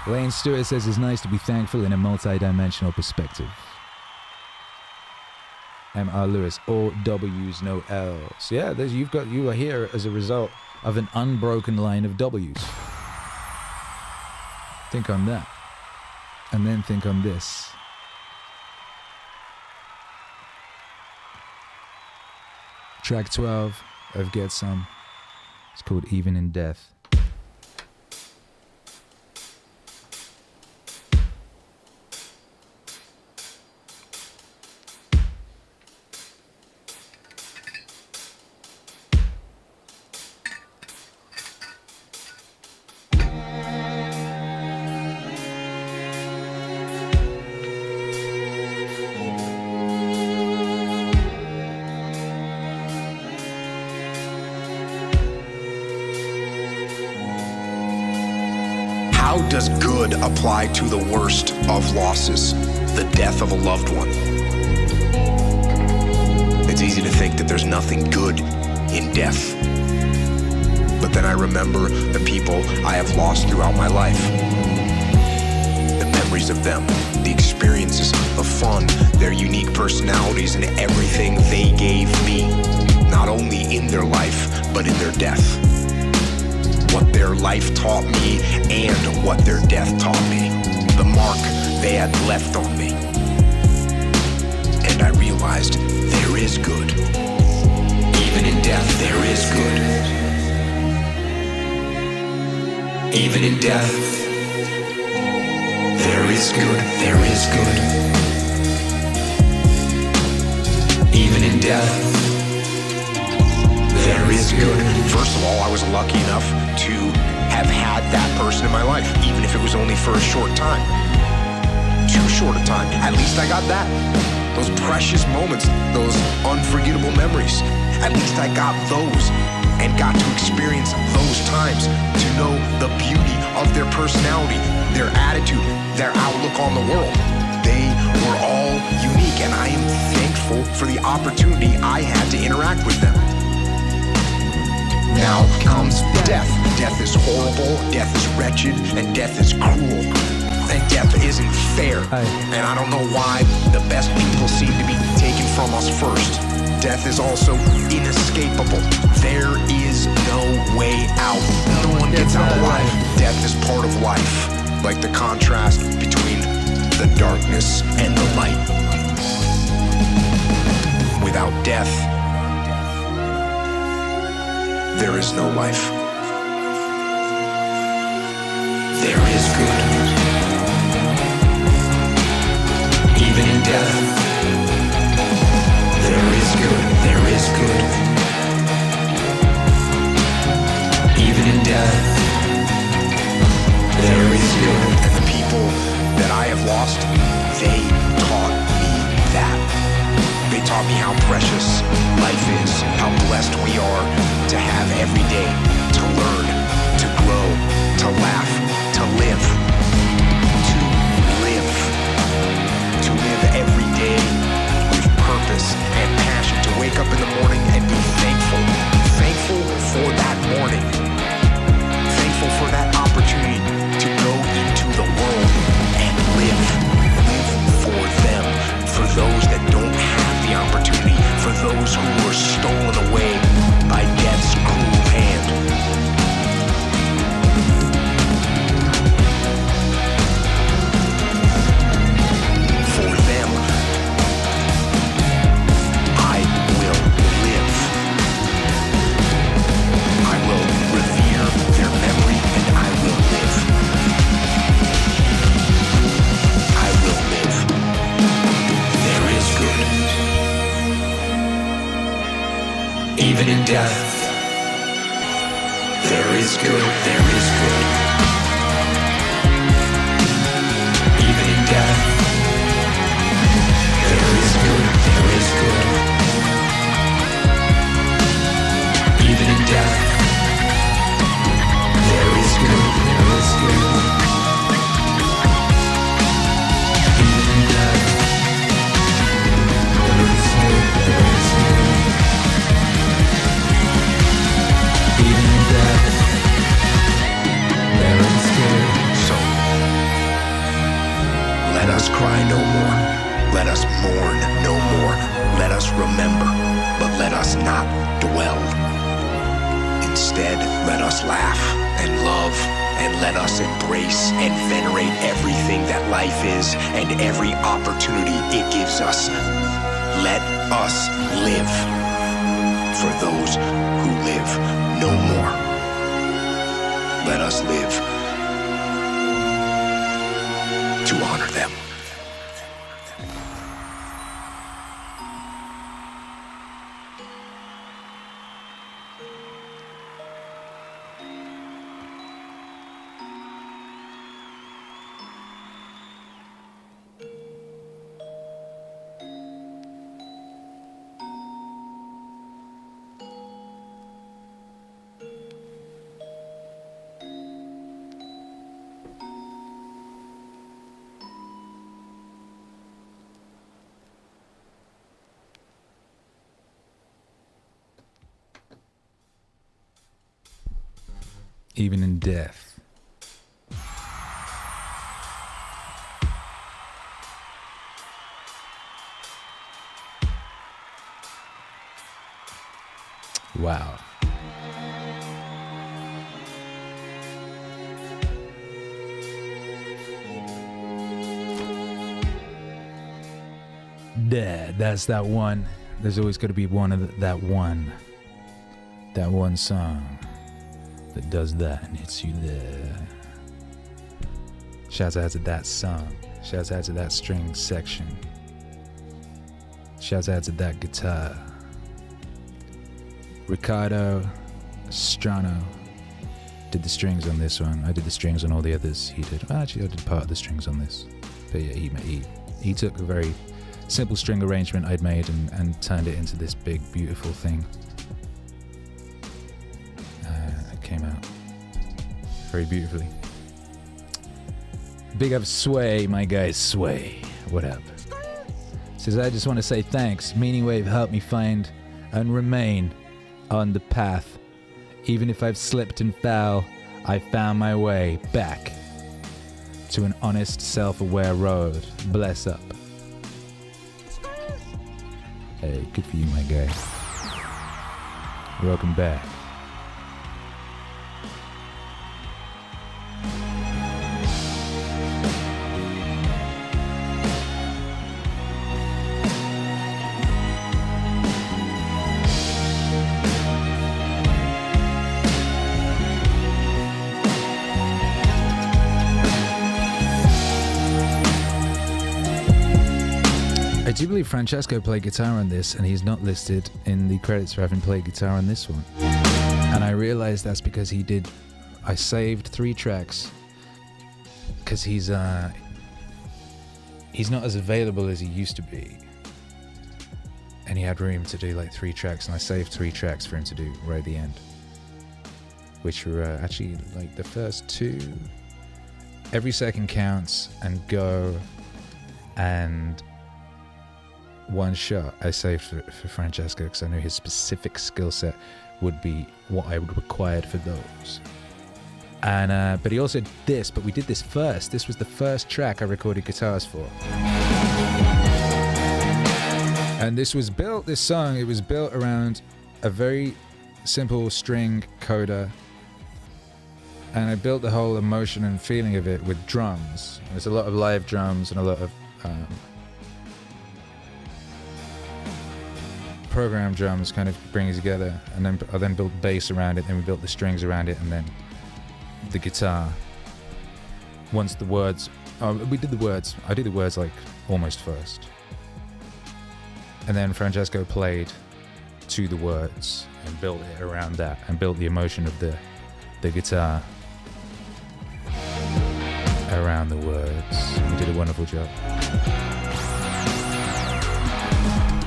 Lane Stewart says it's nice to be thankful in a multi-dimensional perspective. M.R. Lewis, all W's, no L's. Yeah, you are here as a result of an unbroken line of W's. Think on that. And then think on this. Track 12 of Get Some. It's called Even in Death. How does good apply to the worst of losses, the death of a loved one? It's easy to think that there's nothing good in death. But then I remember the people I have lost throughout my life. The memories of them, the experiences of fun, their unique personalities, and everything they gave me, not only in their life, but in their death. What their life taught me and what their death taught me. The mark they had left on me. And I realized there is good. Even in death, there is good. Even in death, there is good. There is good. death, there is good. First of all, I was lucky enough to have had that person in my life, even if it was only for a short time. Too short a time. At least I got that. Those precious moments, those unforgettable memories. At least I got those and got to experience those times to know the beauty of their personality, their attitude, their outlook on the world. They were all unique, and I am thankful for the opportunity I had to interact with them. Now comes death. Death is horrible, death is wretched, and death is cruel. And death isn't fair. And I don't know why the best people seem to be taken from us first. Death is also inescapable. There is no way out. No one gets out alive. Death is part of life, like the contrast between the darkness and the light. Without death, there is no life. There is good. Even in death, there is good. There is good. Even in death, there is good. And the people that I have lost, they taught me that. They taught me how precious life is, how blessed we are to have every day, to learn, to grow, to laugh, to live, to live every day with purpose and passion, to wake up in the morning and be thankful, thankful for that morning, thankful for that opportunity to go into the world and live for them, for those that don't have the opportunity, for those who were stolen away by death's cruel hand. For them, I will live. I will revere their memory, and I will live. I will live. There is good. Even in death, there is good. There is good. Even in death, there is good. There is good. Even in death, there is good. There is good. Even in death, there is good. There is good. Even in death, there is good. So, let us cry no more. Let us mourn no more. Let us remember, but let us not dwell. Instead, let us laugh and love, and let us embrace and venerate everything that life is and every opportunity it gives us. Let us live for those who live no more. Let us live to honor them. Even in death. Wow. That's that one. There's always going to be one of that one song that does that and hits you there. Shouts out to that song. Shouts out to that string section. Shouts out to that guitar. Ricardo Strano did the strings on this one. I did the strings on all the others he did. Well, actually, I did part of the strings on this. But yeah, he took a very simple string arrangement I'd made and turned it into this big, beautiful thing. It came out very beautifully. Big up Sway, my guy Sway. What up? Says, I just want to say thanks. Meaningwave helped me find and remain on the path. Even if I've slipped and fell, I found my way back to an honest, self-aware road. Bless up. Hey, good for you, my guy. Welcome back. I do believe Francesco played guitar on this, and he's not listed in the credits for having played guitar on this one. And I realized that's because I saved 3 tracks because he's not as available as he used to be. And he had room to do like 3 tracks, and I saved 3 tracks for him to do right at the end, which were actually like the first 2, Every Second Counts and Go, and One Shot I saved for Francesco because I knew his specific skill set would be what I would require for those. And but he also did this, but we did this first. This was the first track I recorded guitars for. And this song, it was built around a very simple string coda. And I built the whole emotion and feeling of it with drums. There's a lot of live drums and a lot of program drums kind of bring it together, and then I built bass around it, then we built the strings around it, and then the guitar. Once the words, we did the words. I did the words like almost first, and then Francesco played to the words and built it around that, and built the emotion of the guitar around the words. He did a wonderful job.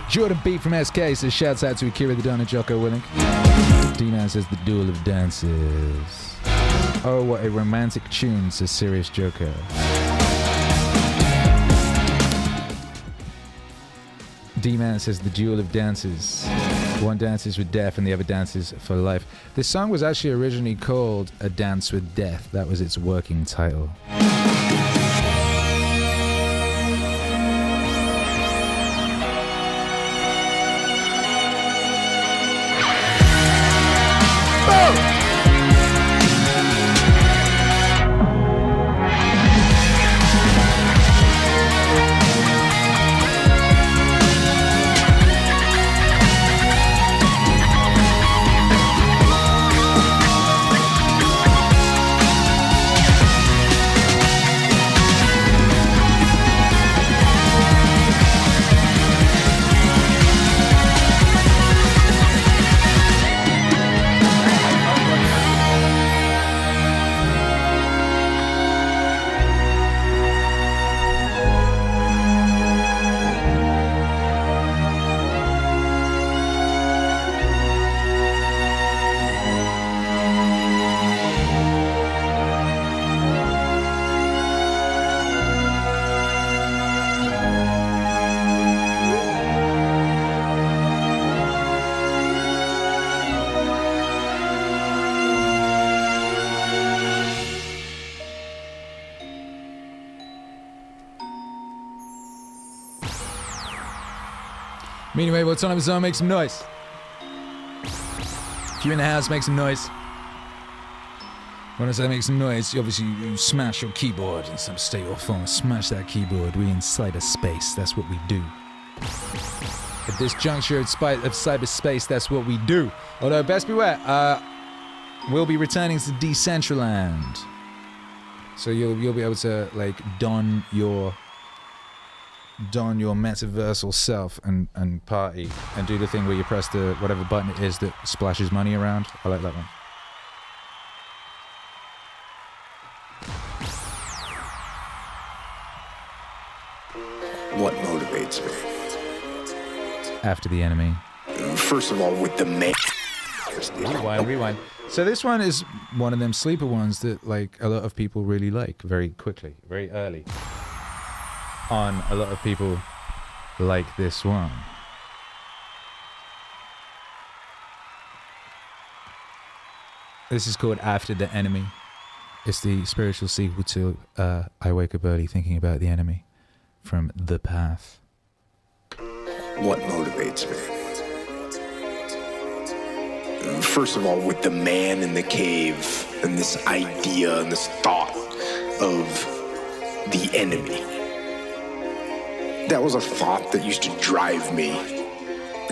Jordan B from SK says, shouts out to Akira the Don and Jocko Willink. D-Man says, the Duel of Dances. Oh, what a romantic tune, says Serious Joker. D-Man says, the Duel of Dances. One dances with death and the other dances for life. This song was actually originally called A Dance with Death. That was its working title. Anyway, what's on zone? Make some noise. If you're in the house, make some noise. When I say make some noise, obviously you smash your keyboard in some state or form. Smash that keyboard. We in cyberspace. That's what we do. At this juncture of cyberspace, that's what we do. Although, best beware, we'll be returning to Decentraland. So you'll be able to like don your don your metaversal self and party and do the thing where you press the whatever button it is that splashes money around. I like that one. What motivates me? After the enemy. First of all, with the man. Rewind. So this one is one of them sleeper ones that like a lot of people really like very quickly, very early on. A lot of people like this one. This is called After the Enemy. It's the spiritual sequel to I Wake Up Early Thinking About the Enemy from The Path. What motivates me? First of all, with the man in the cave and this idea and this thought of the enemy. That was a thought that used to drive me,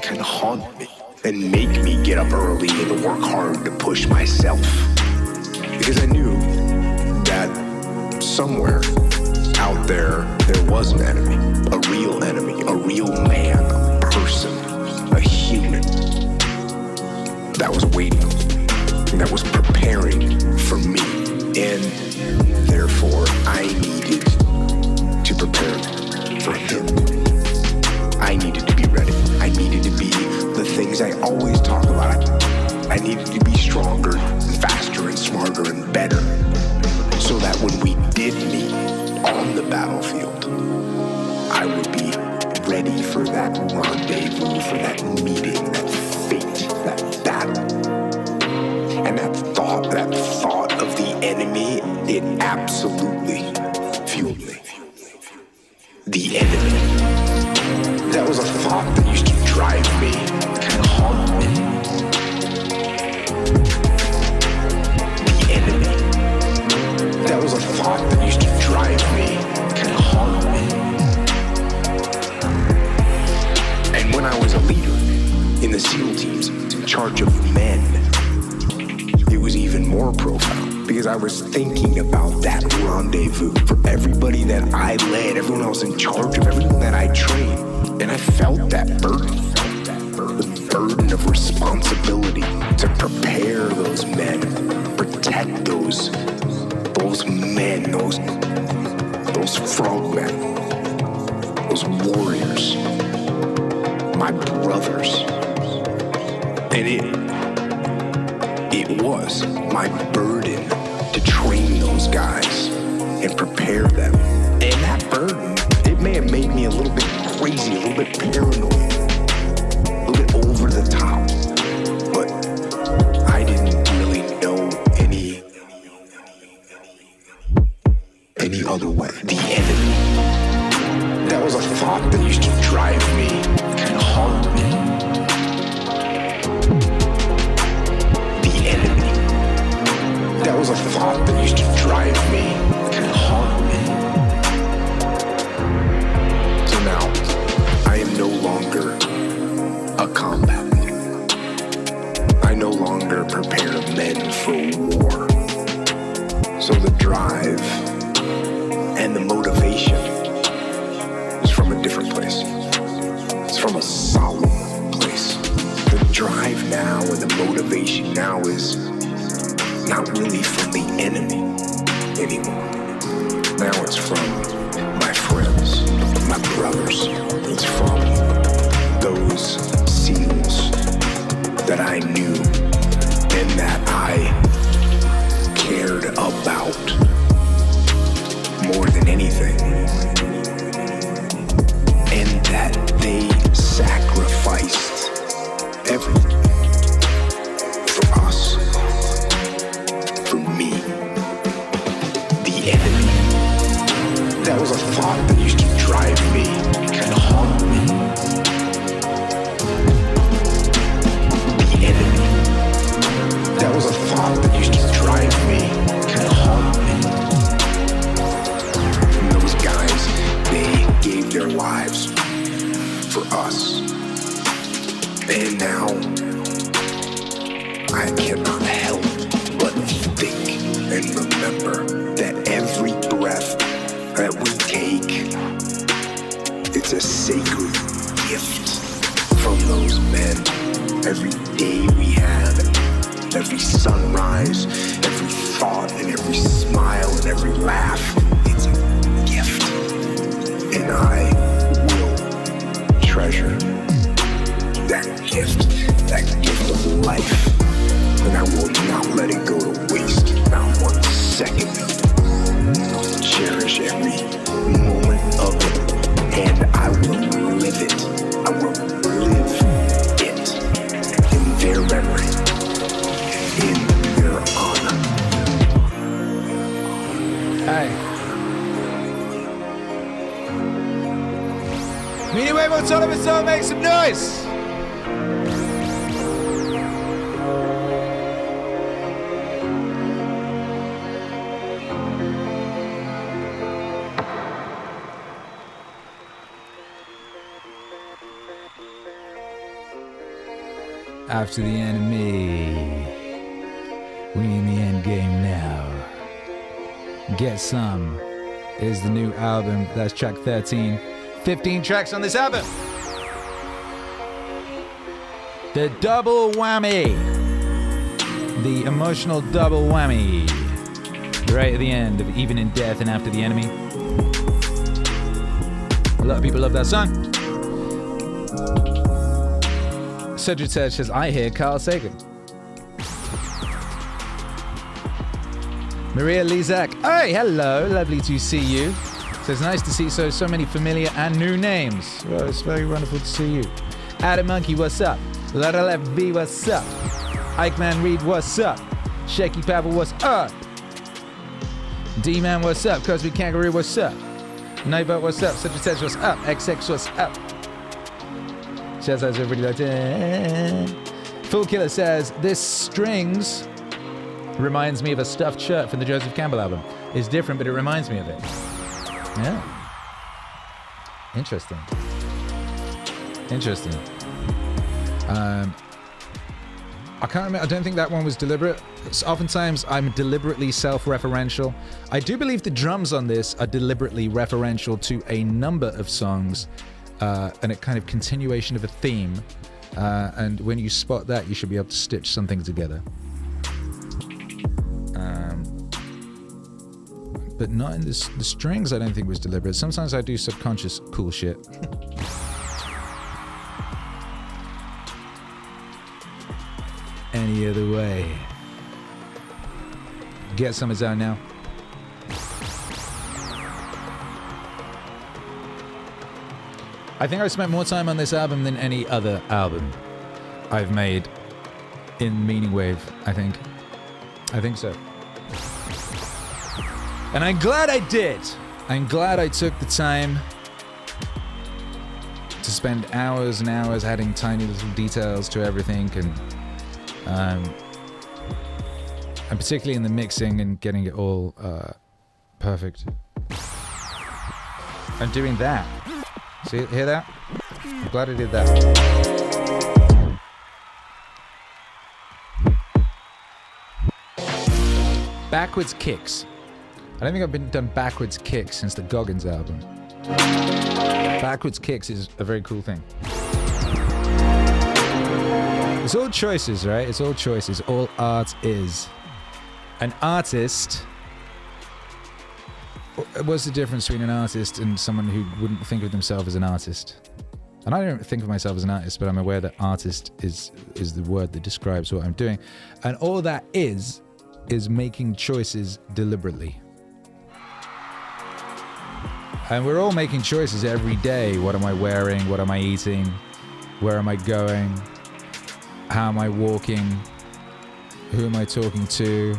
kind of haunt me, and make me get up early and work hard to push myself. Because I knew that somewhere out there was an enemy, a real man, a person, a human that was waiting, that was preparing for me. And therefore, I needed to prepare for him. I needed to be ready. I needed to be the things I always talk about. I needed to be stronger, faster, and smarter, and better. So that when we did meet on the battlefield, I would be ready for that rendezvous, for that meeting, that fate, that battle. And that thought of the enemy, it absolutely fueled me. The enemy. That was a thought that used to drive me, kind of haunt me. The enemy. That was a thought that used to drive me, kind of haunt me. And when I was a leader in the SEAL teams, in charge of men, it was even more profound because I was thinking about that rendezvous for everybody that I led, everyone I was in charge of, everyone that I trained. And I felt that burden, the burden of responsibility to prepare those men, protect those men, those frogmen, those warriors, my brothers. And it was my burden to train those guys and prepare them. And that burden, it may have made me a little bit crazy, a little bit paranoid, a little bit over the top, but I didn't really know any other way. The enemy. That was a thought that used to drive me, kind of haunt me. The enemy. That was a thought that used to drive me, kind of haunt me. So now, I am no longer a combat. I no longer prepare men for war. So the drive and the motivation is from a different place. It's from a solemn place. The drive now and the motivation now is not really from the enemy anymore. Now it's from my friends, my brothers. It's from those SEALs that I knew and that I cared about more than anything. And that they sacrificed everything for us, for me. The enemy. That was a thought that used to drive me, kind of haunt me. The enemy. That was a thought that used to drive me, kind of haunt me. And those guys, they gave their lives for us. And now, I cannot help but think and remember that every breath that we take It's a sacred gift from those men. Every day we have, every sunrise, every thought, and every smile, and every laugh. It's a gift. And I will treasure that gift of life. And I will not let it go to waste, not 1 second. I'll cherish every moment of it, and I will live it. I will live it in their memory, in their honor. Hey. Meaningwave on top of it, so make some noise! After the enemy, we in the end game now. Get Some is the new album. That's track 13. 15 tracks on this album. The double whammy. The emotional double whammy. Right at the end of Even in Death and After the Enemy. A lot of people love that song. Cedric says, I hear Carl Sagan. Maria Lizak. Hey, hello. Lovely to see you. Says, nice to see so many familiar and new names. Well, it's very wonderful to see you. Adam Monkey, what's up? Lara Left V, what's up? Ike Man Reed, what's up? Shaky Pebble, what's up? D-Man, what's up? Cosby Kangaroo, what's up? Nightbot, what's up? Cedric says, what's up? XX, what's up? Shaz has everybody like that. Full Killer says, this strings reminds me of a stuffed shirt from the Joseph Campbell album. It's different, but it reminds me of it. Yeah. Interesting. I can't remember. I don't think that one was deliberate. Oftentimes, I'm deliberately self-referential. I do believe the drums on this are deliberately referential to a number of songs and a kind of continuation of a theme. And when you spot that, you should be able to stitch something together. But not in the strings, I don't think was deliberate. Sometimes I do subconscious cool shit. Any other way. Get Some is out now. I think I spent more time on this album than any other album I've made in Meaningwave, I think so. And I'm glad I did. I'm glad I took the time to spend hours and hours adding tiny little details to everything, and particularly in the mixing and getting it all perfect. I'm doing that. See, hear that? I'm glad I did that. Backwards kicks. I don't think I've done backwards kicks since the Goggins album. Backwards kicks is a very cool thing. It's all choices, right? It's all choices. All art is. An artist. What's the difference between an artist and someone who wouldn't think of themselves as an artist? And I don't think of myself as an artist, but I'm aware that artist is the word that describes what I'm doing. And all that is making choices deliberately. And we're all making choices every day. What am I wearing? What am I eating? Where am I going? How am I walking? Who am I talking to?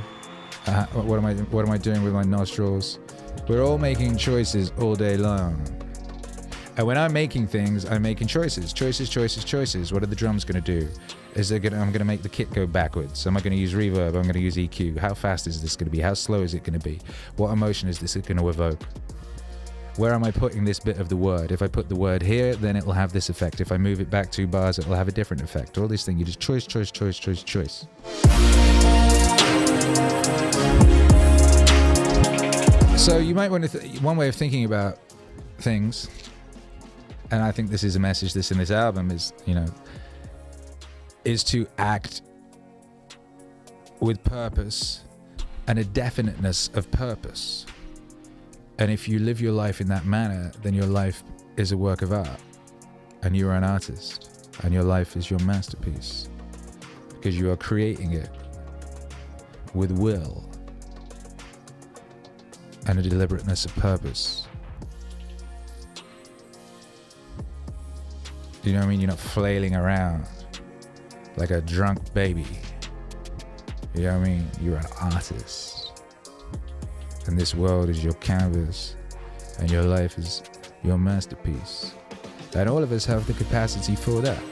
What am I doing with my nostrils? We're all making choices all day long. And when I'm making things, I'm making choices. Choices. What are the drums going to do? I'm going to make the kit go backwards. Am I going to use reverb? I'm going to use EQ. How fast is this going to be? How slow is it going to be? What emotion is this going to evoke? Where am I putting this bit of the word? If I put the word here, then it will have this effect. If I move it back 2 bars, it will have a different effect. All these things, you just choice. So you might want to, one way of thinking about things and I think this is a message this in this album is, you know, is to act with purpose and a definiteness of purpose. And if you live your life in that manner, then your life is a work of art, and you're an artist, and your life is your masterpiece, because you are creating it with will and a deliberateness of purpose. You know what I mean? You're not flailing around like a drunk baby. You know what I mean? You're an artist. And this world is your canvas, and your life is your masterpiece. And all of us have the capacity for that.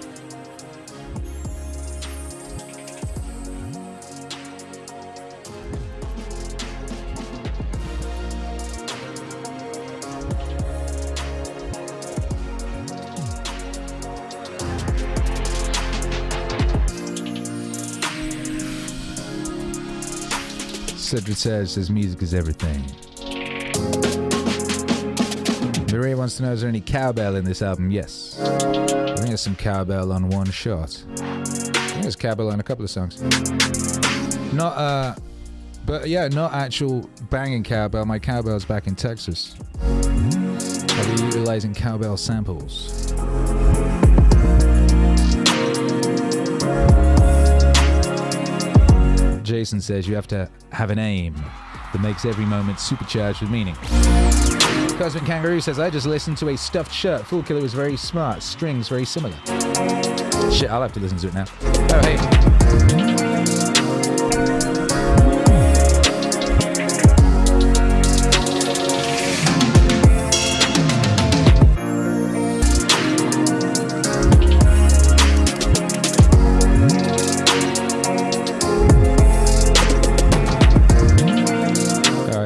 Cedric says music is everything. Maria wants to know, is there any cowbell in this album? Yes. I think there's some cowbell on one shot. I think there's cowbell on a couple of songs. But yeah, not actual banging cowbell. My cowbell's back in Texas. I'll be utilizing cowbell samples. Jason says you have to have an aim that makes every moment supercharged with meaning. Cosmic Kangaroo says, I just listened to a stuffed shirt. Fool Killer was very smart. Strings very similar. Shit, I'll have to listen to it now. Oh, hey.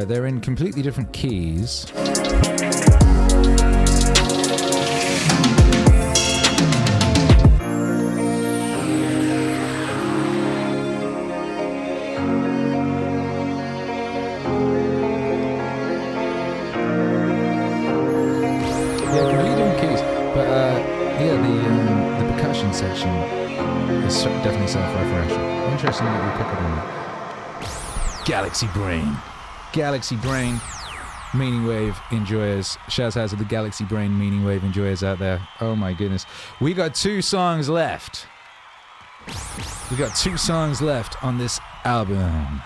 They're in completely different keys. The percussion section is definitely self-referential. Interesting that we pick up on that. Galaxy Brain. Galaxy Brain, Meaningwave enjoyers. Shouts out to the Galaxy Brain Meaningwave enjoyers out there. Oh my goodness. We got 2 songs left. We got 2 songs left on this album.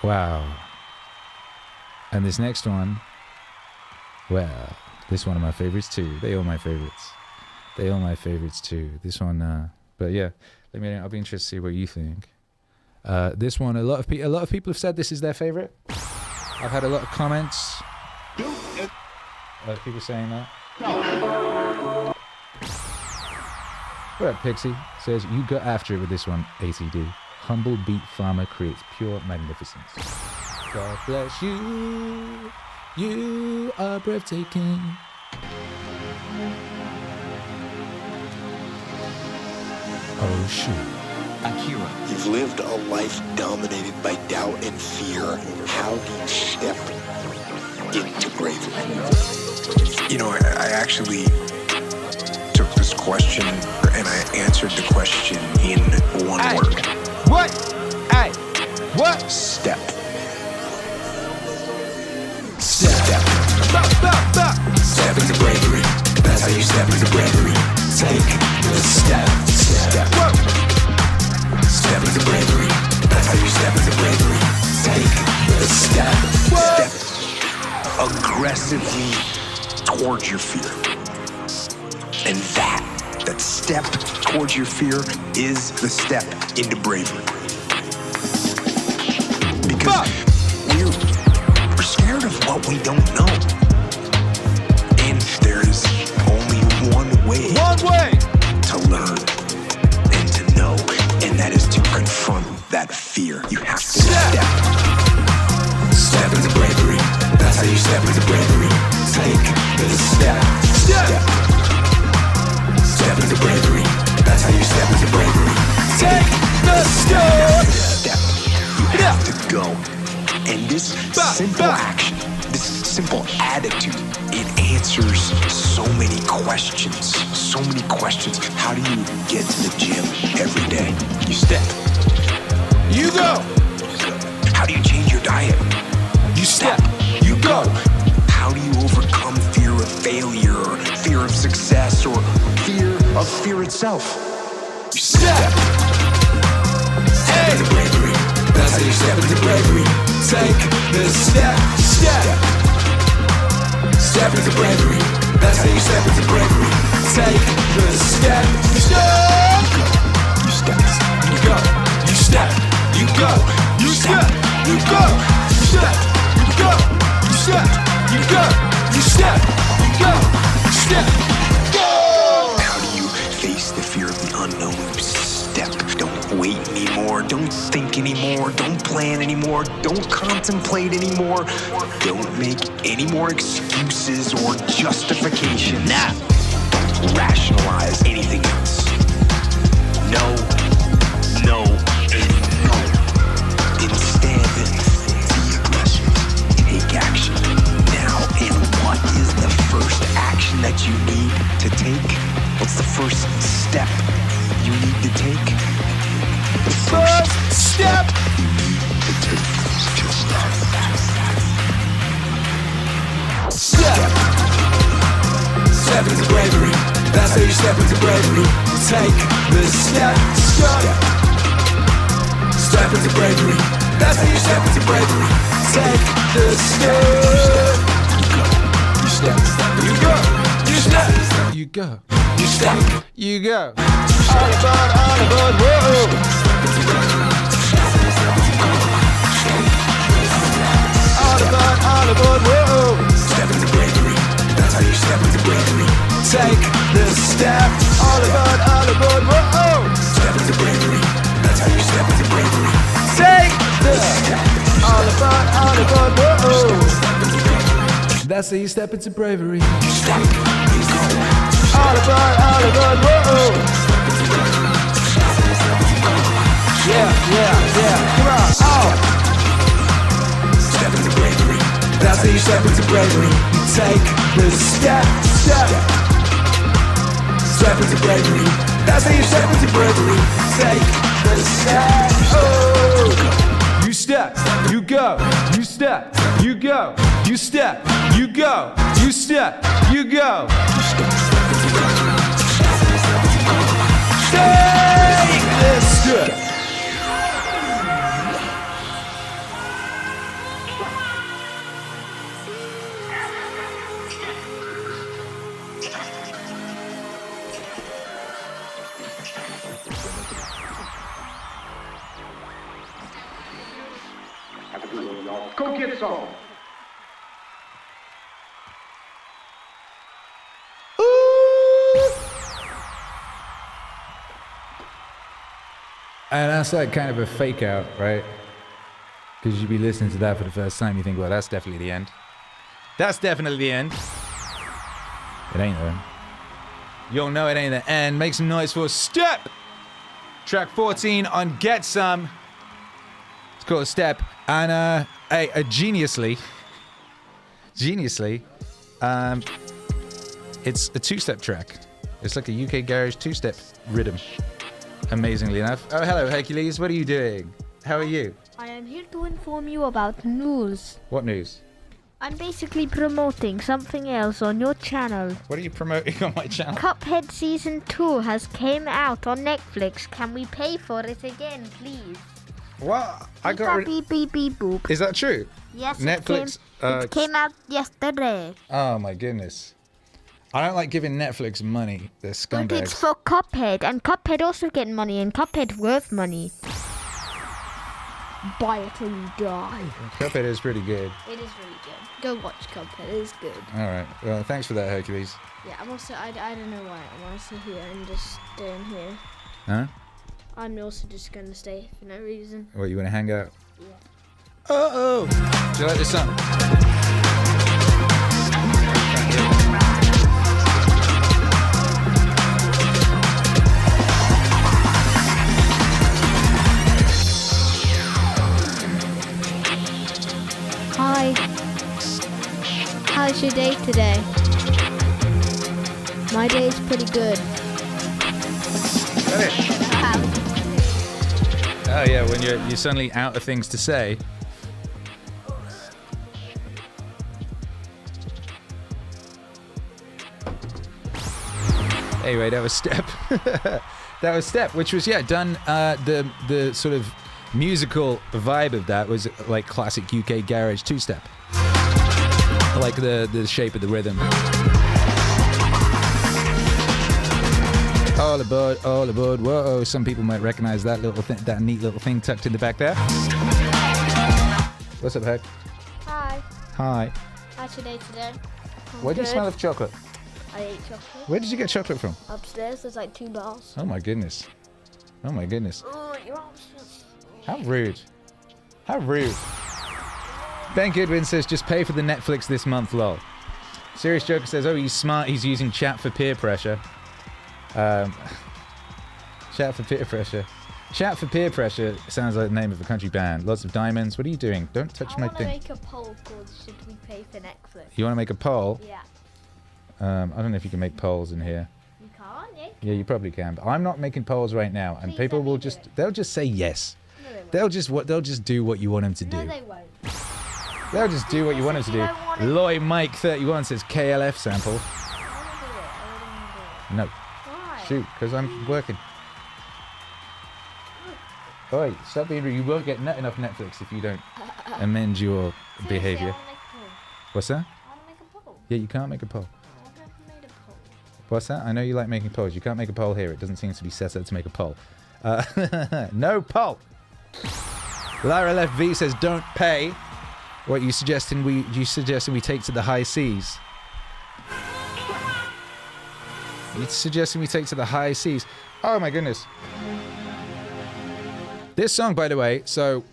Wow. And this next one, well, this is one of my favorites too. They all my favorites. They all my favorites too. This one, but yeah, I'll be interested to see what you think. This one, a lot of people have said this is their favorite. I've had a lot of comments. People saying that. What up, Pixie? Says, you got after it with this one, ACD. Humble beat farmer creates pure magnificence. God bless you. You are breathtaking. Oh, shoot. Akira. You've lived a life dominated by doubt and fear. How do you step into bravery? You know, I actually took this question and I answered the question in one word. What? Hey, what? Step. Step. Step into bravery. That's how you step into bravery. Take the step. Step. Whoa. Step into bravery. That's how you step into bravery. Take the step. Step aggressively towards your fear. And that step towards your fear is the step into bravery. Because we're scared of what we don't know. And there's only one way to learn and to know. And that is to confront that fear. You have to step into bravery. That's how you step into bravery. Take the step. Step into bravery. That's how you step into bravery. Take the step. You have to go. And this simple action, this simple attitude, it answers so questions. So many questions. How do you get to the gym every day? You step. You go. How do you change your diet? You step. You go. How do you overcome fear of failure, or fear of success, or fear of fear itself? You step. Step into bravery. That's how you step into bravery. Take the step. Step. Step into bravery. That's how you step into bravery. Take the step. Step. You step. You go. You step. You go. You step. You go. You step. You go. You step. You go. You step. You go. You step. Go. How do you face the fear of the unknown? You step. Don't wait anymore. Don't think anymore. Don't plan anymore. Don't contemplate anymore. Don't make any more excuses or justifications. Nah. Don't rationalize anything else. No. No. And no. Instead, be aggressive. Take action now. And what is the first action that you need to take? What's the first step you need to take? The first step you need to take to step. Step. Step into bravery. That's how you step into bravery. Take the step. Step. Step into bravery. That's how you step into bravery. Take the step. You step. You go. You step. You go. You step. You go. All aboard, whoa. All aboard, whoa. Step into bravery. That's how you step into bravery. Take the step. All aboard, whoa. Step into bravery. That's how you step into bravery. Take the step. All aboard, whoa. That's how you step into bravery. You step. You go. All aboard, whoa. Yeah. Come on. Oh. Step into bravery. That's how you step into bravery. You take the step. Step into bravery. That's how you step into bravery. Take the step. Oh. You step. You go. You step. You go. You step. You go. You step. You go. Take the step. Go get some. And that's like kind of a fake out, right? Because you'd be listening to that for the first time, you think, well, that's definitely the end. That's definitely the end. It ain't though. You'll know it ain't the end. Make some noise for Step! Track 14 on Get Some. It's called Step. And geniusly, it's a two-step track. It's like a UK garage two-step rhythm. Amazingly enough. Oh, hello, Hercules. What are you doing? How are you? I am here to inform you about news. What news? I'm basically promoting something else on your channel. What are you promoting on my channel? Cuphead Season 2 has came out on Netflix. Can we pay for it again, please? What? I got beep, beep, beep, boop. Is that true? Yes, Netflix. It came out yesterday. Oh my goodness. I don't like giving Netflix money. They're scumbags. But it's for Cuphead, and Cuphead also get money, and Cuphead worth money. Buy it till you die. Cuphead is pretty good. It is really good. Go watch Cuphead. It is good. All right. Well, thanks for that, Hercules. Yeah, I'm also. I don't know why. I'm also here and just staying here. Huh? I'm also just gonna stay for no reason. What, you want to hang out? Yeah. Uh-oh. Do you like this song? Hi. How's your day today? My day's pretty good. Oh yeah, when you're suddenly out of things to say. Anyway, that was Step. That was Step, which was done. The sort of musical vibe of that was like classic UK garage two-step, like the shape of the rhythm. All aboard, all aboard. Whoa, some people might recognize that little thing, that neat little thing tucked in the back there. What's up, Heck? Hi. Hi. How's your day today? Where do you smell of chocolate? I ate chocolate. Where did you get chocolate from? Upstairs, there's like 2 bars. Oh my goodness. Oh my goodness. Oh, you're upstairs. How rude. How rude. Ben Goodwin says, just pay for the Netflix this month, lol. Serious Joker says, oh, he's smart, he's using chat for peer pressure. Chat for peer pressure. Chat for peer pressure sounds like the name of a country band. Lots of diamonds. What are you doing? Don't touch my thing. I want to make a poll called Should We Pay for Netflix? You want to make a poll? Yeah. I don't know if you can make polls in here. You can't, yeah? Yeah, you probably can. But I'm not making polls right now, and Please people let me will do it. they'll just say yes. No, they won't. They'll just do what you want them to do. No, they won't. They'll just do what you want them to You do. don't want it. Lloyd Mike 31 says KLF sample. I want to do it. I wouldn't do it. No. Why? Shoot, because I'm working. Oi, stop being rude. You won't get enough Netflix if you don't amend your behavior. I want to make a poll. What's that? I want to make a poll. Yeah, you can't make a poll. I've never made a poll. What's that? I know you like making polls. You can't make a poll here. It doesn't seem to be set up to make a poll. No poll. Lyra Left V says, don't pay. What you suggesting we take to the high seas? You suggesting we take to the high seas? Oh my goodness. This song, by the way, so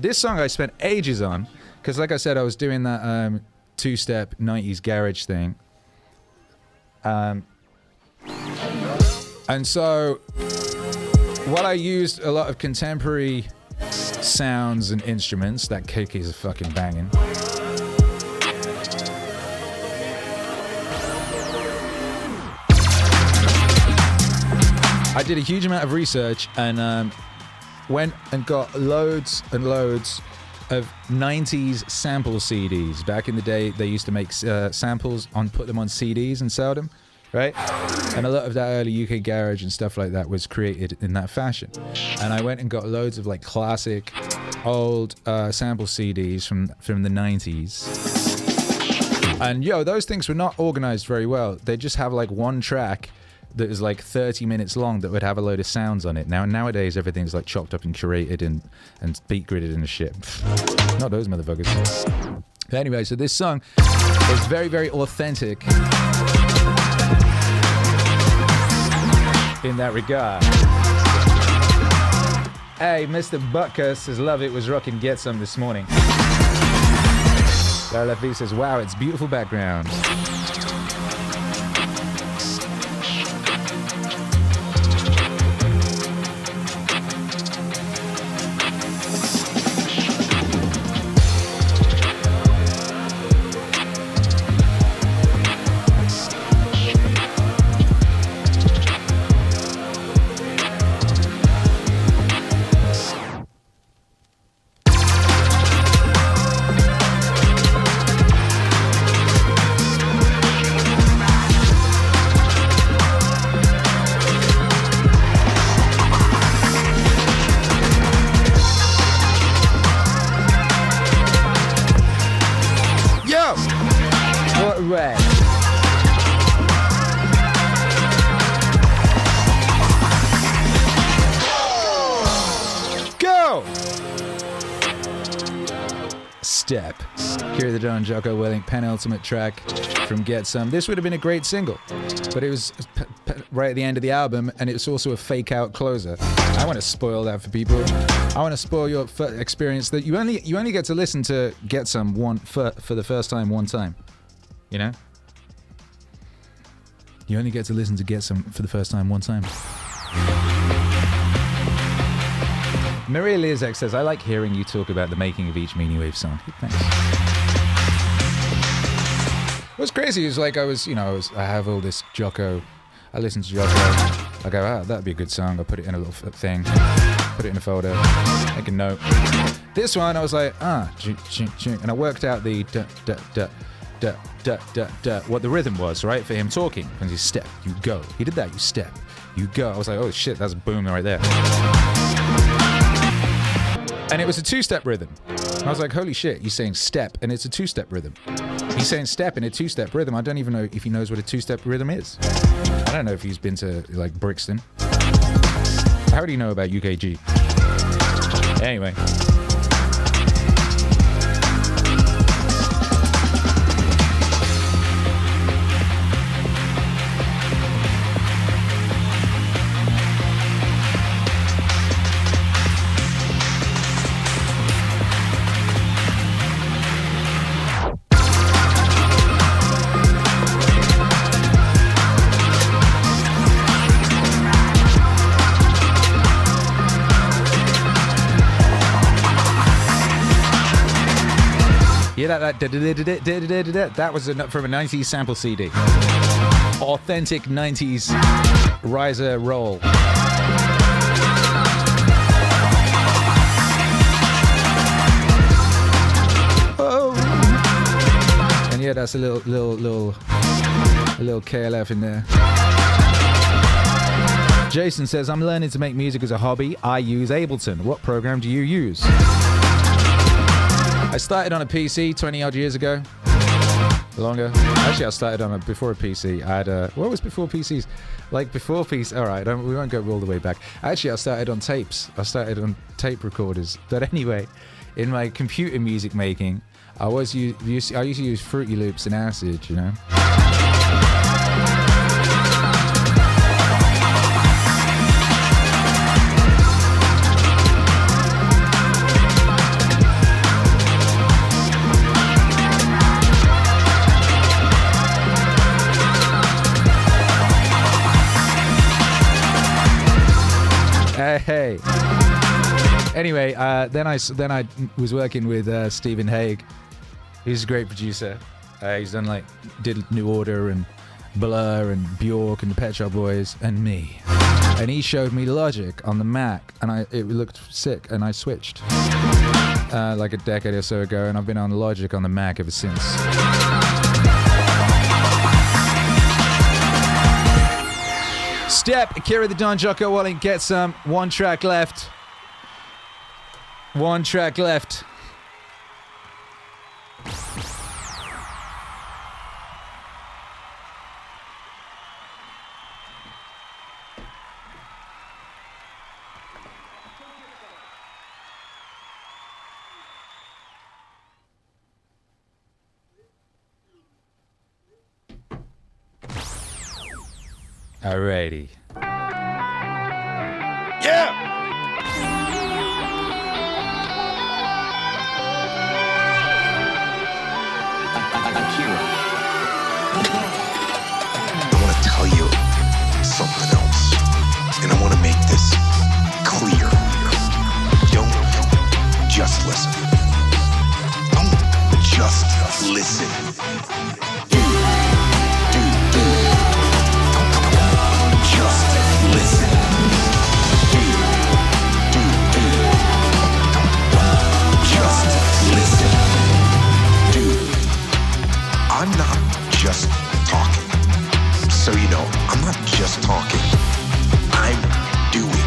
this song I spent ages on, because like I said, I was doing that two-step 90s garage thing. And so while I used a lot of contemporary sounds and instruments, that kick is fucking banging. I did a huge amount of research and went and got loads and loads of 90s sample CDs. Back in the day, they used to make samples, put them on CDs and sell them, right? And a lot of that early UK garage and stuff like that was created in that fashion. And I went and got loads of like classic, old sample CDs from the 90s. And those things were not organized very well. They just have like one track that is like 30 minutes long that would have a load of sounds on it. Nowadays, everything's like chopped up and curated and beat gridded and shit. Not those motherfuckers. But anyway, so this song is very, very authentic in that regard. Hey, Mr. Butker says, love it, was rocking Get Some this morning. Lara V says, wow, it's beautiful background. Step. Akira the Don, Jocko Willink, penultimate track from Get Some. This would have been a great single, but it was right at the end of the album, and it's also a fake-out closer. I want to spoil that for people. I want to spoil your experience that you only get to listen to Get Some for the first time one time. You know? You only get to listen to Get Some for the first time one time. Maria Lizek says, I like hearing you talk about the making of each Meaningwave song. Thanks. What's crazy is like I have all this Jocko. I listen to Jocko. I go, that'd be a good song. I put it in a little thing, put it in a folder, make a note. This one, I was like, and I worked out the what the rhythm was, right, for him talking. And he step, you go. He did that, you step, you go. I was like, oh shit, that's boom right there. And it was a two-step rhythm. I was like, holy shit, he's saying step, and it's a two-step rhythm. He's saying step in a two-step rhythm. I don't even know if he knows what a two-step rhythm is. I don't know if he's been to, like, Brixton. How do you know about UKG? Anyway. Yeah, that was from a 90s sample CD. Authentic 90s riser roll. Oh. And yeah, that's a little KLF in there. Jason says, I'm learning to make music as a hobby. I use Ableton. What program do you use? I started on a PC 20 odd years ago. Longer. Actually, I started before a PC. I had what was before PCs? Like before PC. All right, we won't go all the way back. Actually, I started on tapes. I started on tape recorders. But anyway, in my computer music making, I used to use Fruity Loops and Acid, you know. Hey. Anyway, then I was working with Stephen Haig. He's a great producer. He's done did New Order and Blur and Bjork and the Pet Shop Boys and me. And he showed me Logic on the Mac, and it looked sick, and I switched like a decade or so ago, and I've been on Logic on the Mac ever since. Step, Akira the Don Jocko Walling gets some. One track left. Alrighty. Yeah! Akira. I want to tell you something else. And I want to make this clear. Don't just listen. Don't just listen. Listen. Just listen. Dude, I'm not just talking. So you know, I'm not just talking. I'm doing.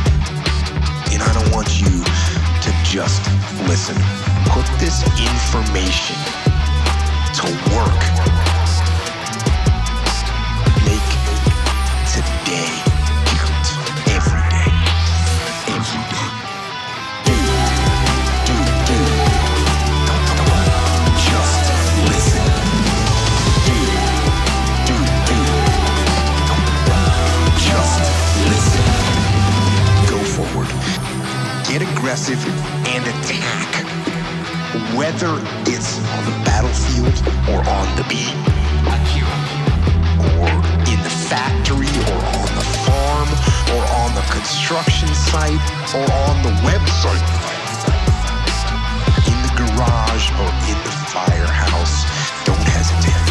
And I don't want you to just listen. Put this information to work. Make today count. Every day. Every day. Just listen. Just listen. Go forward. Get aggressive and attack. Whether it's on the battlefield or on the beat. Or in the factory or on the farm or on the construction site or on the website. In the garage or in the firehouse. Don't hesitate.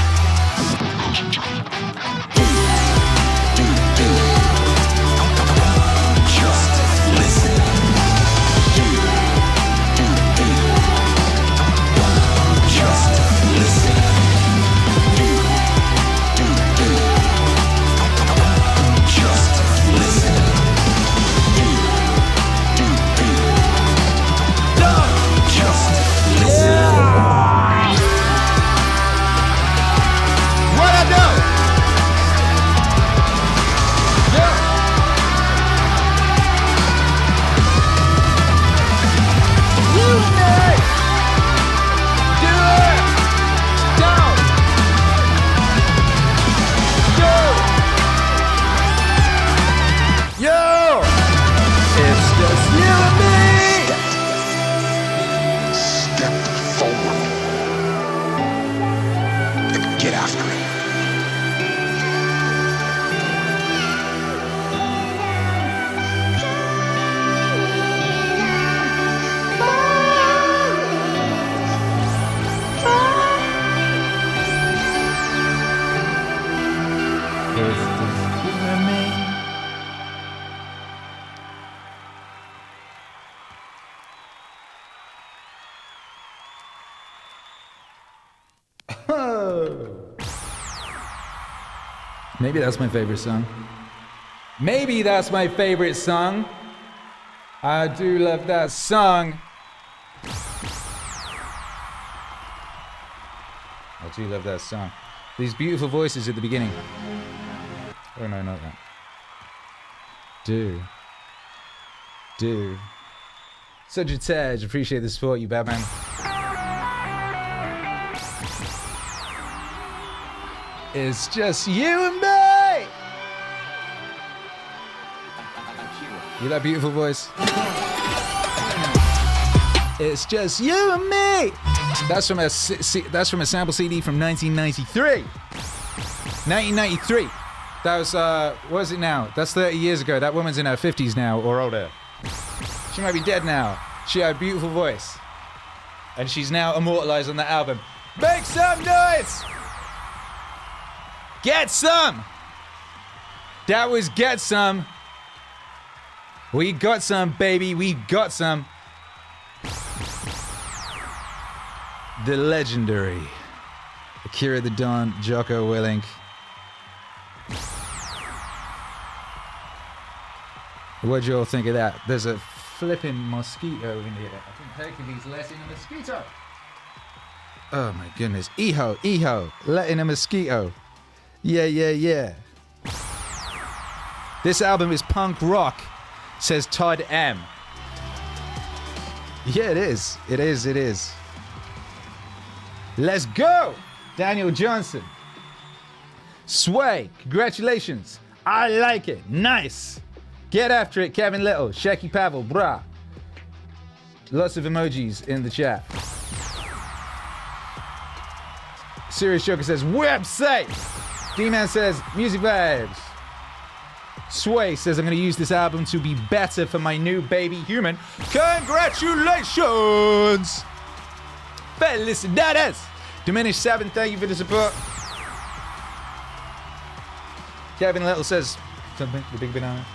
Maybe that's my favorite song. Maybe that's my favorite song. I do love that song. I do love that song. These beautiful voices at the beginning. Oh no, not that. Do. Such a Tej, appreciate the support, you Batman. It's just you and me! You that beautiful voice? It's just you and me! That's from a sample CD from 1993. 1993. That was, what is it now? That's 30 years ago. That woman's in her 50s now, or older. She might be dead now. She had a beautiful voice. And she's now immortalized on the album. Make some noise! Get some! That was Get Some. We got some, baby. We got some. The legendary Akira the Don, Jocko Willink. What'd you all think of that? There's a flipping mosquito in here. I think Hercules let in a mosquito. Oh my goodness. Eho, let in a mosquito. Yeah. This album is punk rock, says Todd M. Yeah, it is. Let's go! Daniel Johnson. Sway, congratulations. I like it. Nice. Get after it, Kevin Little. Shecky Pavel, brah. Lots of emojis in the chat. Serious Joker says, website. D-Man says, music vibes. Sway says, I'm going to use this album to be better for my new baby human. Congratulations! Felicidades! Diminished 7, thank you for the support. Kevin Little says something, the big banana.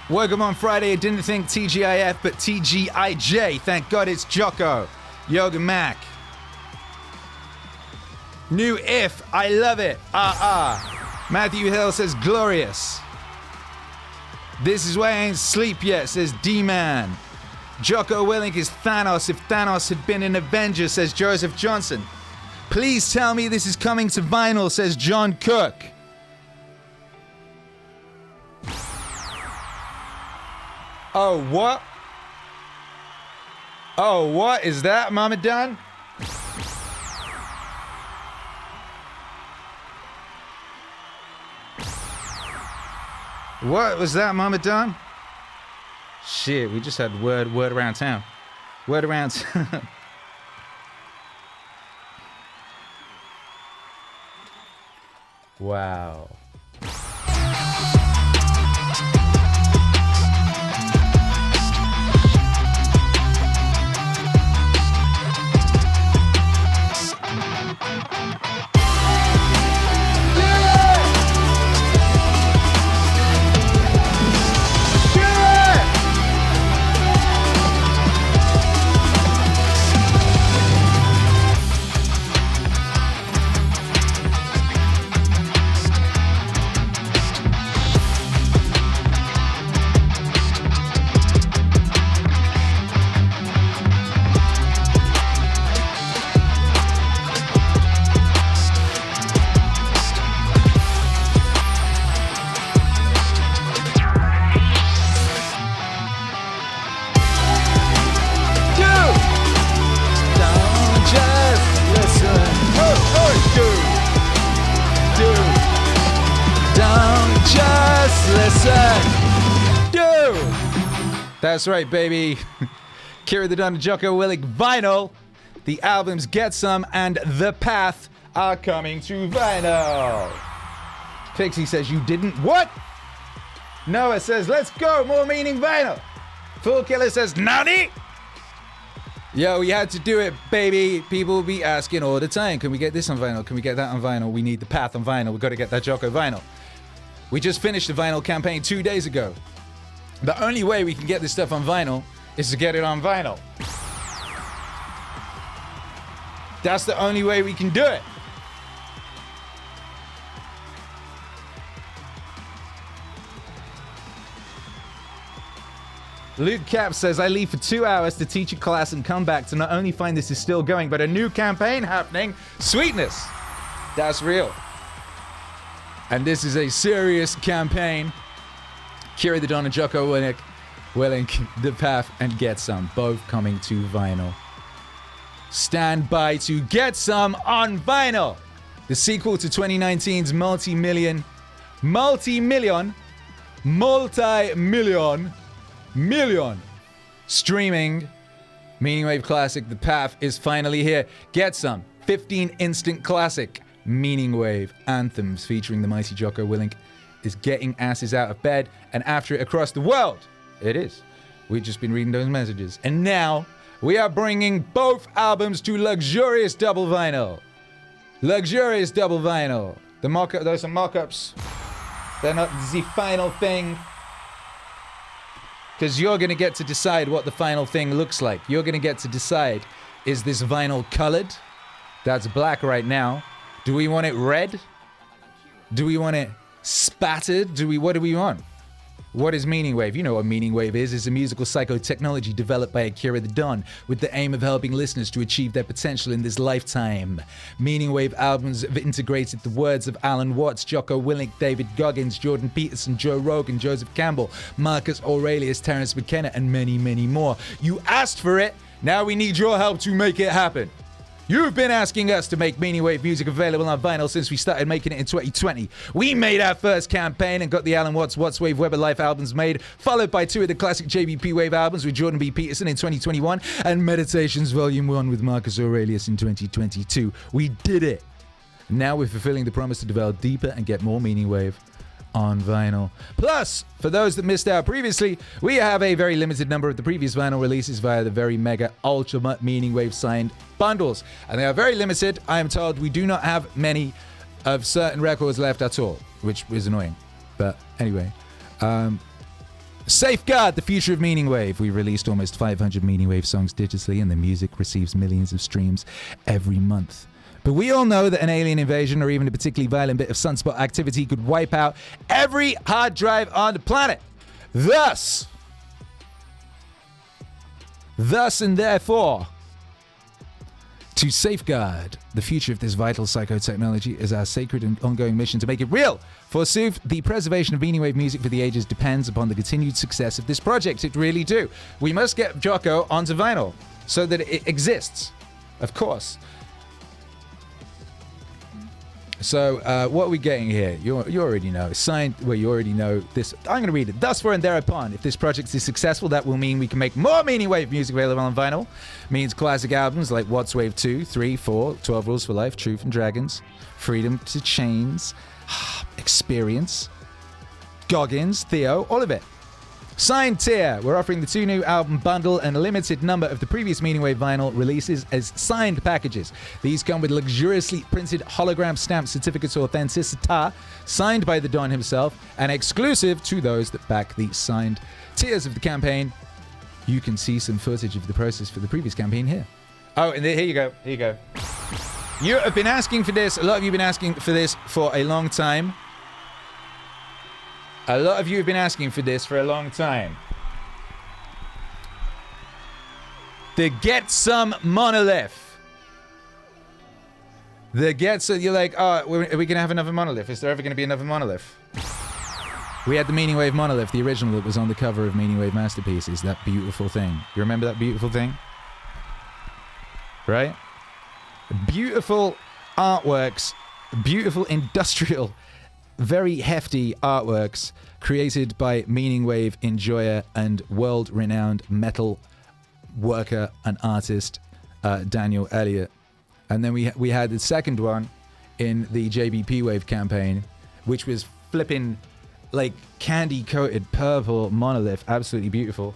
Woke up on Friday, I didn't think TGIF, but TGIJ. Thank God it's Jocko. Yoga Mac. New If, I love it. Matthew Hill says glorious. This is why I ain't sleep yet, says D-Man. Jocko Willink is Thanos if Thanos had been an Avenger, says Joseph Johnson. Please tell me this is coming to vinyl, says John Cook. Oh, what? Oh, what is that, Mama Dunn? What was that, Mama Dunn? Shit, we just had word around town. Word around town. Wow. That's right, baby. Akira the Don, Jocko Willink vinyl. The albums Get Some and The Path are coming to vinyl. Pixie says you didn't. What? Noah says let's go, more meaning vinyl. Full Killer says Nani. Yo, we had to do it, baby. People will be asking all the time, can we get this on vinyl? Can we get that on vinyl? We need the Path on vinyl. We've got to get that Jocko vinyl. We just finished the vinyl campaign 2 days ago. The only way we can get this stuff on vinyl is to get it on vinyl. That's the only way we can do it. Luke Cap says, I leave for 2 hours to teach a class and come back to not only find this is still going, but a new campaign happening. Sweetness. That's real. And this is a serious campaign. Akira the Don and Jocko Willink, The Path, and Get Some, both coming to vinyl. Stand by to get some on vinyl. The sequel to 2019's multi-million streaming Meaningwave classic The Path is finally here. Get Some 15 instant classic Meaningwave anthems featuring the mighty Jocko Willink is getting asses out of bed and after it across the world. It is. We've just been reading those messages. And now we are bringing both albums to luxurious double vinyl. Luxurious double vinyl. Those are mock-ups. They're not the final thing. Because you're going to get to decide what the final thing looks like. You're going to get to decide, is this vinyl colored? That's black right now. Do we want it red? Do we want it spattered? What do we want? What is Meaningwave? You know what Meaningwave is. It's a musical psychotechnology developed by Akira the Don with the aim of helping listeners to achieve their potential in this lifetime. Meaningwave albums have integrated the words of Alan Watts, Jocko Willink, David Goggins, Jordan Peterson, Joe Rogan, Joseph Campbell, Marcus Aurelius, Terence McKenna, and many, many more. You asked for it. Now we need your help to make it happen. You've been asking us to make Meaningwave music available on vinyl since we started making it in 2020. We made our first campaign and got the Alan Watts, Wave, Weber Life albums made, followed by 2 of the classic JBP Wave albums with Jordan B. Peterson in 2021 and Meditations Volume 1 with Marcus Aurelius in 2022. We did it. Now we're fulfilling the promise to develop deeper and get more Meaningwave on vinyl. Plus, for those that missed out previously, we have a very limited number of the previous vinyl releases via the very mega ultimate Meaningwave signed bundles. And they are very limited. I am told we do not have many of certain records left at all, which is annoying. But anyway, safeguard the future of Meaningwave. We released almost 500 Meaningwave songs digitally and the music receives millions of streams every month. But we all know that an alien invasion or even a particularly violent bit of sunspot activity could wipe out every hard drive on the planet. Thus and therefore, to safeguard the future of this vital psychotechnology is our sacred and ongoing mission to make it real. Forsooth, the preservation of Meaningwave music for the ages depends upon the continued success of this project. It really do. We must get Jocko onto vinyl so that it exists, of course. So, what are we getting here? You already know. Signed, well, you already know this. I'm going to read it. Thus for and thereupon, if this project is successful, that will mean we can make more Meaningwave music available on vinyl. Means classic albums like What's Wave 2, 3, 4, 12 Rules for Life, Truth and Dragons, Freedom to Chains, Experience, Goggins, Theo, all of it. Signed tier. We're offering the 2 new album bundle and a limited number of the previous Meaningwave vinyl releases as signed packages. These come with luxuriously printed hologram stamped certificates of authenticity signed by the Don himself and exclusive to those that back the signed tiers of the campaign. You can see some footage of the process for the previous campaign here. Oh, and here you go. Here you go. You have been asking for this. A lot of you have been asking for this for a long time. A lot of you have been asking for this for a long time. The Get Some monolith. You're like, oh, are we going to have another monolith? Is there ever going to be another monolith? We had the Meaningwave monolith, the original that was on the cover of Meaningwave Masterpieces, that beautiful thing. You remember that beautiful thing? Right? Beautiful artworks, beautiful industrial, very hefty artworks created by Meaningwave enjoyer and world-renowned metal worker and artist Daniel Elliott. And then we had the second one in the JBP Wave campaign, which was flipping like candy-coated purple monolith, absolutely beautiful.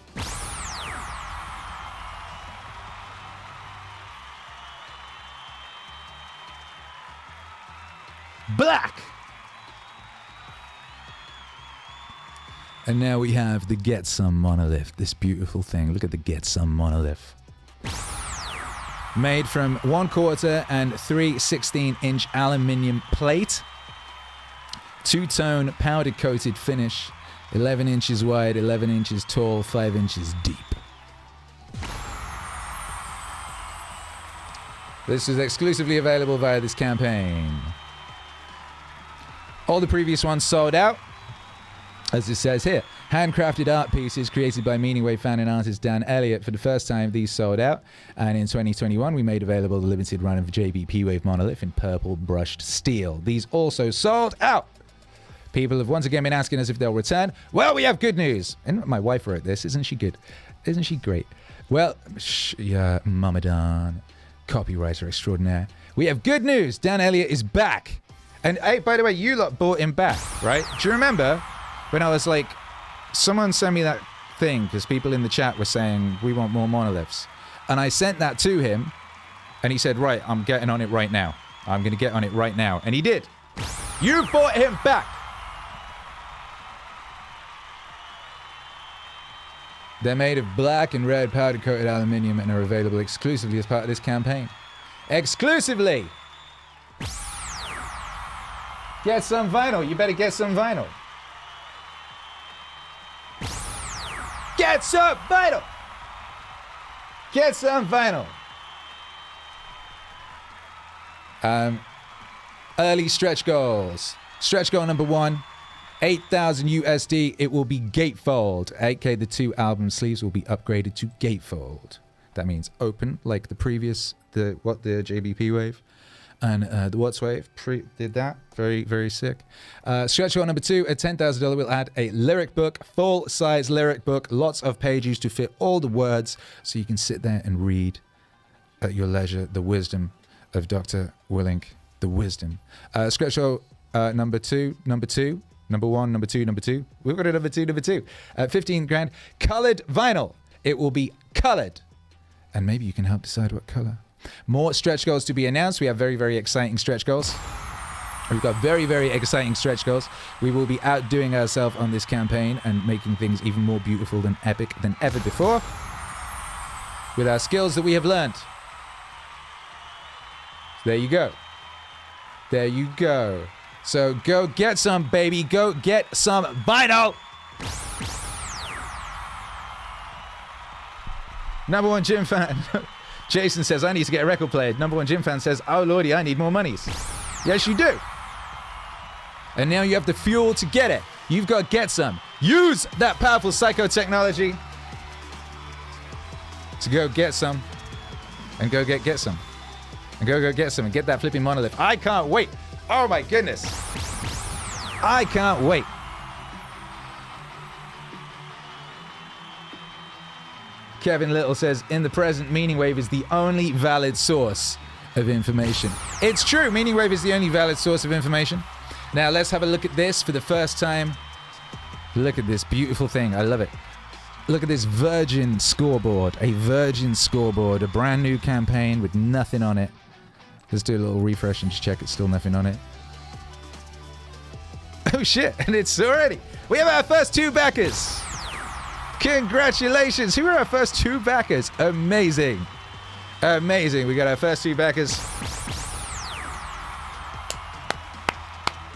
And now we have the Get Some monolith. This beautiful thing. Look at the Get Some monolith. Made from 1/4 and 3/16-inch aluminium plate. 2-tone powder-coated finish. 11 inches wide, 11 inches tall, 5 inches deep. This is exclusively available via this campaign. All the previous ones sold out. As it says here, handcrafted art pieces created by MEANINGWAVE fan and artist Dan Elliott. For the first time, these sold out. And in 2021, we made available the limited run of JBP Wave monolith in purple brushed steel. These also sold out. People have once again been asking us if they'll return. Well, we have good news. And my wife wrote this. Isn't she good? Isn't she great? Well, yeah, Mama Don, copywriter extraordinaire. We have good news. Dan Elliott is back. And hey, by the way, you lot bought him back, right? Do you remember when I was like, someone sent me that thing because people in the chat were saying, we want more monoliths. And I sent that to him and he said, right, I'm getting on it right now. I'm going to get on it right now. And he did. You bought him back. They're made of black and red powder-coated aluminium and are available exclusively as part of this campaign. Exclusively! Get some vinyl. You better get some vinyl. Get some vinyl! Get some vinyl! Early stretch goals. Stretch goal number 1. 8,000 USD. It will be gatefold. Okay, the 2 album sleeves will be upgraded to gatefold. That means open, like the previous, the JBP Wave. And the Watts Wave did that. Very, very sick. Stretch goal number 2, at $10,000, we'll add a lyric book, full-size lyric book, lots of pages to fit all the words, so you can sit there and read at your leisure the wisdom of Dr. Willink, the wisdom. Stretch goal number 2. Number 1, number 2, number 2. We've got a number 2. 15 grand. Colored vinyl. It will be colored. And maybe you can help decide what color. More stretch goals to be announced. We have very, very exciting stretch goals. We've got very, very exciting stretch goals. We will be outdoing ourselves on this campaign and making things even more beautiful than epic than ever before with our skills that we have learned. There you go. There you go. So go get some, baby. Go get some vinyl. Number 1 gym fan. Jason says, I need to get a record player. Number 1 gym fan says, oh lordy, I need more monies. Yes, you do. And now you have the fuel to get it. You've got to get some. Use that powerful psychotechnology to go get some. And go get some. And go get some and get that flipping monolith. I can't wait. Oh my goodness. I can't wait. Kevin Little says, in the present, MEANINGWAVE is the only valid source of information. It's true, MEANINGWAVE is the only valid source of information. Now let's have a look at this for the first time. Look at this beautiful thing. I love it. Look at this virgin scoreboard. A virgin scoreboard. A brand new campaign with nothing on it. Let's do a little refresh and just check it's still nothing on it. Oh shit, and it's already. We have our first 2 backers. Congratulations. Who are our first 2 backers? Amazing. Amazing. We got our first 2 backers.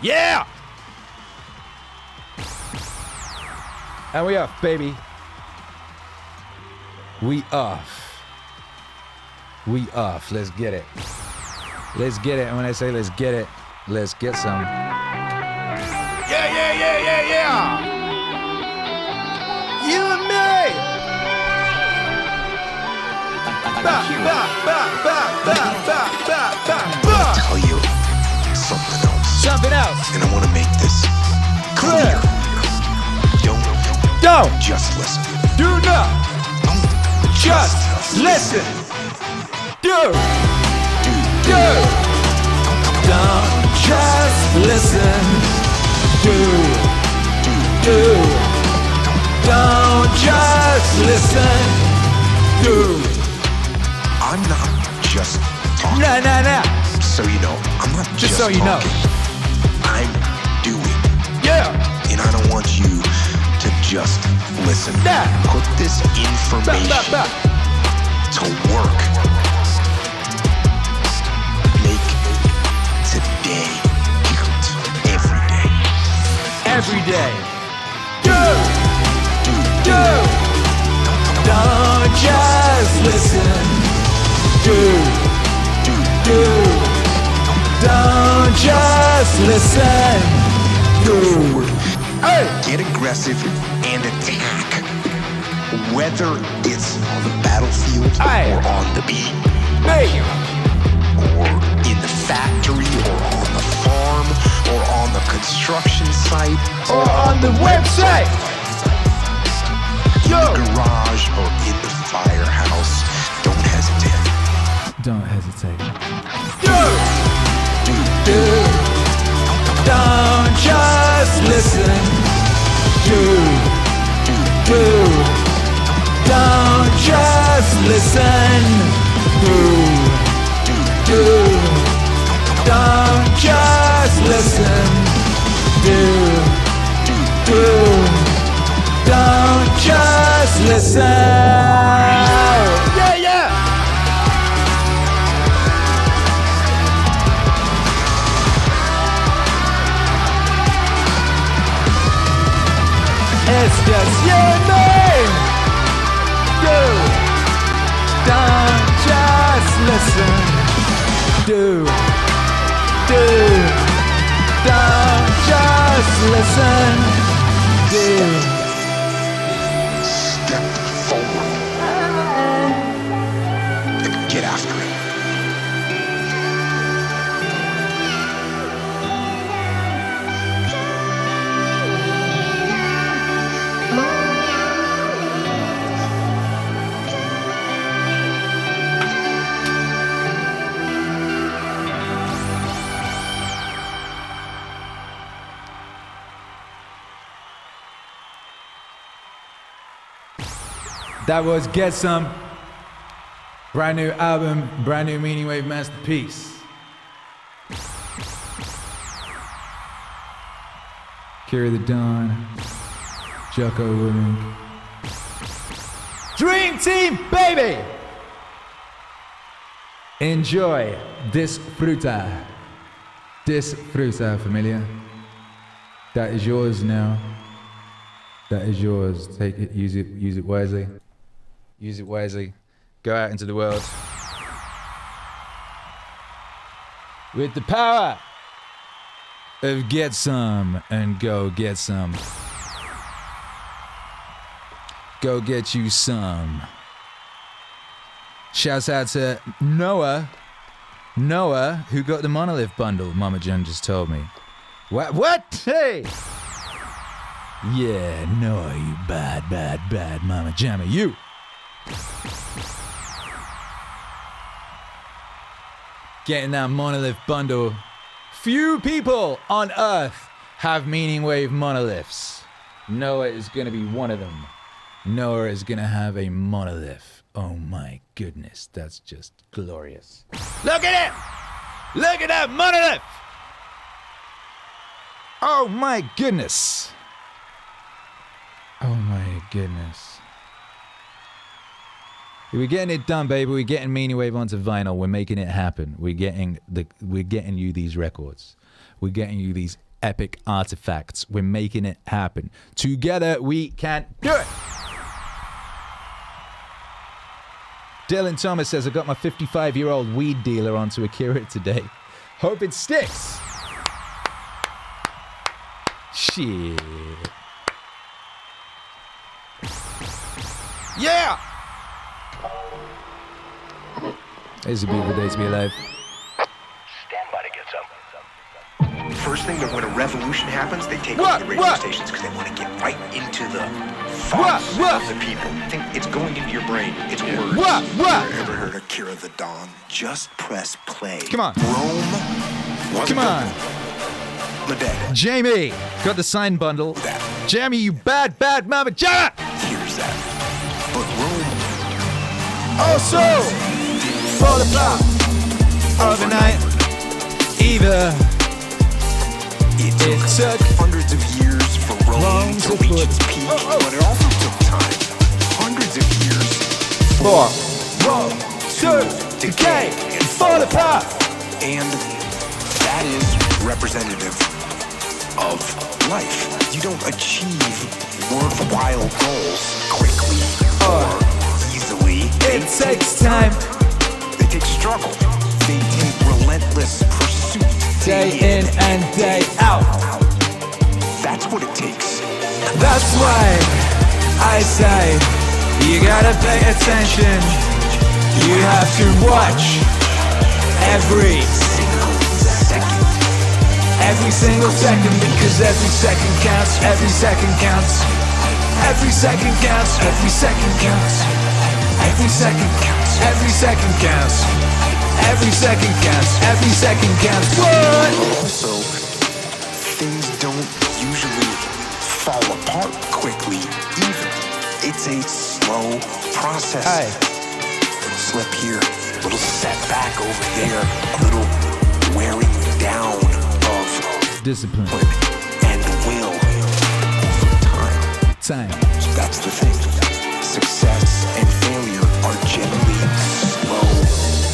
Yeah! And we off, baby. We off. We off. Let's get it. Let's get it. And when I say let's get it, let's get some. Yeah! You and me! Tell you something else. Something else. And I want to make this clear. Don't just listen. Do not Don't just listen. Do. Don't just listen. Do. Don't just listen. Do. I'm not just talking. Nah. So you know, I'm not just so you talking. know. I'm doing. Yeah. And I don't want you to just listen. Yeah. Put this information to work. Make today count. Every day. Every day. Don't just listen. Don't just listen. Hey. Get aggressive and attack. Whether it's on the battlefield Hey. or on the beach. Hey. Or in the factory or on the farm or on the construction site Or on the website. in the garage or in the firehouse. Don't hesitate. Don't hesitate. Don't just listen. Don't just listen. Don't just listen. Don't just listen. Yeah. It's just you and me. Don't just listen. Don't just listen. Step forward. Get after it. That was Get Some. Brand new album, brand new Meaningwave masterpiece. Akira the Dawn, Jocko Willink. Dream Team, baby! Enjoy. Disfruta. Disfruta, familia. That is yours now. That is yours. Take it, use it wisely. Use it wisely. Go out into the world with the power of Get Some and go get some. Go get you some. Shouts out to Noah, who got the Monolith bundle, Mama Jen just told me. What? Hey! Yeah, Noah, you bad Mama Jamma, you. Getting that Monolith bundle. Few people on Earth have Meaningwave monoliths. Noah is gonna be one of them. Noah is gonna have a monolith. Oh my goodness, that's just glorious. Look at it! Look at that monolith! Oh my goodness. Oh my goodness. We're getting it done, baby. We're getting Meaningwave onto vinyl. We're making it happen. We're getting you these records. We're getting you these epic artifacts. We're making it happen. Together we can do it. Dylan Thomas says, I got my 55-year-old weed dealer onto Akira today. Hope it sticks. Shit. Yeah! It's a beautiful day to be alive. Stand by to get some. First thing, that when a revolution happens, they take over the radio stations because they want to get right into the thoughts of the people. Think it's going into your brain. It's words. Ever heard Akira the Dawn? Just press play. Come on. Rome wasn't Come on. the dead. Jamie, got the signed bundle. Jamie, you bad mama Jamma! Here's that. But Rome Also, fall apart overnight. Either it took took hundreds of years for Rome to reach its peak. but it also took time, hundreds of years, For Rome to decay and fall apart. And that is representative of life. You don't achieve worthwhile goals quickly or easily. it takes time, They take struggle. They take relentless pursuit. day in and day out. That's what it takes. That's why I say you gotta pay attention. You have to watch every single second, because every second counts. Every second counts. Every second counts. Every second counts. Every second counts. Every second counts. Every second counts. Every second counts. What? Also, things don't usually fall apart quickly either. It's a slow process. Hey. Slip here, a little setback over there, a little wearing down of Discipline. and will over time. Time. So that's the thing. Success and failure are generally slow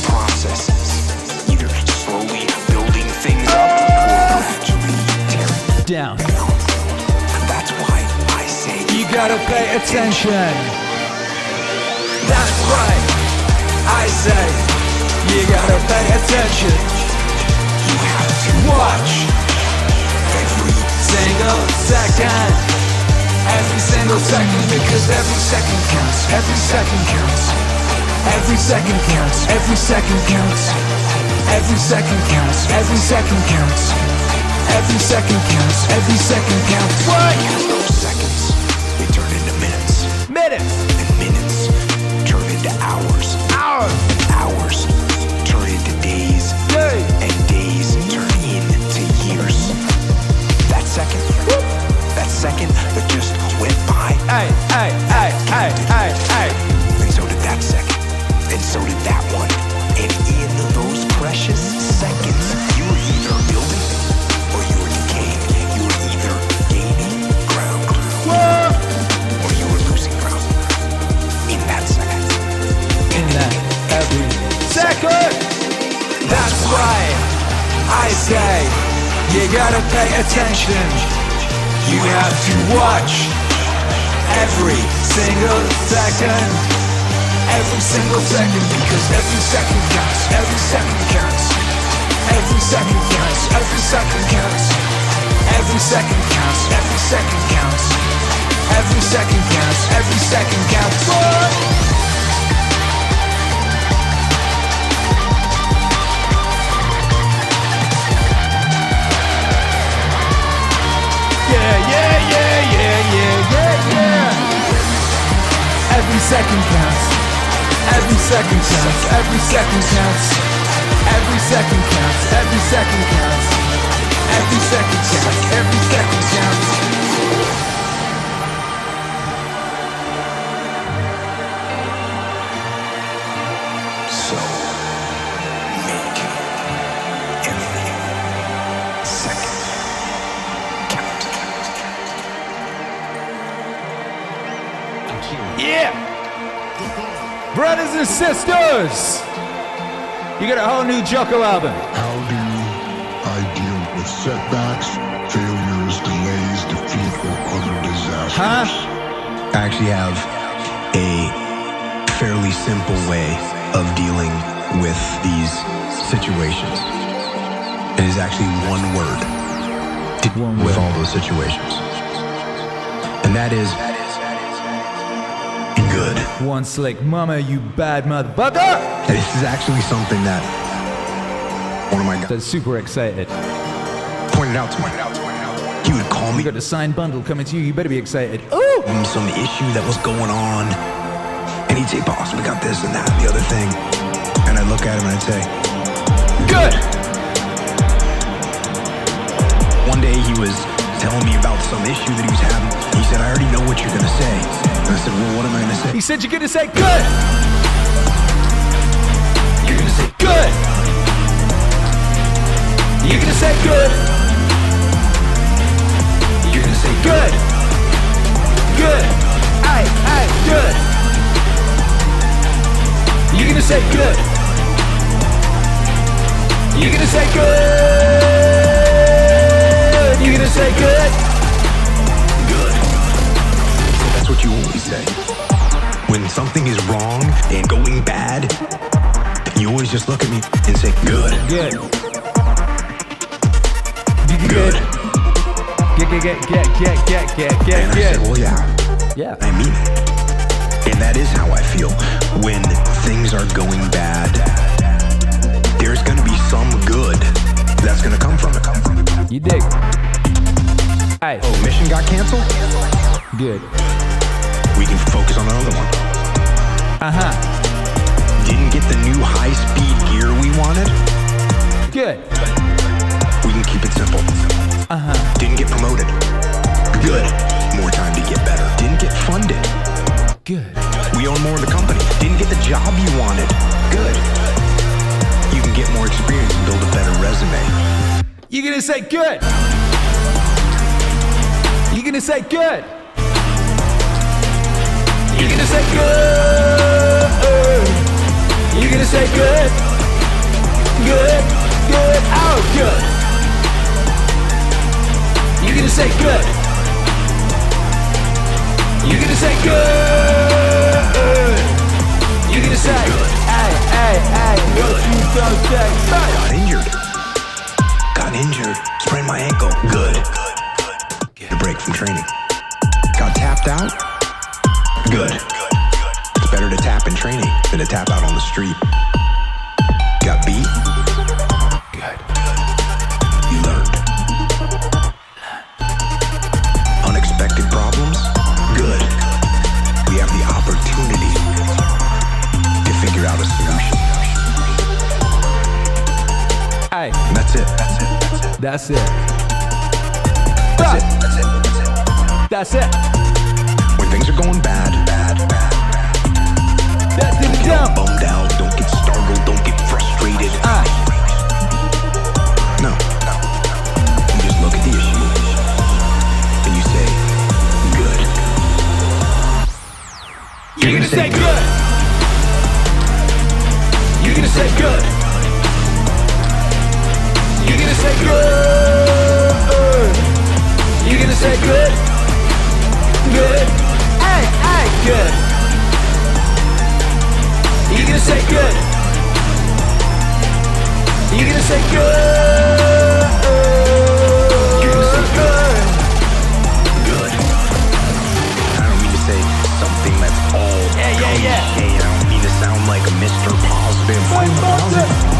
processes. Either slowly building things up or gradually tearing Down. down. That's why I say You gotta pay attention. That's right. I say you gotta pay attention. you have to Watch every single second. Every single second, because every second counts. Every second counts. Every second counts. Every second counts. Every second counts. Every second counts. Every second counts. Every second counts. What? those seconds, they turn into minutes. Minutes. And minutes turn into hours. Hours. And hours turn into days. Day. And days turn into years. That second that just went by. Hey, hey, hey, hey, hey, hey. And so did that second. And so did that one. And in those precious seconds, you were either building or you were decaying. You were either gaining ground or you were losing ground. In that second. In that every second. That's why I say you gotta pay attention. You have to watch every single second. Every single second, because every second counts. Every second counts. Every second counts. Every second counts. Every second counts. Every second counts. Every second counts. Every second counts. What? Yeah. Every second counts. Every second counts. Every second counts. Every second counts. Every second counts. Every second counts. Every second counts. So make every second count. Yeah! Brothers and sisters! You got a whole new Jocko album. How do I deal with setbacks, failures, delays, defeat, or other disasters? Huh? I actually have a fairly simple way of dealing with these situations. It is actually one word to deal with all those situations. And that is good. One slick mama, you bad motherfucker! This is actually something that one of my guys That's super excited. pointed out to me. He would call me You got a signed bundle coming to you, you better be excited. Ooh! some issue that was going on, and he'd say, "Boss, we got this and that and the other thing," and I'd look at him and I'd say, "Good." One day he was telling me about some issue that he was having. He said, "I already know what you're gonna say," and I said, "Well, what am I gonna say?" He said you're gonna say good! You're gonna say good! You're gonna say good! You're gonna say good! good. Aye, aye, good. You're gonna say good. You're gonna say good. You're gonna say good. Good. That's what you always say. When something is wrong and going bad, you always just look at me and say, good. Good. Good. Get. And I said, well, yeah, I mean it. And that is how I feel. When things are going bad, there's gonna be some good that's gonna come from it. You dig. Aye. Oh, mission got canceled? Good. We can focus on another one. Uh-huh. Didn't get the new high-speed gear we wanted? Good. We can keep it simple. Uh-huh. Didn't get promoted? Good. More time to get better. Didn't get funded? Good. We own more of the company. Didn't get the job you wanted? Good. You can get more experience and build a better resume. You're gonna say good. You're gonna say good. You're gonna say good. You're gonna say good. Good. Good. Oh, good. You're gonna say good. You're gonna say good. You're gonna say good. Hey, what you don't say. Got injured. Sprained my ankle. Good. Get a break from training. Got tapped out. Good. It's better to tap in training than to tap out on the street. Got beat. Good. You learned. Unexpected problems. Good. We have the opportunity to figure out a solution. Hey. And that's it. That's it. That's it. When things are going bad. Don't get bummed out. Don't get startled. Don't get frustrated. No. You just look at the issue and you say, good. You're gonna say good. You're gonna say good. You're gonna say good. You're gonna say good. Good. Hey, good. You're gonna say good. You're gonna say good. You're gonna say good. Good. I don't mean to say something that's all cliche. I don't mean to sound like a Mr. Positive.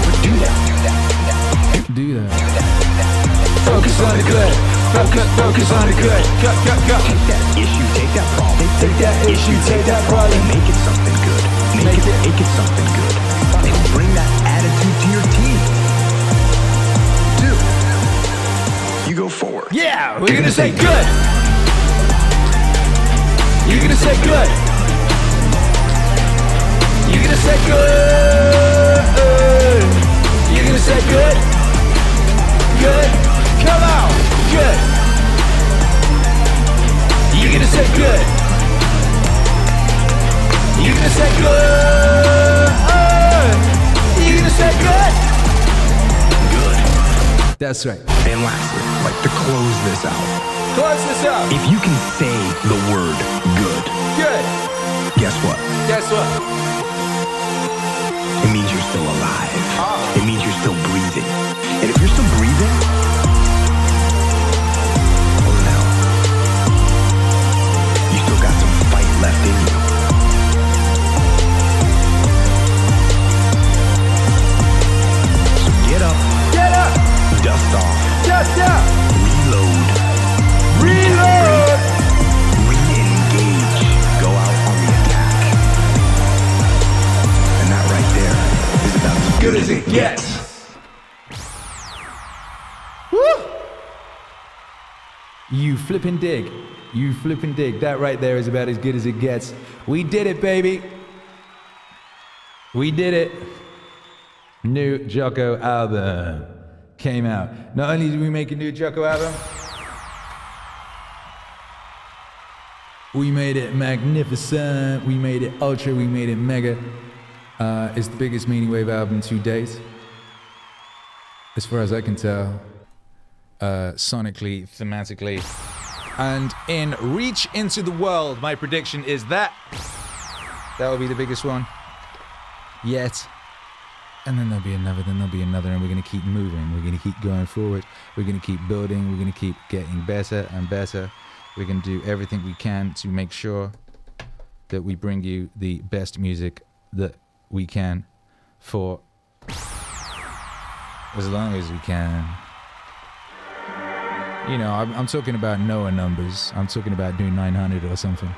But do that. Do that. Focus on the good. Focus on the good. Go. Take that issue, take that problem. Take that issue, take that problem. And make it something good. Make it something good. And bring that attitude to your team. You go forward. Yeah, we're gonna say good. You're gonna say good. You're gonna say good. You're gonna say good. Good. Come on. Good. You're gonna say good. You're gonna say good. You're gonna say good. Good. That's right. And lastly, like to close this out. Close this out. If you can say the word good, guess what? Guess what? It means you're still alive. It means you're still breathing. And if you're still breathing, hold it out. You still got some fight left in you. So get up. Get up. Dust off. Dust up. Reload. Reload. Re-engage. Go out on the attack. And that right there is about as good as it gets. Woo! You flippin' dig. You flippin' dig. That right there is about as good as it gets. We did it, baby. We did it. New Jocko album came out. Not only did we make a new Jocko album, We made it magnificent. We made it ultra. We made it mega. It's the biggest Meaningwave album to date, as far as I can tell. Sonically, thematically, and in reach into the world, my prediction is that will be the biggest one yet. And then there'll be another, and we're going to keep moving. We're going to keep going forward. We're going to keep building. We're going to keep getting better and better. We're going to do everything we can to make sure that we bring you the best music that we can for as long as we can. You know, I'm talking about Noah numbers. I'm talking about doing 900 or something.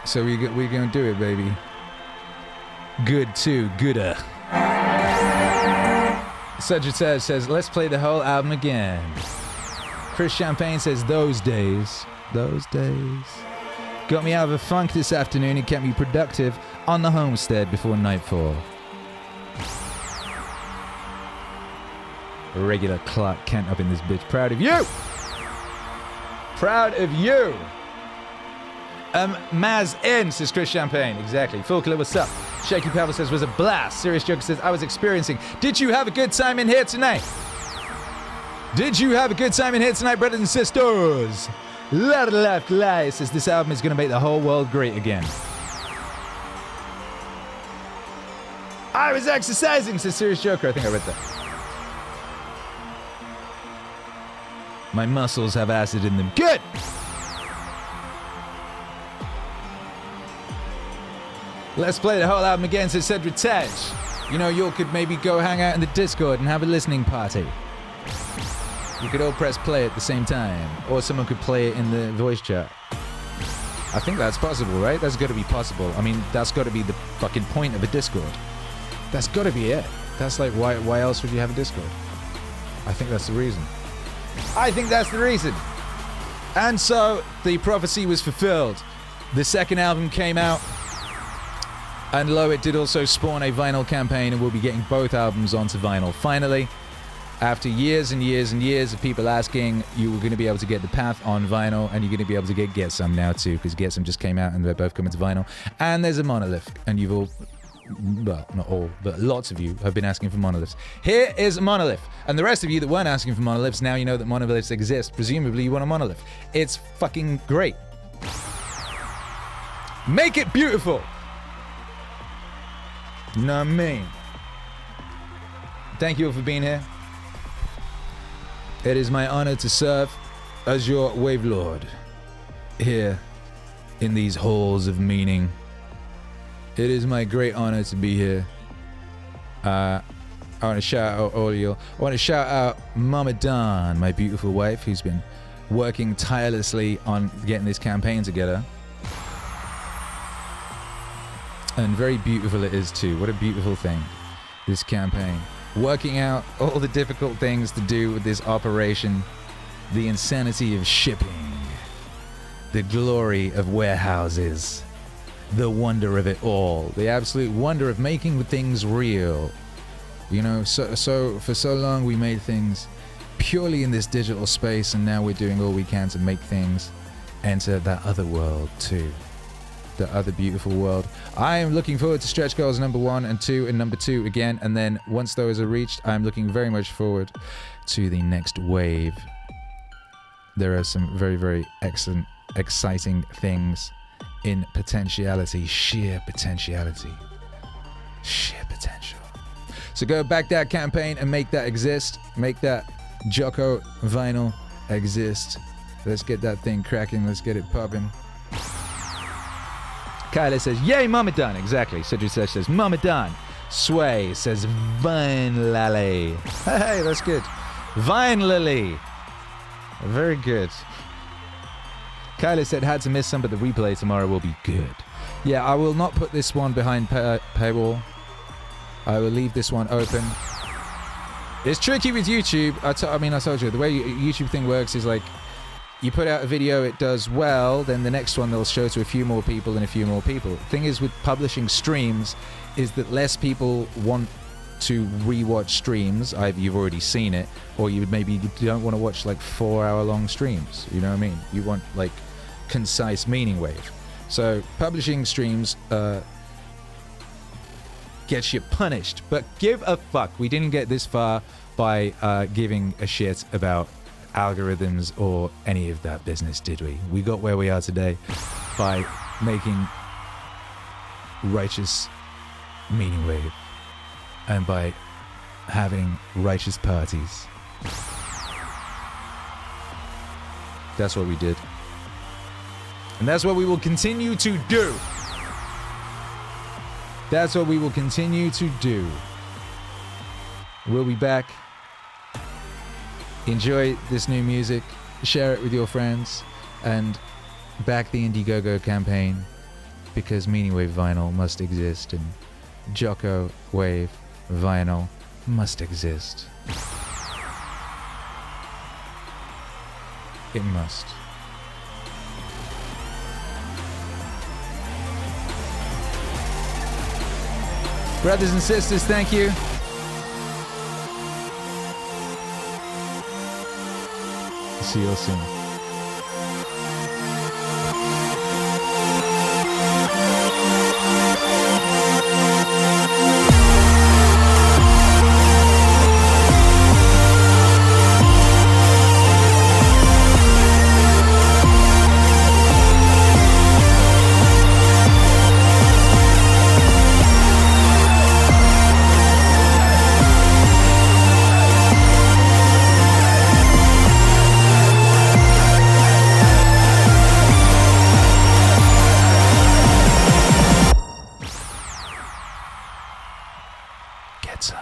So we're going to do it, baby. Good too, gooder. Sagittarius says, let's play the whole album again. Chris Champagne says, those days. Got me out of a funk this afternoon and kept me productive on the homestead before nightfall. A regular Clark Kent up in this bitch. Proud of you! Proud of you! Maz N, says Chris Champagne. Exactly. Full Killer, what's up? Shaky Pavel says, was a blast. Serious Joker says, I was experiencing. Did you have a good time in here tonight? Did you have a good time in here tonight, brothers and sisters? Lot of left lie says, this album is going to make the whole world great again. I was exercising, says Serious Joker. I think I read that. My muscles have acid in them. Good! Let's play the whole album again, says Cedric Tej. You know, you could maybe go hang out in the Discord and have a listening party. You could all press play at the same time. Or someone could play it in the voice chat. I think that's possible, right? That's got to be possible. I mean, that's got to be the fucking point of a Discord. That's got to be it. That's like, why else would you have a Discord? I think that's the reason. And so, the prophecy was fulfilled. The second album came out. And lo, it did also spawn a vinyl campaign, and we'll be getting both albums onto vinyl. Finally, after years and years and years of people asking, you were going to be able to get The Path on vinyl, and you're going to be able to get Some now too, because Get Some just came out and they're both coming to vinyl. And there's a monolith, and you've all, well, not all, but lots of you have been asking for monoliths. Here is a monolith. And the rest of you that weren't asking for monoliths, now you know that monoliths exist. Presumably you want a monolith. It's fucking great. Make it beautiful. You know what I mean? Thank you all for being here. It is my honor to serve as your Wave Lord here in these halls of meaning. It is my great honor to be here. I want to shout out all of you. I want to shout out Mama Dawn, my beautiful wife, who's been working tirelessly on getting this campaign together. And very beautiful it is too. What a beautiful thing, this campaign. Working out all the difficult things to do with this operation. The insanity of shipping. The glory of warehouses. The wonder of it all. The absolute wonder of making things real. You know, so for so long we made things purely in this digital space, and now we're doing all we can to make things enter that other world too. The other beautiful world. I am looking forward to stretch goals number 1 and 2 and number 2 again, and then once those are reached, I'm looking very much forward to the next wave. There are some very, very excellent, exciting things in potentiality, sheer potentiality, sheer potential. So go back that campaign and make that exist, make that Jocko vinyl exist. Let's get that thing cracking, let's get it popping. Kyla says, yay, Mama Dawn. Exactly. Cedric says, Mama Dawn. Sway says, Vine Lily. Hey, that's good. Vine Lily. Very good. Kyla said, had to miss some, but the replay tomorrow will be good. Yeah, I will not put this one behind paywall. I will leave this one open. It's tricky with YouTube. I told you, the way YouTube thing works is like, you put out a video, it does well, then the next one they'll show to a few more people and a few more people. Thing is with publishing streams is that less people want to rewatch streams, either you've already seen it, or you maybe don't want to watch like 4-hour-long streams. You know what I mean? You want like concise meaning wave. So publishing streams gets you punished, but give a fuck. We didn't get this far by giving a shit about algorithms or any of that business, did we? We got where we are today by making righteous meaning wave and by having righteous parties. That's what we did. And that's what we will continue to do. That's what we will continue to do. We'll be back. Enjoy this new music. Share it with your friends. And back the Indiegogo campaign. Because Meaning Wave vinyl must exist. And Jocko Wave vinyl must exist. It must. Brothers and sisters, thank you. See you all soon. Get some.